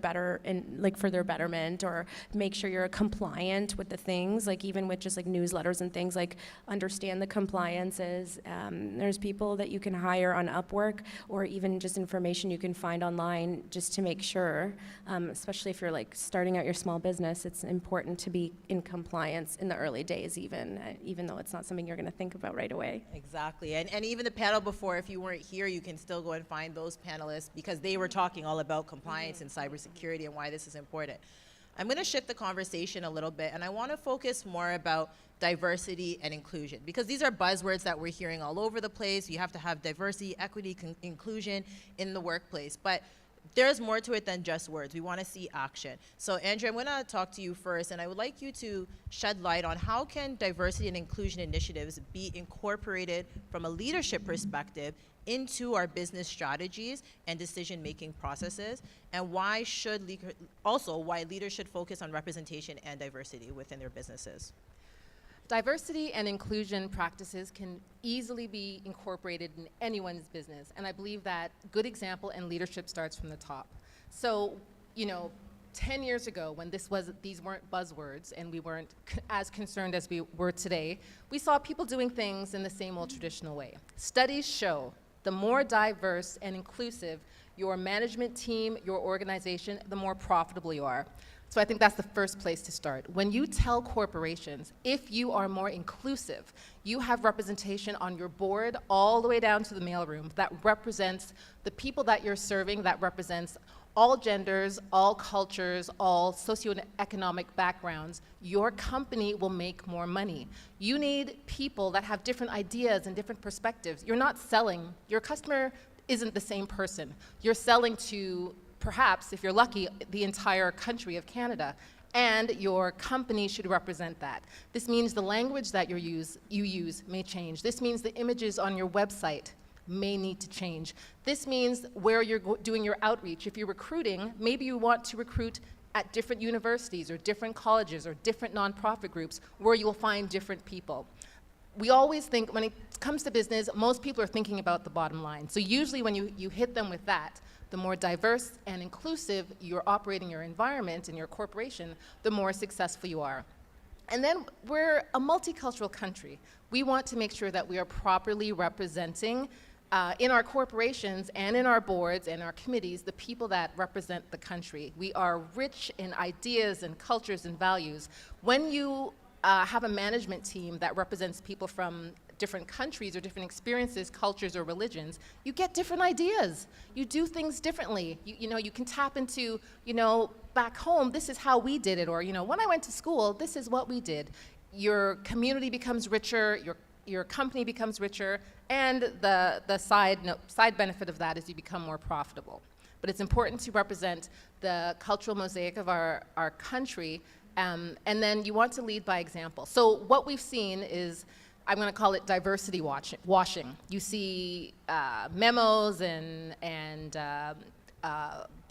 for their betterment, or make sure you're compliant with the things. Like, even with just like newsletters and things, like understand the compliances. There's people that you can hire on Upwork, or even just information you can find online, just to make sure. Especially if you're like starting out your small business, it's important to be in compliance in the early days, even though it's not something you're going to think about right away. Exactly, and even the panel before, if you weren't here, you can still go and find those panelists, because they were talking all about compliance and cybersecurity and why this is important. I'm going to shift the conversation a little bit, and I want to focus more about diversity and inclusion, because these are buzzwords that we're hearing all over the place. You have to have diversity, equity, inclusion in the workplace, but there's more to it than just words. We want to see action. So Andrew, I'm going to talk to you first, and I would like you to shed light on how can diversity and inclusion initiatives be incorporated from a leadership perspective into our business strategies and decision-making processes, and why leaders should focus on representation and diversity within their businesses. Diversity and inclusion practices can easily be incorporated in anyone's business, and I believe that good example and leadership starts from the top. So, 10 years ago, when these weren't buzzwords and we weren't as concerned as we were today, we saw people doing things in the same old traditional way. Studies show the more diverse and inclusive your management team, your organization, the more profitable you are. So I think that's the first place to start. When you tell corporations, if you are more inclusive, you have representation on your board all the way down to the mailroom that represents the people that you're serving, that represents all genders, all cultures, all socioeconomic backgrounds, your company will make more money. You need people that have different ideas and different perspectives. You're not selling, your customer isn't the same person. You're selling to, perhaps, if you're lucky, the entire country of Canada, and your company should represent that. This means the language that you use may change. This means the images on your website may need to change. This means where you're doing your outreach. If you're recruiting, maybe you want to recruit at different universities or different colleges or different nonprofit groups where you'll find different people. We always think, when it comes to business, most people are thinking about the bottom line. So usually when you hit them with that, the more diverse and inclusive you're operating your environment and your corporation, the more successful you are. And then we're a multicultural country. We want to make sure that we are properly representing in our corporations and in our boards and our committees, the people that represent the country. We are rich in ideas and cultures and values. When you have a management team that represents people from different countries or different experiences, cultures, or religions, you get different ideas. You do things differently. You can tap into, back home, this is how we did it, or, when I went to school, this is what we did. Your community becomes richer, your company becomes richer, and the side benefit of that is you become more profitable. But it's important to represent the cultural mosaic of our country, and then you want to lead by example. So what we've seen is, I'm going to call it diversity washing. You see memos and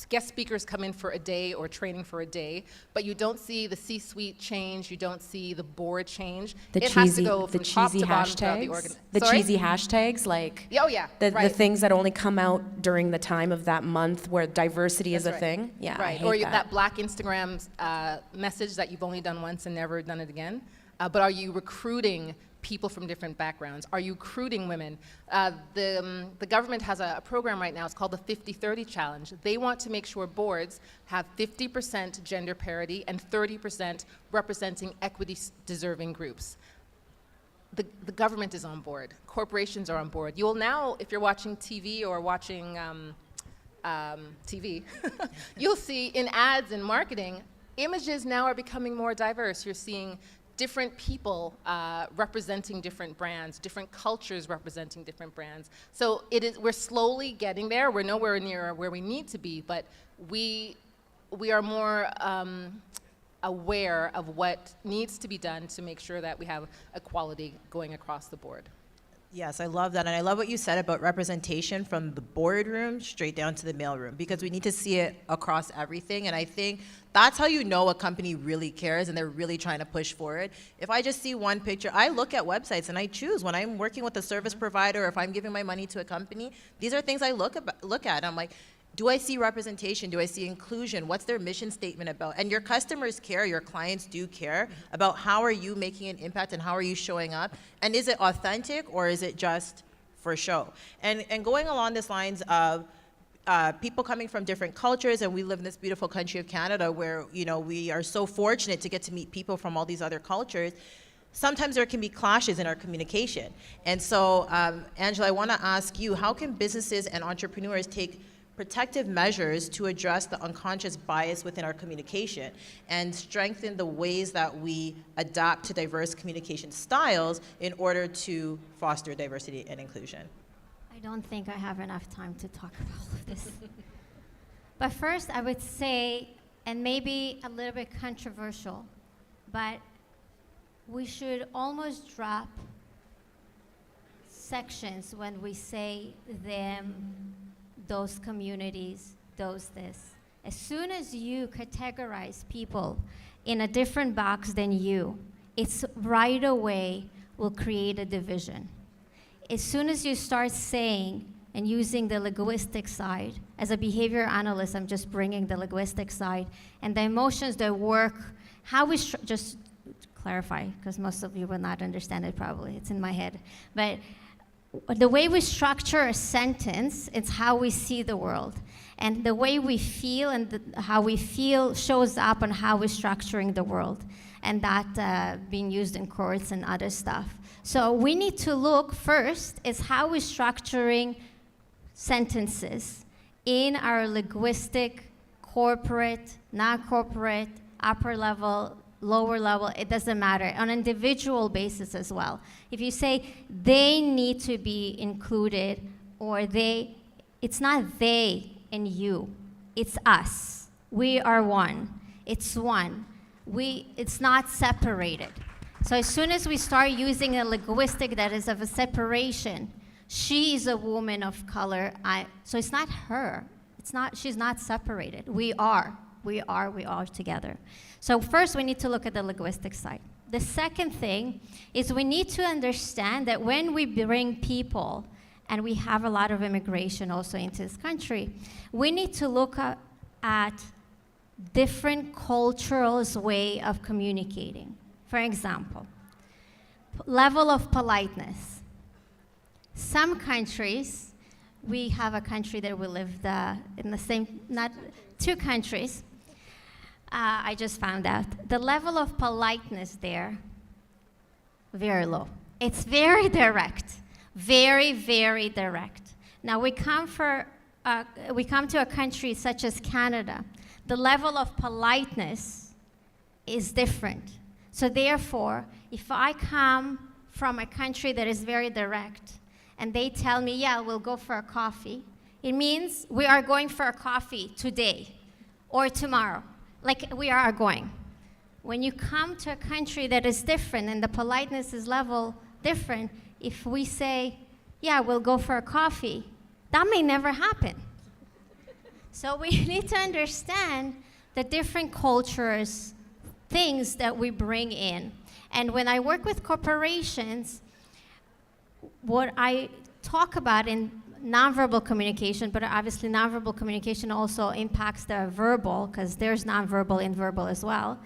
guest speakers come in for a day or training for a day, but you don't see the C-suite change, you don't see the board change. The it cheesy, has to go the from top cheesy to bottom throughout hashtags. the The cheesy hashtags, like oh yeah, the right. things that only come out during the time of that month where diversity is a That's right. thing. Yeah, I right. hate Or that. that black Instagram message that you've only done once and never done it again. But are you recruiting people from different backgrounds? Are you recruiting women? The government has a program right now, it's called the 50-30 Challenge. They want to make sure boards have 50% gender parity and 30% representing equity-deserving groups. The government is on board. Corporations are on board. You will now, if you're watching TV or watching TV, you'll see in ads and marketing, images now are becoming more diverse. You're seeing different people representing different brands, different cultures representing different brands. So we're slowly getting there. We're nowhere near where we need to be, but we are more aware of what needs to be done to make sure that we have equality going across the board. Yes, I love that. And I love what you said about representation from the boardroom straight down to the mailroom, because we need to see it across everything. And I think that's how you know a company really cares and they're really trying to push forward. If I just see one picture, I look at websites and I choose when I'm working with a service provider or if I'm giving my money to a company, these are things I look at. I'm like, do I see representation? Do I see inclusion? What's their mission statement about? And your customers care, your clients do care about how are you making an impact and how are you showing up? And is it authentic or is it just for show? And going along these lines of people coming from different cultures, and we live in this beautiful country of Canada where, we are so fortunate to get to meet people from all these other cultures. Sometimes there can be clashes in our communication. And so, Angela, I want to ask you, how can businesses and entrepreneurs take protective measures to address the unconscious bias within our communication and strengthen the ways that we adapt to diverse communication styles in order to foster diversity and inclusion? I don't think I have enough time to talk about all of this. But first, I would say, and maybe a little bit controversial, but we should almost drop sections when we say them, those communities, those this. As soon as you categorize people in a different box than you, it's right away will create a division. As soon as you start saying and using the linguistic side, as a behavior analyst, I'm just bringing the linguistic side, and the emotions that work, how we, just to clarify, because most of you will not understand it probably, it's in my head, but the way we structure a sentence, it's how we see the world. And the way we feel and how we feel shows up on how we're structuring the world. And that being used in courts and other stuff. So we need to look first is how we're structuring sentences in our linguistic, corporate, non-corporate, upper level, lower level, it doesn't matter, on an individual basis as well. If you say they need to be included, or it's not they and you, it's us. We are one. It's one. It's not separated. So as soon as we start using a linguistic that is of a separation, she is a woman of color, so it's not her. She's not separated. We are together. So first we need to look at the linguistic side. The second thing is we need to understand that when we bring people, and we have a lot of immigration also into this country, we need to look at different cultural way of communicating. For example, level of politeness. some countries, we have a country that we live in the same, not two countries. I just found out the level of politeness there, very low. It's very direct, very, very direct. Now we come to a country such as Canada. The level of politeness is different. So therefore, if I come from a country that is very direct, and they tell me, yeah, we'll go for a coffee, it means we are going for a coffee today or tomorrow, like we are going. When you come to a country that is different and the politeness is level different, if we say, yeah, we'll go for a coffee, that may never happen. So we need to understand the different cultures, things that we bring in. And when I work with corporations, what I talk about in nonverbal communication, but obviously nonverbal communication also impacts the verbal, because there's nonverbal and verbal as well.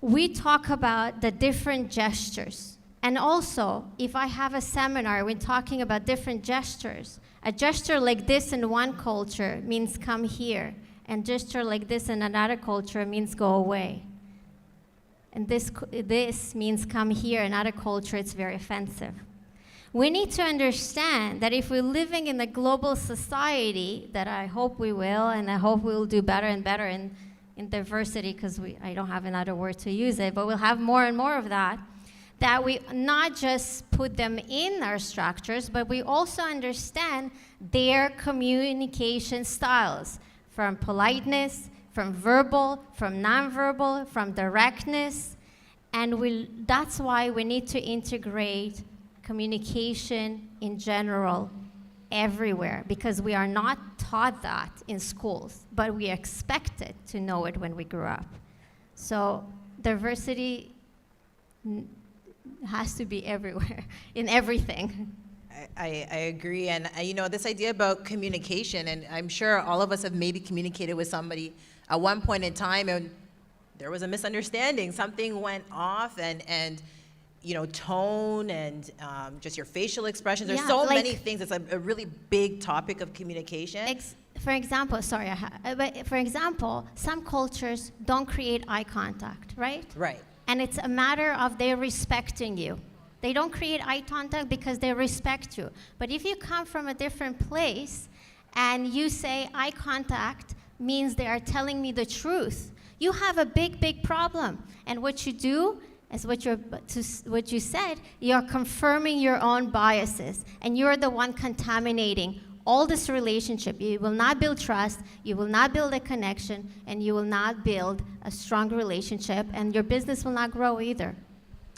We talk about the different gestures. And also, if I have a seminar, we're talking about different gestures. A gesture like this in one culture means come here, and gesture like this in another culture means go away. And this means come here, in another culture it's very offensive. We need to understand that if we're living in a global society, that I hope we will, and I hope we'll do better and better in diversity, because I don't have another word to use it, but we'll have more and more of that we not just put them in our structures, but we also understand their communication styles, from politeness, from verbal, from nonverbal, from directness, and that's why we need to integrate communication in general everywhere, because we are not taught that in schools, but we are expected to know it when we grow up. So diversity has to be everywhere, in everything. I agree, and this idea about communication, and I'm sure all of us have maybe communicated with somebody at one point in time, and there was a misunderstanding. Something went off, and tone and just your facial expressions. There's so many things. It's a really big topic of communication. For example, some cultures don't create eye contact, right? Right. And it's a matter of they respecting you. They don't create eye contact because they respect you. But if you come from a different place and you say eye contact means they are telling me the truth, you have a big, big problem. And what you do is what you said, you're confirming your own biases, and you're the one contaminating all this relationship. You will not build trust, you will not build a connection, and you will not build a strong relationship, and your business will not grow either.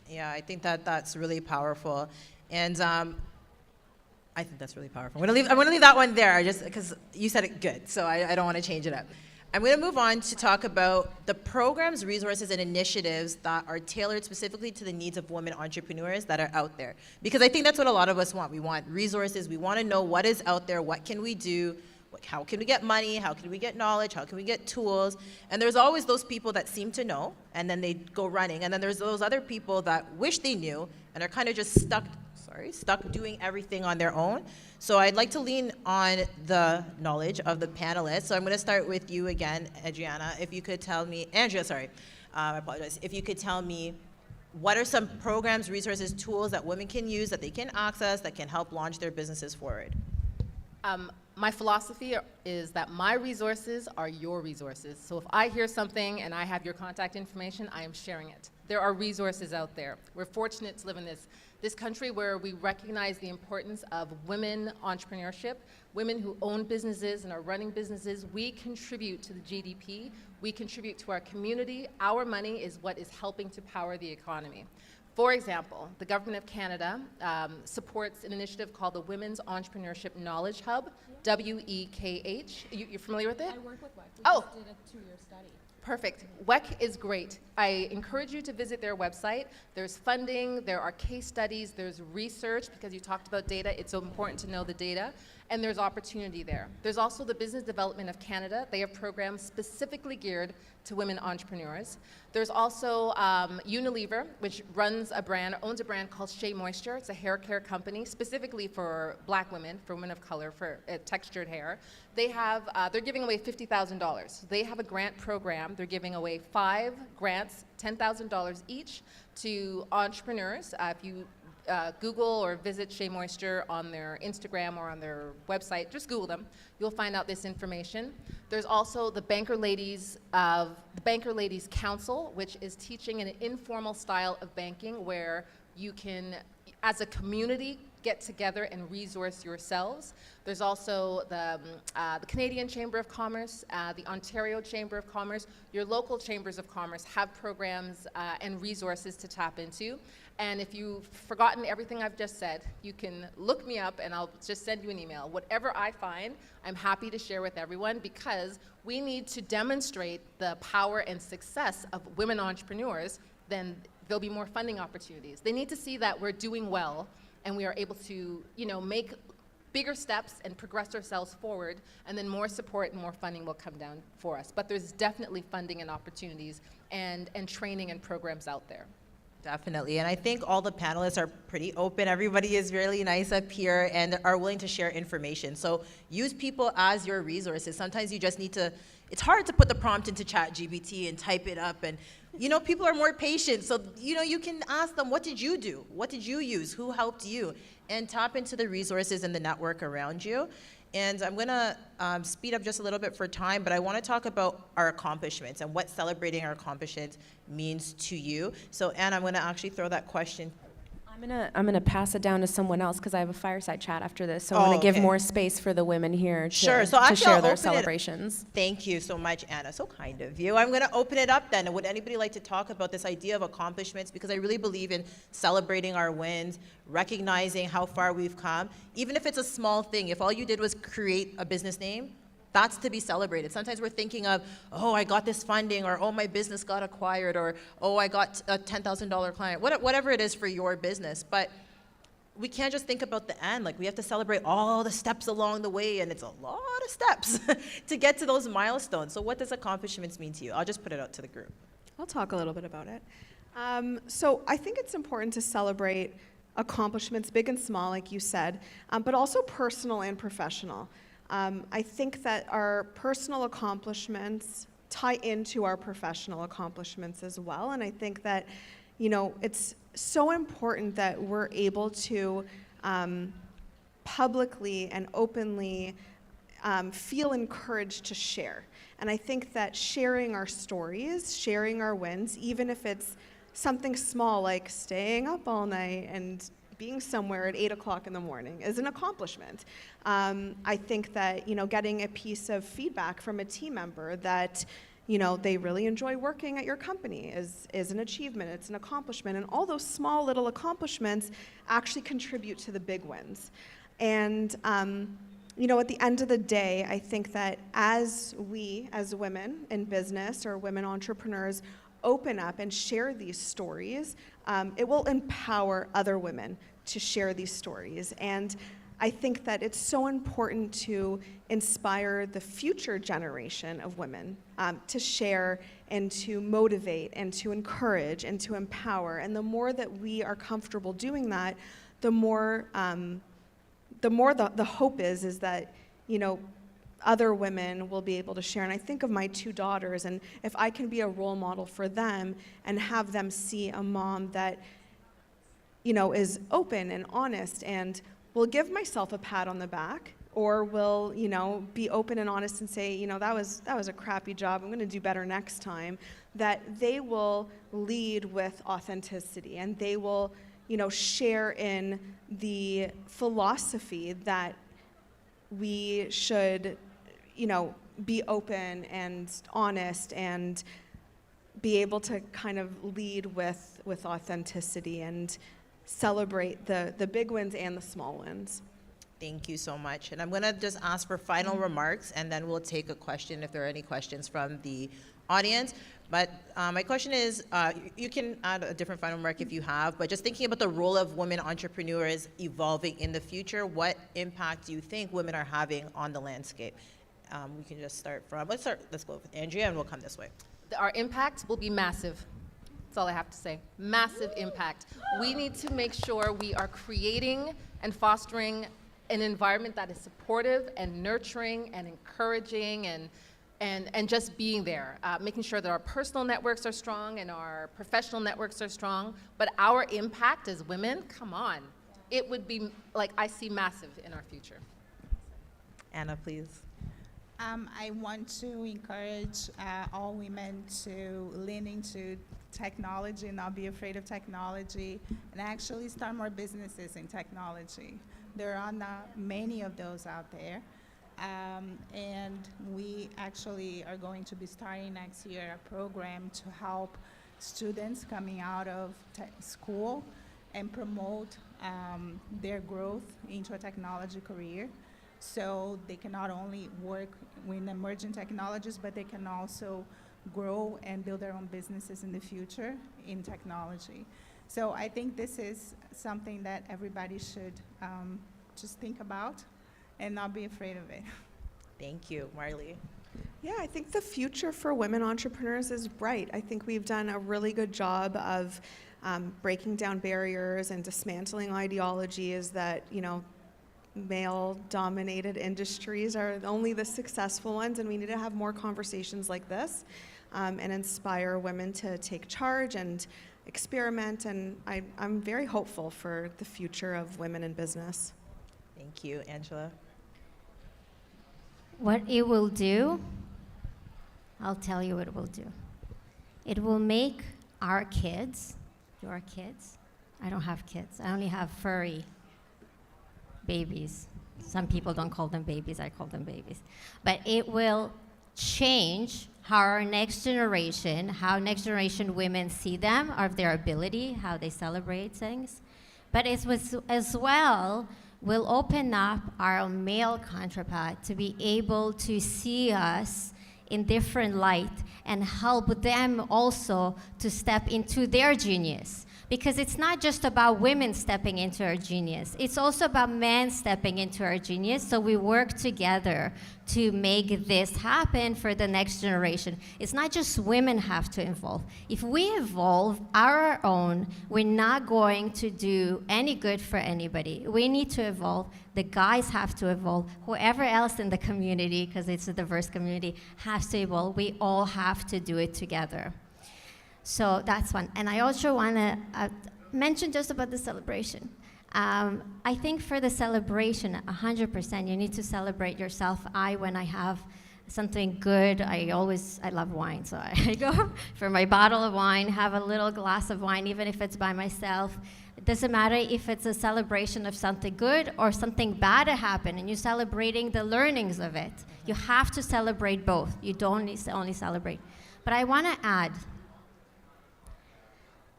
Yeah, I think that's really powerful, and I think that's really powerful. I'm gonna leave that one there, just because you said it good, so I don't want to change it up. I'm going to move on to talk about the programs, resources, and initiatives that are tailored specifically to the needs of women entrepreneurs that are out there. Because I think that's what a lot of us want. We want resources. We want to know what is out there, what can we do, how can we get money, how can we get knowledge, how can we get tools. And there's always those people that seem to know, and then they go running. And then there's those other people that wish they knew and are kind of just stuck doing everything on their own. So I'd like to lean on the knowledge of the panelists. So I'm going to start with you again, Andrea, if you could tell me, I apologize. If you could tell me, what are some programs, resources, tools that women can use, that they can access, that can help launch their businesses forward? My philosophy is that my resources are your resources. So if I hear something and I have your contact information, I am sharing it. There are resources out there. We're fortunate to live in this country where we recognize the importance of women entrepreneurship, women who own businesses and are running businesses. We contribute to the GDP. We contribute to our community. Our money is what is helping to power the economy. For example, the Government of Canada supports an initiative called the Women's Entrepreneurship Knowledge Hub, WEKH. You're familiar with it? I work with WEC. We just did a 2-year study. Perfect. WEC is great. I encourage you to visit their website. There's funding, there are case studies, there's research, because you talked about data. It's so important to know the data. and there's opportunity there. There's also the Business Development of Canada. They have programs specifically geared to women entrepreneurs. There's also Unilever, which owns a brand called Shea Moisture. It's a hair care company specifically for Black women, for women of color, for textured hair. They're giving away $50,000. They have a grant program. They're giving away 5 grants, $10,000 each, to entrepreneurs. If you Google or visit Shea Moisture on their Instagram or on their website, just Google them, you'll find out this information. There's also the Banker Ladies Council, which is teaching an informal style of banking where you can, as a community, get together and resource yourselves. There's also the Canadian Chamber of Commerce, the Ontario Chamber of Commerce. Your local chambers of commerce have programs and resources to tap into. And if you've forgotten everything I've just said, you can look me up and I'll just send you an email. Whatever I find, I'm happy to share with everyone, because we need to demonstrate the power and success of women entrepreneurs. Then there'll be more funding opportunities. They need to see that we're doing well and we are able to, make bigger steps and progress ourselves forward, and then more support and more funding will come down for us. But there's definitely funding and opportunities and training and programs out there. Definitely, and I think all the panelists are pretty open. Everybody is really nice up here and are willing to share information. So use people as your resources. Sometimes you just need to, it's hard to put the prompt into ChatGPT and type it up, and people are more patient. So, you can ask them, what did you do? What did you use? Who helped you? And tap into the resources and the network around you. And I'm gonna speed up just a little bit for time, but I wanna talk about our accomplishments and what celebrating our accomplishments means to you. So Anne, I'm gonna actually throw that question. I'm gonna pass it down to someone else because I have a fireside chat after this. So I want to give more space for the women here to, Sure. So to actually, share I'll their open celebrations. Thank you so much, Anna. So kind of you. I'm going to open it up then. Would anybody like to talk about this idea of accomplishments? Because I really believe in celebrating our wins, recognizing how far we've come. Even if it's a small thing, if all you did was create a business name, that's to be celebrated. Sometimes we're thinking of, oh, I got this funding, or oh, my business got acquired, or oh, I got a $10,000 client, whatever it is for your business. But we can't just think about the end. Like, we have to celebrate all the steps along the way, and it's a lot of steps to get to those milestones. So what does accomplishments mean to you? I'll just put it out to the group. I'll talk a little bit about it. So I think it's important to celebrate accomplishments, big and small, like you said, but also personal and professional. I think that our personal accomplishments tie into our professional accomplishments as well, and I think that, it's so important that we're able to publicly and openly feel encouraged to share. And I think that sharing our stories, sharing our wins, even if it's something small like staying up all night and being somewhere at 8 o'clock in the morning, is an accomplishment. I think that, getting a piece of feedback from a team member that they really enjoy working at your company is an achievement, it's an accomplishment, and all those small little accomplishments actually contribute to the big wins. And at the end of the day, I think that as we, as women in business or women entrepreneurs, open up and share these stories, it will empower other women to share these stories. And I think that it's so important to inspire the future generation of women to share and to motivate and to encourage and to empower. And the more that we are comfortable doing that, the more the hope is that, other women will be able to share. And I think of my 2 daughters, and if I can be a role model for them and have them see a mom that, is open and honest and will give myself a pat on the back, or will, be open and honest and say, that was a crappy job, I'm going to do better next time, that they will lead with authenticity and they will, share in the philosophy that we should, be open and honest and be able to kind of lead with authenticity and celebrate the big wins and the small wins. Thank you so much. And I'm going to just ask for final remarks, and then we'll take a question if there are any questions from the audience. But my question is, you can add a different final remark if you have, but just thinking about the role of women entrepreneurs evolving in the future, what impact do you think women are having on the landscape? We can just start from, let's go with Andrea and we'll come this way. Our impact will be massive. That's all I have to say. Massive impact. We need to make sure we are creating and fostering an environment that is supportive and nurturing and encouraging and just being there, making sure that our personal networks are strong and our professional networks are strong. But our impact as women, come on. It would be, like, I see massive in our future. Anna, please. I want to encourage all women to lean into technology and not be afraid of technology and actually start more businesses in technology. There are not many of those out there. And we actually are going to be starting next year a program to help students coming out of school and promote their growth into a technology career. So they can not only work with emerging technologies, but they can also grow and build their own businesses in the future in technology. So I think this is something that everybody should just think about and not be afraid of it. Thank you. Marley. Yeah, I think the future for women entrepreneurs is bright. I think we've done a really good job of breaking down barriers and dismantling ideologies that, you know, male-dominated industries are only the successful ones, and we need to have more conversations like this and inspire women to take charge and experiment, and I'm very hopeful for the future of women in business. Thank you. Angela? What it will do, I'll tell you what it will do. It will make our kids, your kids, I don't have kids, I only have furry babies. Some people don't call them babies, I call them babies. But it will change how our next generation, how next generation women see them, of their ability, how they celebrate things. But it was as well will open up our male counterpart to be able to see us in different light and help them also to step into their genius. Because it's not just about women stepping into our genius, it's also about men stepping into our genius, so we work together to make this happen for the next generation. It's not just women have to evolve. If we evolve our own, we're not going to do any good for anybody. We need to evolve. The guys have to evolve. Whoever else in the community, because it's a diverse community, has to evolve. We all have to do it together. So that's one. And I also want to mention just about the celebration. I think for the celebration, 100%, you need to celebrate yourself. When I have something good, I love wine, so I go for my bottle of wine, have a little glass of wine, even if it's by myself. It doesn't matter if it's a celebration of something good or something bad that happened, and you're celebrating the learnings of it. You have to celebrate both. You don't need to only celebrate. But I want to add,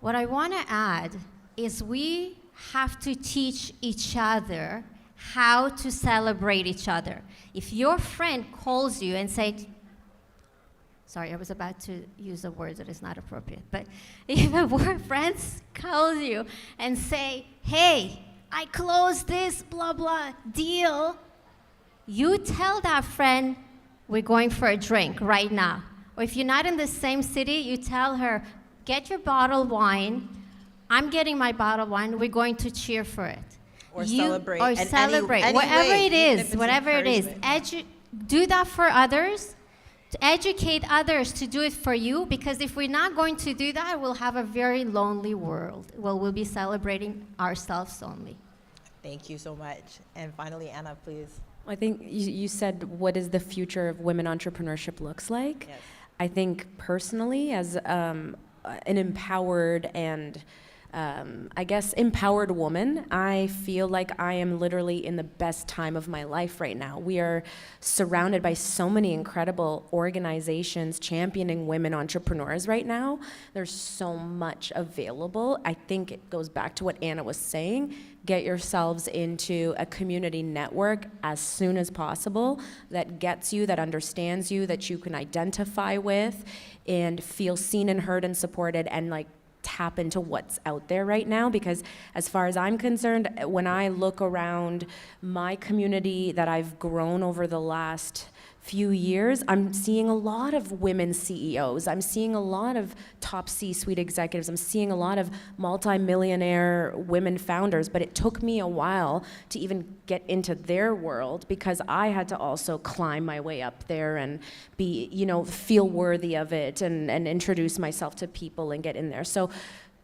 what I want to add is we have to teach each other how to celebrate each other. If your friend calls you and say, sorry, I was about to use a word that is not appropriate, but if a friend calls you and say, hey, I closed this blah blah deal, you tell that friend, we're going for a drink right now. Or if you're not in the same city, you tell her, get your bottle of wine, I'm getting my bottle of wine, we're going to cheer for it. Or celebrate. Or celebrate, whatever it is, do that for others, to educate others to do it for you, because if we're not going to do that, we'll have a very lonely world. Well, we'll be celebrating ourselves only. Thank you so much. And finally, Anna, please. I think you said, what is the future of women entrepreneurship looks like? Yes. I think personally, as an empowered and I guess, empowered woman. I feel like I am literally in the best time of my life right now. We are surrounded by so many incredible organizations championing women entrepreneurs right now. There's so much available. I think it goes back to what Anna was saying. Get yourselves into a community network as soon as possible that gets you, that understands you, that you can identify with and feel seen and heard and supported, and like tap into what's out there right now. Because as far as I'm concerned, when I look around my community that I've grown over the last few years, I'm seeing a lot of women CEOs. I'm seeing a lot of top C-suite executives. I'm seeing a lot of multi-millionaire women founders, but it took me a while to even get into their world because I had to also climb my way up there and be, feel worthy of it and introduce myself to people and get in there. So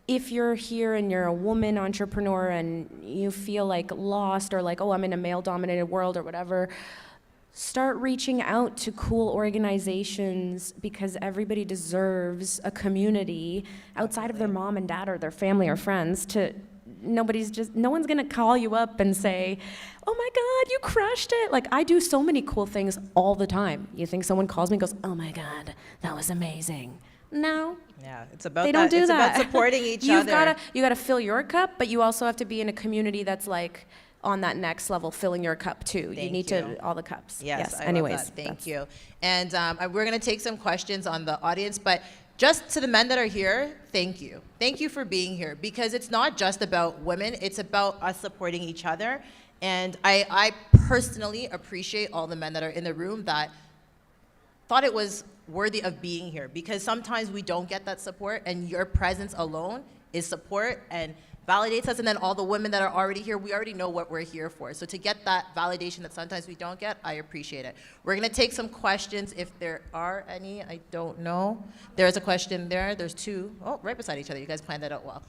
if you're here and you're a woman entrepreneur and you feel like lost or like, oh, I'm in a male-dominated world or whatever, start reaching out to cool organizations because everybody deserves a community outside of their mom and dad or their family or friends no one's gonna call you up and say, oh my God, you crushed it. Like, I do so many cool things all the time. You think someone calls me and goes, oh my God, that was amazing. No. Yeah, it's about they don't do it's that. about supporting each other. You gotta fill your cup, but you also have to be in a community that's like, on that next level, filling your cup too. You need to all the cups. Yes, I anyways, love that. Thank you. And we're going to take some questions on the audience, but just to the men that are here, thank you. Thank you for being here, because it's not just about women, it's about us supporting each other. And I personally appreciate all the men that are in the room that thought it was worthy of being here, because sometimes we don't get that support, and your presence alone is support and validates us. And then all the women that are already here, we already know what we're here for. So to get that validation that sometimes we don't get, I appreciate it. We're gonna take some questions if there are any. I don't know. There's a question there. There's two. Oh, right beside each other. You guys planned that out well.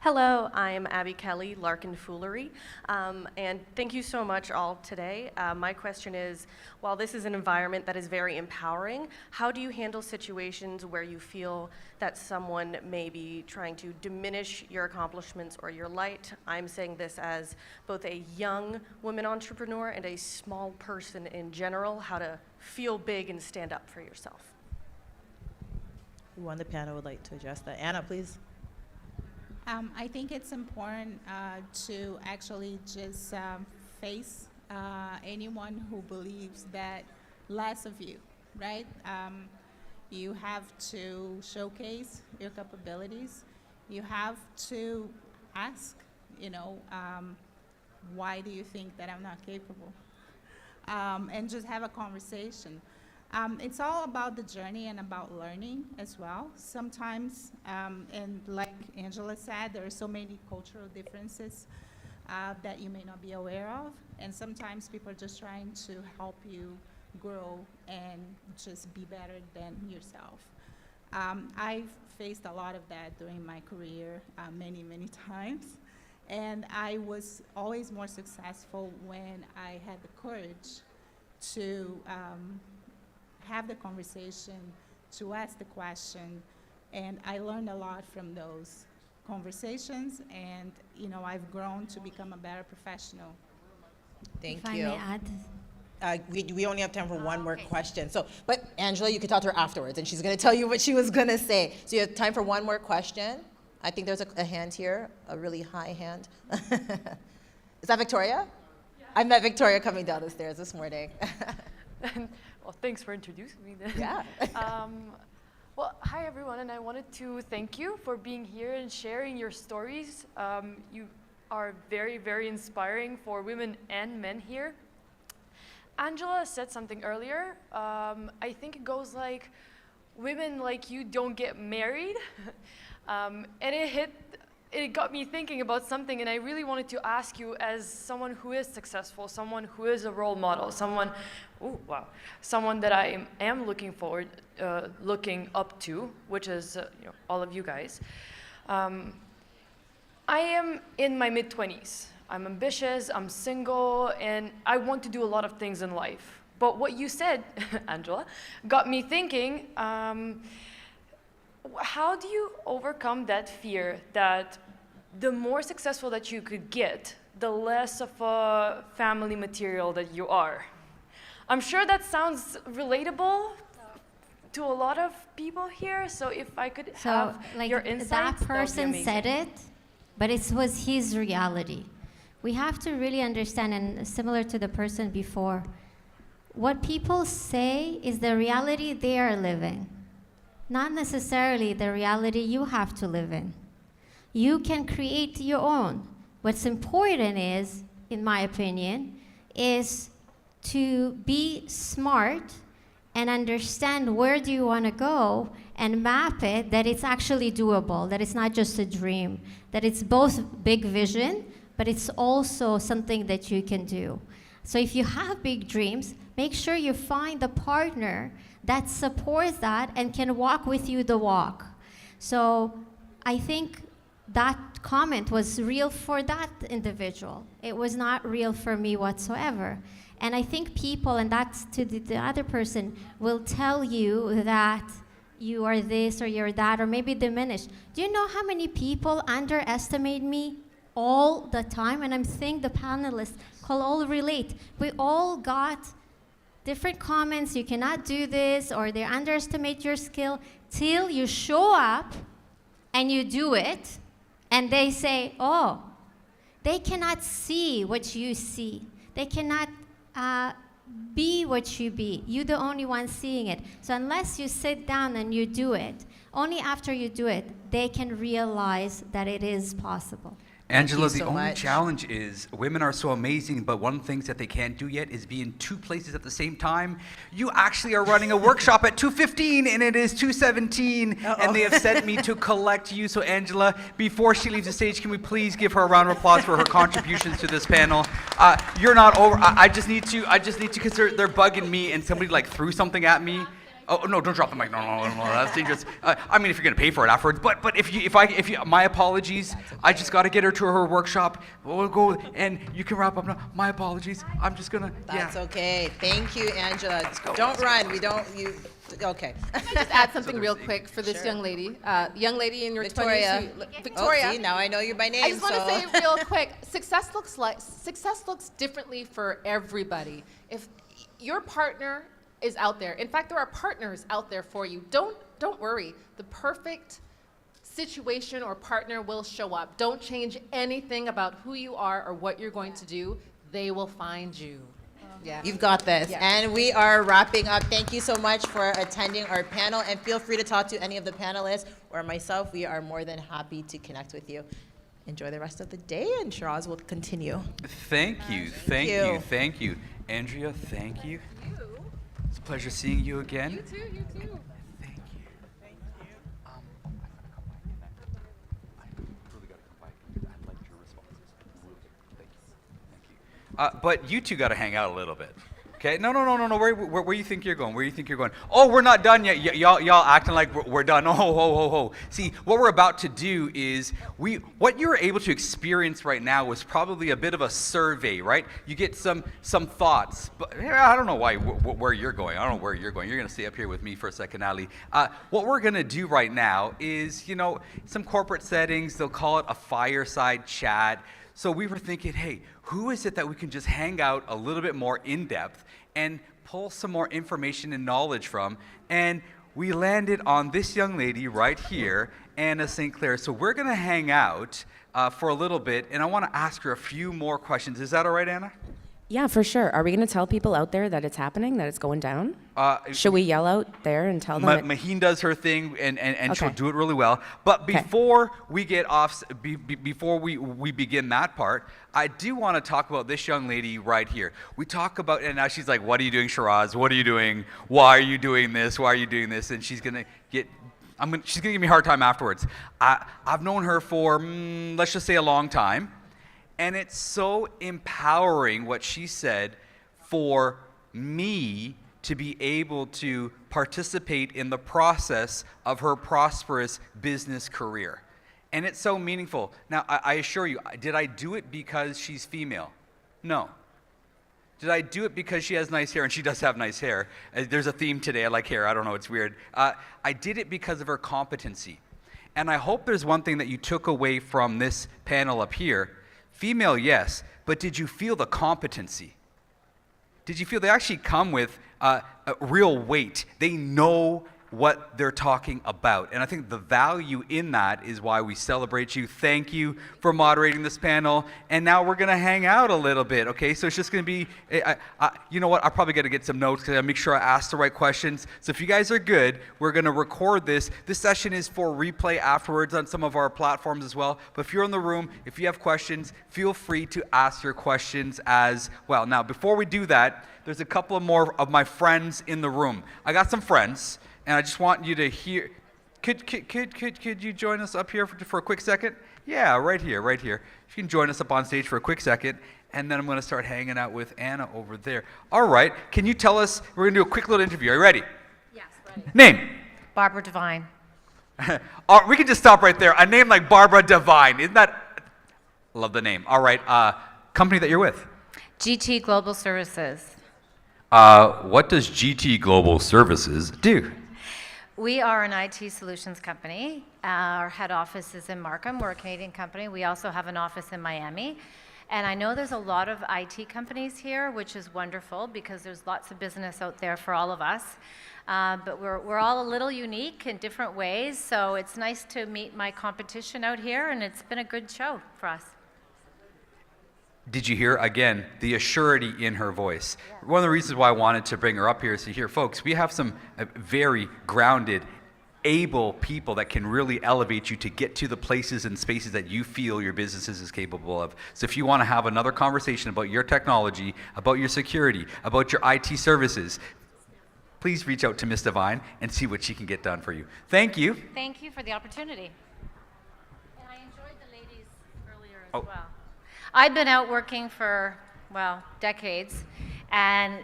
Hello, I'm Abby Kelly, Larkin Foolery, and thank you so much all today. My question is, while this is an environment that is very empowering, how do you handle situations where you feel that someone may be trying to diminish your accomplishments or your light? I'm saying this as both a young woman entrepreneur and a small person in general, how to feel big and stand up for yourself. Who on the panel would like to address that? Anna, please. I think it's important to actually just face anyone who believes that less of you, right? You have to showcase your capabilities. You have to ask, why do you think that I'm not capable? And just have a conversation. It's all about the journey and about learning as well. Sometimes, and like Angela said, there are so many cultural differences that you may not be aware of. And sometimes people are just trying to help you grow and just be better than yourself. I've faced a lot of that during my career many, many times. And I was always more successful when I had the courage to have the conversation, to ask the question, and I learned a lot from those conversations, and I've grown to become a better professional. Thank If you. I may add. We only have time for one more question. So, but Angela, you can talk to her afterwards, and she's going to tell you what she was going to say. So you have time for one more question. I think there's a hand here, a really high hand. Is that Victoria? Yeah. I met Victoria coming down the stairs this morning. Well, thanks for introducing me then. Yeah. Well, hi everyone, and I wanted to thank you for being here and sharing your stories. You are very, very inspiring for women and men here. Angela said something earlier. I think it goes like, women like you don't get married. And it got me thinking about something, and I really wanted to ask you, as someone who is successful, someone who is a role model, someone that I am looking up to, which is all of you guys. I am in my mid-20s. I'm ambitious, I'm single, and I want to do a lot of things in life. But what you said, Angela, got me thinking, how do you overcome that fear that the more successful that you could get, the less of a family material that you are? I'm sure that sounds relatable to a lot of people here, so if I could have your insights, that that would be person amazing. said it, but it was his reality. We have to really understand, and similar to the person before, what people say is the reality they are living, not necessarily the reality you have to live in. You can create your own. What's important is, in my opinion, is to be smart and understand where do you want to go and map it, that it's actually doable, that it's not just a dream, that it's both big vision, but it's also something that you can do. So if you have big dreams, make sure you find a partner that supports that and can walk with you the walk. So I think that comment was real for that individual. It was not real for me whatsoever. And I think people, and that's to the other person, will tell you that you are this or you're that, or maybe diminish. Do you know how many people underestimate me all the time? And I'm saying the panelists can all relate. We all got different comments, you cannot do this, or they underestimate your skill, till you show up and you do it, and they say, oh, they cannot see what you see. They cannot be what you be. You're the only one seeing it. So unless you sit down and you do it, only after you do it, they can realize that it is possible. Angela, so the only much. challenge is women are so amazing, but one of the things that they can't do yet is be in two places at the same time. You actually are running a workshop at 2:15 and it is 2:17, and they have sent me to collect you. So Angela, before she leaves the stage, can we please give her a round of applause for her contributions to this panel? You're not over. I just need to, because they're bugging me, and somebody like threw something at me. Oh no! Don't drop the mic. No, that's dangerous. I mean, if you're gonna pay for it afterwards, but if you, my apologies. I just got to get her to her workshop. We'll go, and you can wrap up now. My apologies. I'm just gonna. That's okay. Thank you, Angela. Don't run. We don't. You. Okay. Can I just add something real quick for this young lady? Young lady in your Victoria. 20s. Victoria. Oh, see, now I know you by name. I just want to so. say real quick, success looks differently for everybody. If your partner is out there, in fact, there are partners out there for you. Don't worry. The perfect situation or partner will show up. Don't change anything about who you are or what you're going to do. They will find you. Yeah. You've got this. Yeah. And we are wrapping up. Thank you so much for attending our panel, and feel free to talk to any of the panelists or myself. We are more than happy to connect with you. Enjoy the rest of the day, and Shiraz will continue. Thank you. Andrea, thank you. It's a pleasure seeing you again. You too. Thank you. I really got to come by because I liked your responses. Thank you. But you two got to hang out a little bit. Okay? No. Where you think you're going? Where you think you're going? Oh, we're not done yet. Y'all acting like we're done. Oh, ho. See, what we're about to do is what you're able to experience right now was probably a bit of a survey, right? You get some thoughts. But I don't know where you're going. I don't know where you're going. You're going to stay up here with me for a second, Ali. What we're going to do right now is, some corporate settings, they'll call it a fireside chat. So we were thinking, hey, who is it that we can just hang out a little bit more in depth and pull some more information and knowledge from? And we landed on this young lady right here, Anna St. Clair. So we're going to hang out for a little bit, and I want to ask her a few more questions. Is that all right, Anna? Yeah, for sure. Are we going to tell people out there that it's happening, that it's going down? Should we yell out there and tell them? Maheen does her thing, and Okay. she'll do it really well. But before we get off, before we begin that part, I do want to talk about this young lady right here. We talk about, and now she's like, "What are you doing, Shiraz? What are you doing? Why are you doing this? Why are you doing this?" And she's gonna get. She's gonna give me a hard time afterwards. I've known her for let's just say a long time. And it's so empowering what she said for me to be able to participate in the process of her prosperous business career. And it's so meaningful. Now, I assure you, did I do it because she's female? No. Did I do it because she has nice hair? And she does have nice hair. There's a theme today. I like hair. I don't know. It's weird. I did it because of her competency. And I hope there's one thing that you took away from this panel up here. Female, yes, but did you feel the competency? Did you feel they actually come with a real weight? They know what they're talking about. And I think the value in that is why we celebrate you. Thank you for moderating this panel. And now we're going to hang out a little bit, okay? So it's just going to be, you know what, I'll probably got to get some notes because I make sure I ask the right questions. So if you guys are good, we're going to record this. This session is for replay afterwards on some of our platforms as well. But if you're in the room, if you have questions, feel free to ask your questions as well. Now, before we do that, there's a couple of more of my friends in the room. I got some friends. And I just want you to hear. Could you join us up here for a quick second? Yeah, right here. You can join us up on stage for a quick second, and then I'm going to start hanging out with Anna over there. All right. Can you tell us? We're going to do a quick little interview. Are you ready? Yes, ready. Name. Barbara Devine. We can just stop right there. A name like Barbara Devine. Isn't that? Love the name. All right. Company that you're with. GT Global Services. What does GT Global Services do? We are an IT solutions company. Our head office is in Markham. We're a Canadian company. We also have an office in Miami. And I know there's a lot of IT companies here, which is wonderful because there's lots of business out there for all of us. But we're all a little unique in different ways. So it's nice to meet my competition out here, and it's been a good show for us. Did you hear, again, the assurity in her voice? Yeah. One of the reasons why I wanted to bring her up here is to hear, folks, we have some very grounded, able people that can really elevate you to get to the places and spaces that you feel your business is capable of. So if you want to have another conversation about your technology, about your security, about your IT services, please reach out to Ms. Devine and see what she can get done for you. Thank you. Thank you for the opportunity. And I enjoyed the ladies earlier as well. I've been out working for, well, decades, and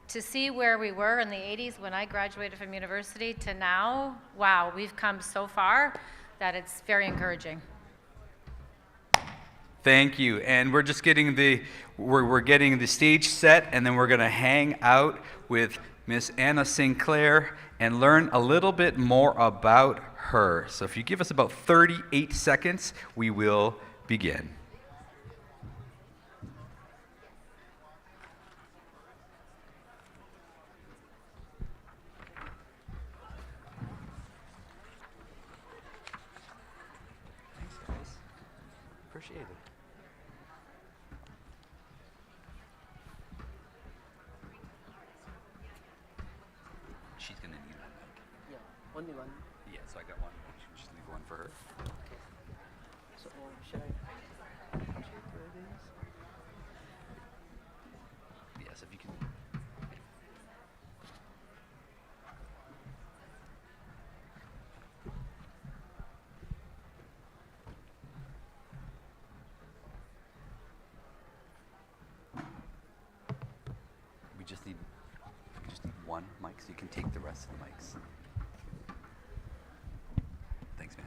to see where we were in the 80s when I graduated from university to now, wow, we've come so far that it's very encouraging. Thank you. And we're just getting we're getting the stage set, and then we're going to hang out with Miss Anna Sinclair and learn a little bit more about her. So if you give us about 38 seconds, we will begin. Appreciate it. She's gonna need one mic. Yeah, only one. Yeah, so I got one. Just leave one for her. So should I check where it is? Yes, if you can. We just need one mic so you can take the rest of the mics. Thanks,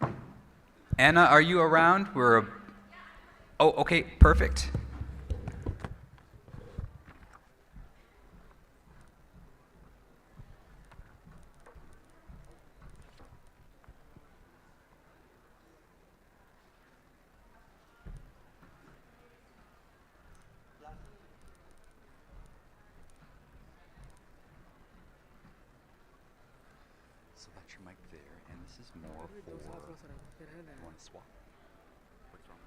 man. Anna, are you around? Oh, okay, perfect. So that's your mic there, and this is more for. You want to swap? What's wrong?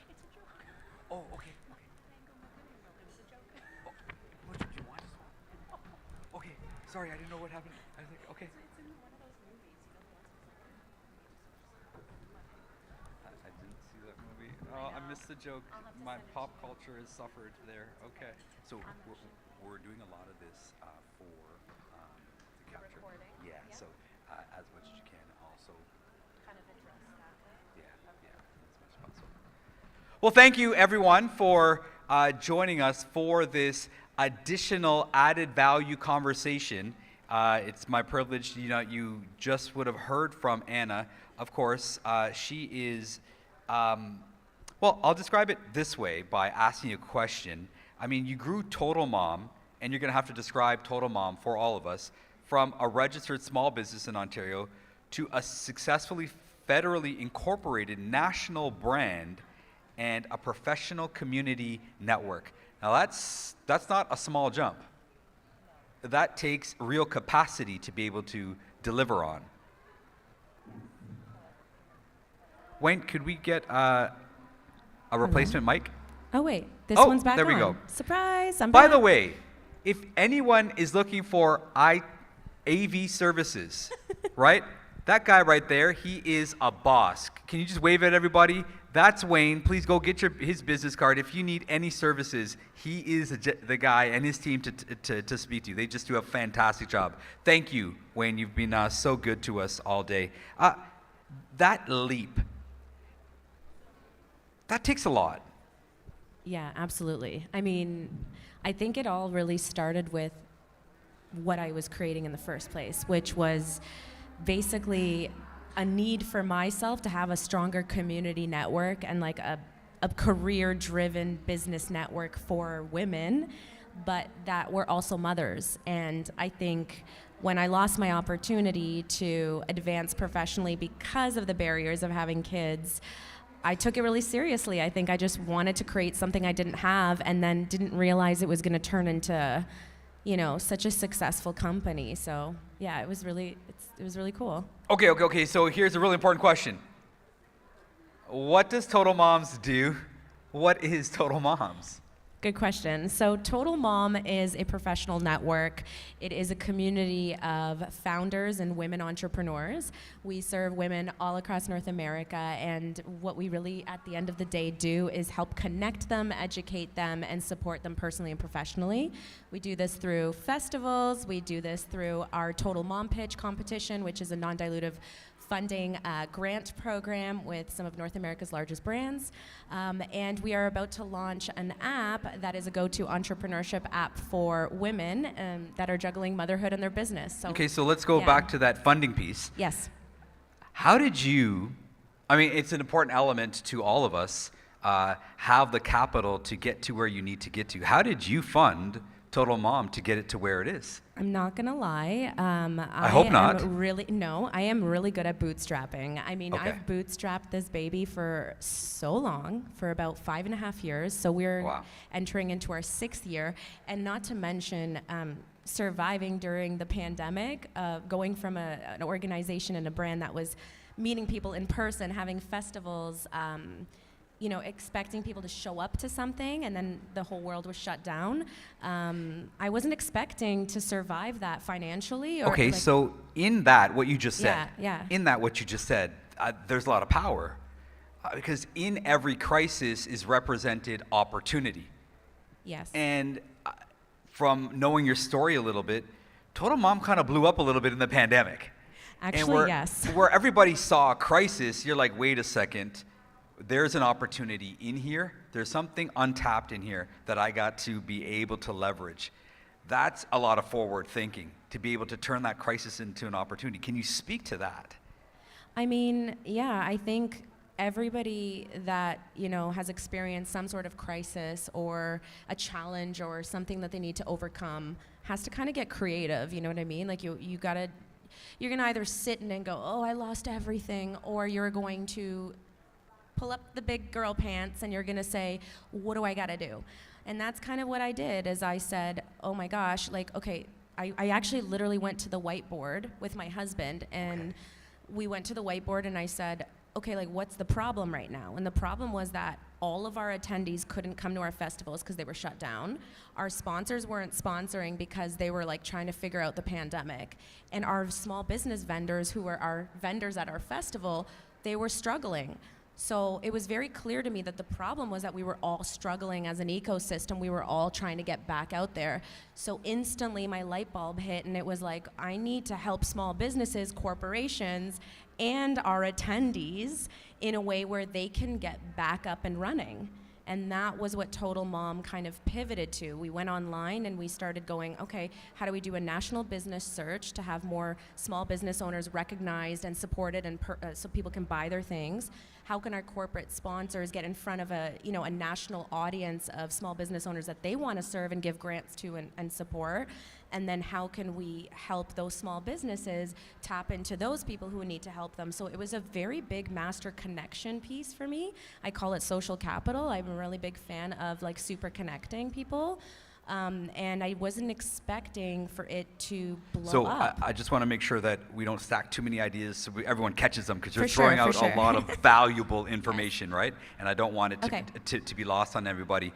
It's a joke. Oh, okay. Oh, what do you want to swap? Okay, sorry, I didn't know what happened. I was like, okay. I didn't see that movie. Oh, I missed the joke. My pop culture has suffered there. Okay. So we're doing a lot of this for the capture. Recording. Yeah, so as much as you can also. Kind of address that. Yeah, as much as possible. Well, thank you everyone for joining us for this additional added value conversation It's my privilege. You just would have heard from Anna. Of course, she is, well, I'll describe it this way by asking you a question. I mean, you grew Total Mom, and you're going to have to describe Total Mom for all of us, from a registered small business in Ontario to a successfully federally incorporated national brand and a professional community network. Now that's not a small jump. That takes real capacity to be able to deliver on. Wayne, could we get a replacement mic? Oh wait, this one's back there on. we go. Surprise, I'm By back. the way, if anyone is looking for AV services, right? That guy right there, he is a boss. Can you just wave at everybody? That's Wayne. Please go get his business card. If you need any services, he is the guy and his team to speak to you. They just do a fantastic job. Thank you, Wayne. You've been so good to us all day. That leap, that takes a lot. Yeah, absolutely. I mean, I think it all really started with what I was creating in the first place, which was basically a need for myself to have a stronger community network and like a career-driven business network for women, but that were also mothers. And I think when I lost my opportunity to advance professionally because of the barriers of having kids, I took it really seriously. I think I just wanted to create something I didn't have and then didn't realize it was going to turn into, such a successful company. So yeah, it was really cool. Okay. So here's a really important question. What does Total Moms do? What is Total Moms? Good question. So Total Mom is a professional network. It is a community of founders and women entrepreneurs. We serve women all across North America, and what we really, at the end of the day, do is help connect them, educate them, and support them personally and professionally. We do this through festivals. We do this through our Total Mom Pitch competition, which is a non-dilutive funding grant program with some of North America's largest brands. And we are about to launch an app that is a go-to entrepreneurship app for women that are juggling motherhood and their business. So let's go back to that funding piece. Yes. How did you, it's an important element to all of us, have the capital to get to where you need to get to. How did you fund Total Mom to get it to where it is? I'm not gonna lie. I hope not. I am really good at bootstrapping. Okay. I've bootstrapped this baby for so long, for about 5.5 years. So we're entering into our 6th year, and not to mention surviving during the pandemic, going from an organization and a brand that was meeting people in person, having festivals, expecting people to show up to something, and then the whole world was shut down. I wasn't expecting to survive that financially. So in that, what you just said, yeah. There's a lot of power. Because in every crisis is represented opportunity. Yes. And from knowing your story a little bit, Total Mom kind of blew up a little bit in the pandemic. Actually, yes. Where everybody saw a crisis, you're like, wait a second. There's an opportunity in here. There's something untapped in here that I got to be able to leverage. That's a lot of forward thinking, to be able to turn that crisis into an opportunity. Can you speak to that? I think everybody that, has experienced some sort of crisis or a challenge or something that they need to overcome has to kind of get creative, you know what I mean? Like you're gonna either sit and go, oh, I lost everything, or you're going to pull up the big girl pants and you're gonna say, what do I gotta do? And that's kind of what I did, is I said, oh my gosh, I actually literally went to the whiteboard with my husband, and we went to the whiteboard and I said, okay, what's the problem right now? And the problem was that all of our attendees couldn't come to our festivals because they were shut down. Our sponsors weren't sponsoring because they were trying to figure out the pandemic. And our small business vendors, who were our vendors at our festival, they were struggling. So it was very clear to me that the problem was that we were all struggling as an ecosystem. We were all trying to get back out there. So instantly my light bulb hit, and it was like, I need to help small businesses, corporations, and our attendees in a way where they can get back up and running. And that was what Total Mom kind of pivoted to. We went online and we started going, okay, how do we do a national business search to have more small business owners recognized and supported, and so people can buy their things? How can our corporate sponsors get in front of a national audience of small business owners that they want to serve and give grants to and support? And then how can we help those small businesses tap into those people who need to help them? So it was a very big master connection piece for me. I call it social capital. I'm a really big fan of like super connecting people. And I wasn't expecting for it to blow So up. I just want to make sure that we don't stack too many ideas so everyone catches them, because you're For throwing sure, out for sure. a lot of valuable information, right? And I don't want it Okay. to be lost on everybody.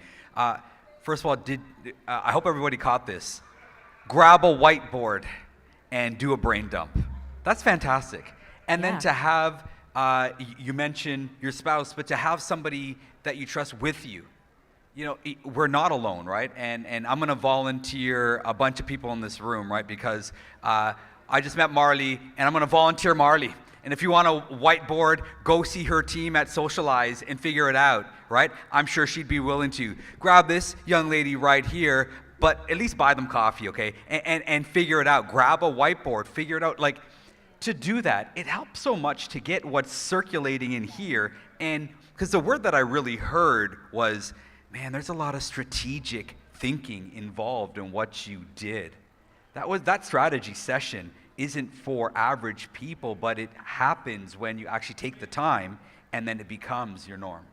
First of all, I hope everybody caught this. Grab a whiteboard and do a brain dump. That's fantastic. And then Yeah. to have, you mentioned your spouse, but to have somebody that you trust with you. We're not alone, right? And I'm going to volunteer a bunch of people in this room, right? Because I just met Marley, and I'm going to volunteer Marley. And if you want a whiteboard, go see her team at Socialize and figure it out, right? I'm sure she'd be willing to. Grab this young lady right here, but at least buy them coffee, okay? And figure it out. Grab a whiteboard, figure it out. Like, to do that, it helps so much to get what's circulating in here. And because the word that I really heard was, man, there's a lot of strategic thinking involved in what you did. That strategy session isn't for average people, but it happens when you actually take the time, and then it becomes your norm.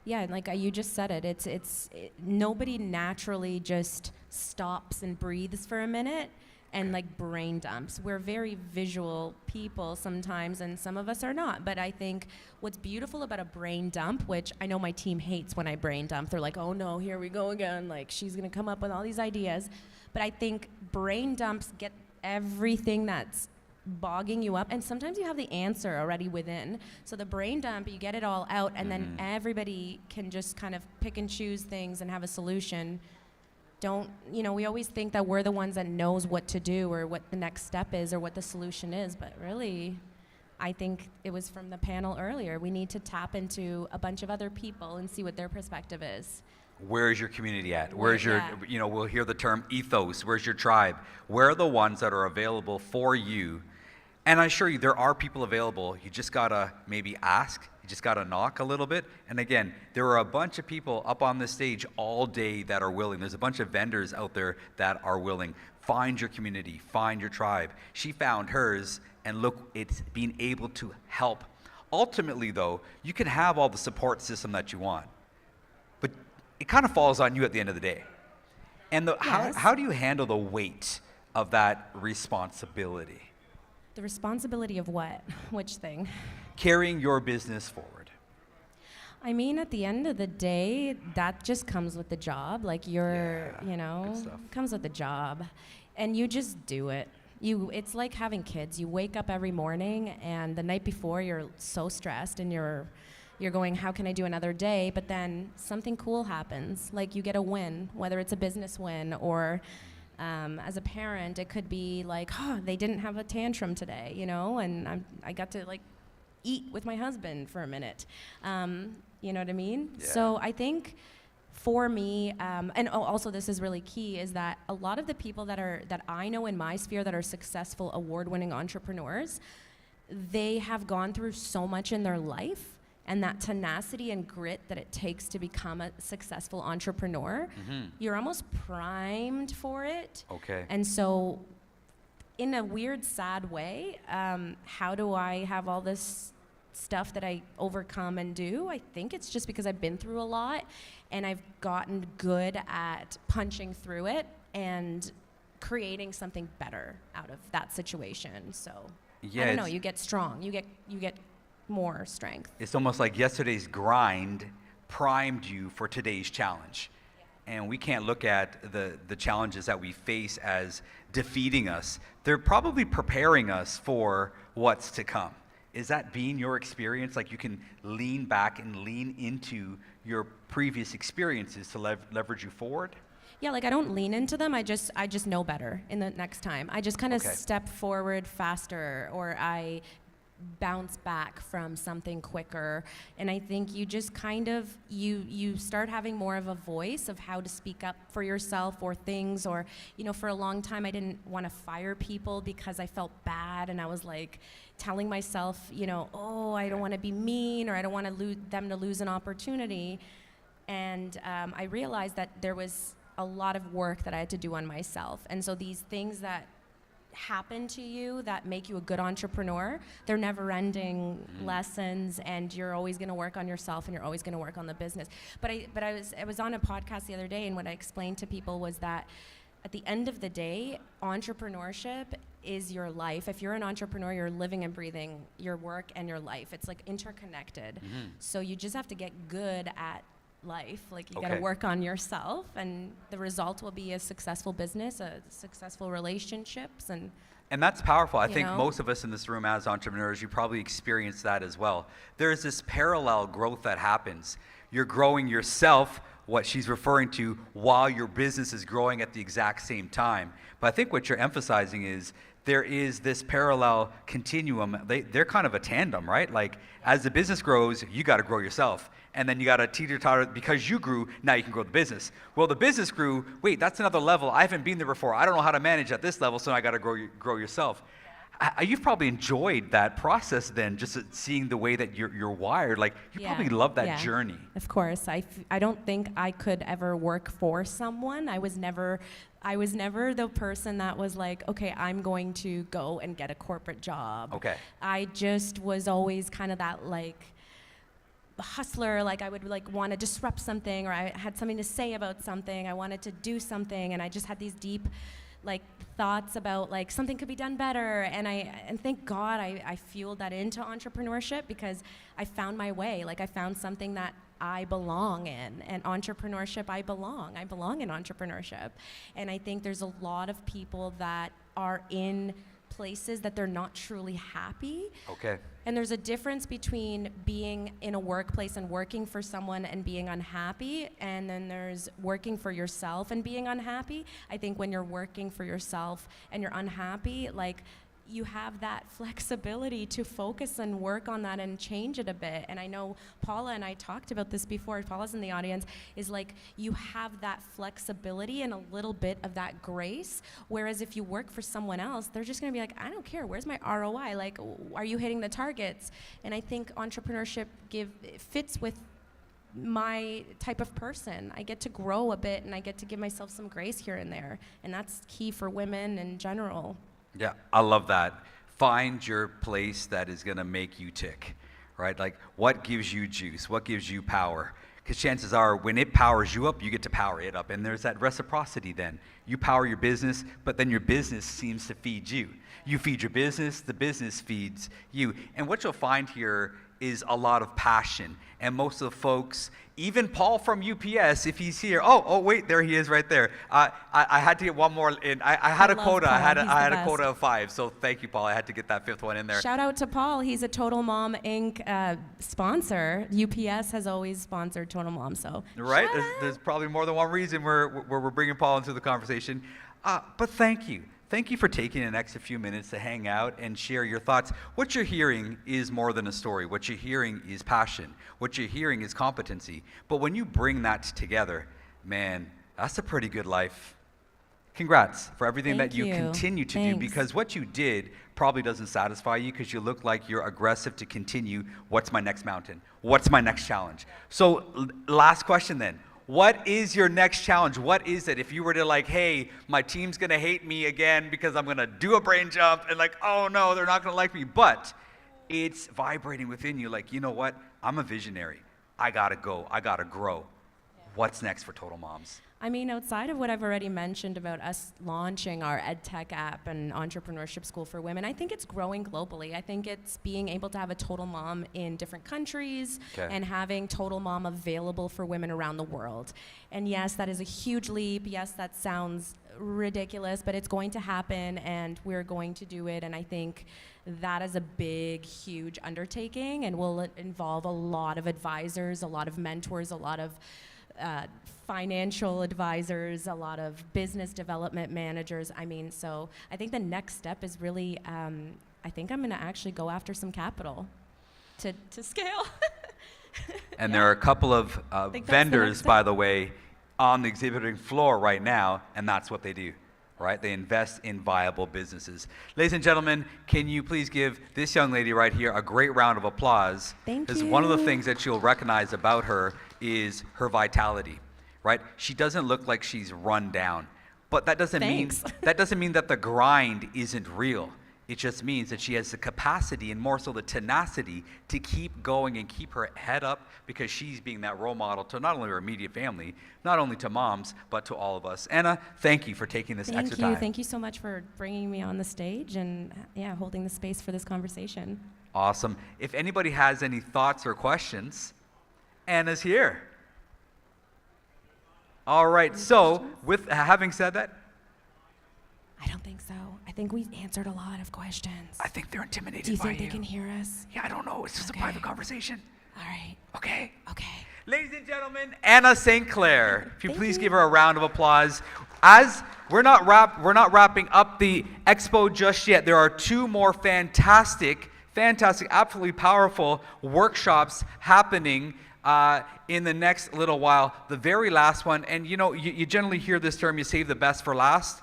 Yeah, and like you just said it, nobody naturally just stops and breathes for a minute and like brain dumps. We're very visual people sometimes, and some of us are not. But I think what's beautiful about a brain dump, which I know my team hates when I brain dump, they're like, oh no, here we go again, like she's gonna come up with all these ideas. But I think brain dumps get everything that's bogging you up, and sometimes you have the answer already within. So the brain dump, you get it all out, and then everybody can just kind of pick and choose things and have a solution. We always think that we're the ones that knows what to do or what the next step is or what the solution is, but really, I think it was from the panel earlier, we need to tap into a bunch of other people and see what their perspective is. Where is your community at? Where's your, we'll hear the term ethos. Where's your tribe? Where are the ones that are available for you? And I assure you, there are people available. You just gotta maybe ask. You just gotta knock a little bit. And again, there are a bunch of people up on this stage all day that are willing. There's a bunch of vendors out there that are willing. Find your community, find your tribe. She found hers, and look, it's being able to help. Ultimately though, you can have all the support system that you want, but it kind of falls on you at the end of the day. And how do you handle the weight of that responsibility? The responsibility of what? Which thing? Carrying your business forward. I mean, at the end of the day, that just comes with the job. Like comes with the job. And you just do it. It's like having kids. You wake up every morning, and the night before you're so stressed and you're going, how can I do another day? But then something cool happens. Like you get a win, whether it's a business win or as a parent, it could be like, they didn't have a tantrum today, and I got to like eat with my husband for a minute. You know what I mean? Yeah. So I think for me, and also this is really key, is that a lot of the people that I know in my sphere that are successful, award-winning entrepreneurs, they have gone through so much in their life, and that tenacity and grit that it takes to become a successful entrepreneur, you're almost primed for it. Okay. And so in a weird, sad way, how do I have all this stuff that I overcome and do? I think it's just because I've been through a lot, and I've gotten good at punching through it and creating something better out of that situation. So I don't know, you get strong, you get more strength. It's almost like yesterday's grind primed you for today's challenge. And we can't look at the challenges that we face as defeating us. They're probably preparing us for what's to come. Is that being your experience? Like you can lean back and lean into your previous experiences to leverage you forward? Yeah, like I don't lean into them. I just know better in the next time. I just kind of step forward faster, or I bounce back from something quicker. And I think you just kind of, you start having more of a voice of how to speak up for yourself or things, or, you know, for a long time I didn't want to fire people because I felt bad, and I was like telling myself, you know, oh, I don't want to be mean, or I don't want to them to lose an opportunity. And I realized that there was a lot of work that I had to do on myself. And so these things that happen to you that make you a good entrepreneur, they're never ending lessons, and you're always going to work on yourself, and you're always going to work on the business. But I was on a podcast the other day, and what I explained to people was that at the end of the day, entrepreneurship is your life. If you're an entrepreneur, you're living and breathing your work and your life. It's like interconnected. So you just have to get good at life. Like, you got to work on yourself, and the result will be a successful business, a successful relationships, and that's powerful. I you think know? most of us in this room as entrepreneurs, you probably experience that as well. There's this parallel growth that happens. You're growing yourself, what she's referring to, while your business is growing at the exact same time. But I think what you're emphasizing is there is this parallel continuum. They're kind of a tandem, right? Like, as the business grows, you got to grow yourself. And then you got to teeter-totter, because you grew, now you can grow the business. Well, the business grew, wait, that's another level. I haven't been there before. I don't know how to manage at this level, so I got to grow yourself. You've probably enjoyed that process then, just seeing the way that you're wired. Like, you probably love that journey. Of course. I don't think I could ever work for someone. I was never the person that was like, okay, I'm going to go and get a corporate job. Okay. I just was always kind of that, like, hustler. Like, I would like want to disrupt something, or I had something to say about something. I wanted to do something, and I just had these deep, like, thoughts about, like, something could be done better. And thank God I fueled that into entrepreneurship, because I found my way. Like, I found something that I belong in, and entrepreneurship, I belong in entrepreneurship. And I think there's a lot of people that are in places that they're not truly happy. Okay. And there's a difference between being in a workplace and working for someone and being unhappy, and then there's working for yourself and being unhappy. I think when you're working for yourself and you're unhappy, like, you have that flexibility to focus and work on that and change it a bit. And I know Paula and I talked about this before, Paula's in the audience, is like, you have that flexibility and a little bit of that grace, whereas if you work for someone else, they're just gonna be like, I don't care, where's my ROI? Like, are you hitting the targets? And I think entrepreneurship fits with my type of person. I get to grow a bit, and I get to give myself some grace here and there, and that's key for women in general. Yeah, I love that. Find your place that is going to make you tick, right? Like, what gives you juice? What gives you power? Because chances are, when it powers you up, you get to power it up. And there's that reciprocity then. You power your business, but then your business seems to feed you. You feed your business, the business feeds you. And what you'll find here is a lot of passion. And most of the folks, even Paul from UPS, if he's here, oh wait, there he is right there. I had to get one more in. I had a quota. Paul. I had He's a quota of 5. So thank you, Paul. I had to get that 5th one in there. Shout out to Paul. He's a Total Mom Inc. Sponsor. UPS has always sponsored Total Mom. So right, there's probably more than one reason we're bringing Paul into the conversation. But thank you. Thank you for taking an extra few minutes to hang out and share your thoughts. What you're hearing is more than a story. What you're hearing is passion. What you're hearing is competency. But when you bring that together, man, that's a pretty good life. Congrats for everything that you continue to do, because what you did probably doesn't satisfy you, because you look like you're aggressive to continue. What's my next mountain? What's my next challenge? So last question then. What is your next challenge? What is it? If you were to, like, hey, my team's gonna hate me again because I'm gonna do a brain jump, and like, oh no, they're not gonna like me, but it's vibrating within you, like, you know what? I'm a visionary. I gotta go, I gotta grow. What's next for Total Moms? I mean, outside of what I've already mentioned about us launching our EdTech app and entrepreneurship school for women, I think it's growing globally. I think it's being able to have a Total Mom in different countries and having Total Mom available for women around the world. And yes, that is a huge leap. Yes, that sounds ridiculous, but it's going to happen, and we're going to do it. And I think that is a big, huge undertaking, and will involve a lot of advisors, a lot of mentors, a lot of financial advisors, a lot of business development managers. I mean, so I think the next step is really I think I'm going to actually go after some capital to scale. And there are a couple of think that's the vendors, next step. by the way, on the exhibiting floor right now, and that's what they do, right? They invest in viable businesses. Ladies and gentlemen, can you please give this young lady right here a great round of applause? Thank Because one of the you. things that you'll recognize about her is her vitality, right? She doesn't look like she's run down, but that doesn't Thanks. mean that the grind isn't real. It just means that she has the capacity and more so the tenacity to keep going and keep her head up, because she's being that role model to not only her immediate family, not only to moms, but to all of us. Anna, thank you for taking this extra time. Thank you so much for bringing me on the stage and holding the space for this conversation. Awesome. If anybody has any thoughts or questions, Anna's here. All right, so with having said that, I don't think so. I think we answered a lot of questions. I think they're intimidated Do you by think they can hear us? Yeah, I don't know. It's just a private conversation. All right. Okay. Okay. Ladies and gentlemen, Anna St. Clair. If you please give her a round of applause. As we're not wrapping up the expo just yet. There are two more fantastic, absolutely powerful workshops happening in the next little while. The very last one, and you generally hear this term, you save the best for last.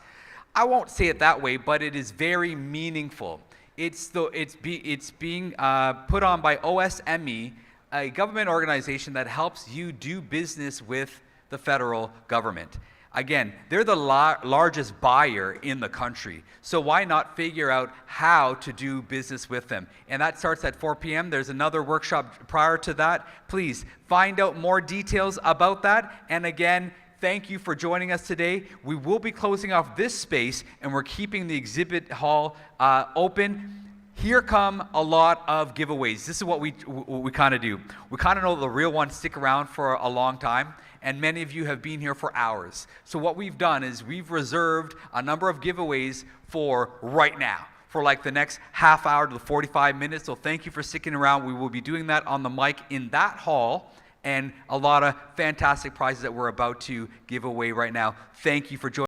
I won't say it that way, but it is very meaningful. It's being put on by OSME, a government organization that helps you do business with the federal government. Again, they're the largest buyer in the country, so why not figure out how to do business with them? And that starts at 4 p.m. There's another workshop prior to that. Please find out more details about that. And again, thank you for joining us today. We will be closing off this space, and we're keeping the exhibit hall open. Here come a lot of giveaways. This is what we kind of do. We kind of know the real ones stick around for a long time, and many of you have been here for hours. So what we've done is we've reserved a number of giveaways for right now, for like the next half hour to 45 minutes. So thank you for sticking around. We will be doing that on the mic in that hall, and a lot of fantastic prizes that we're about to give away right now. Thank you for joining.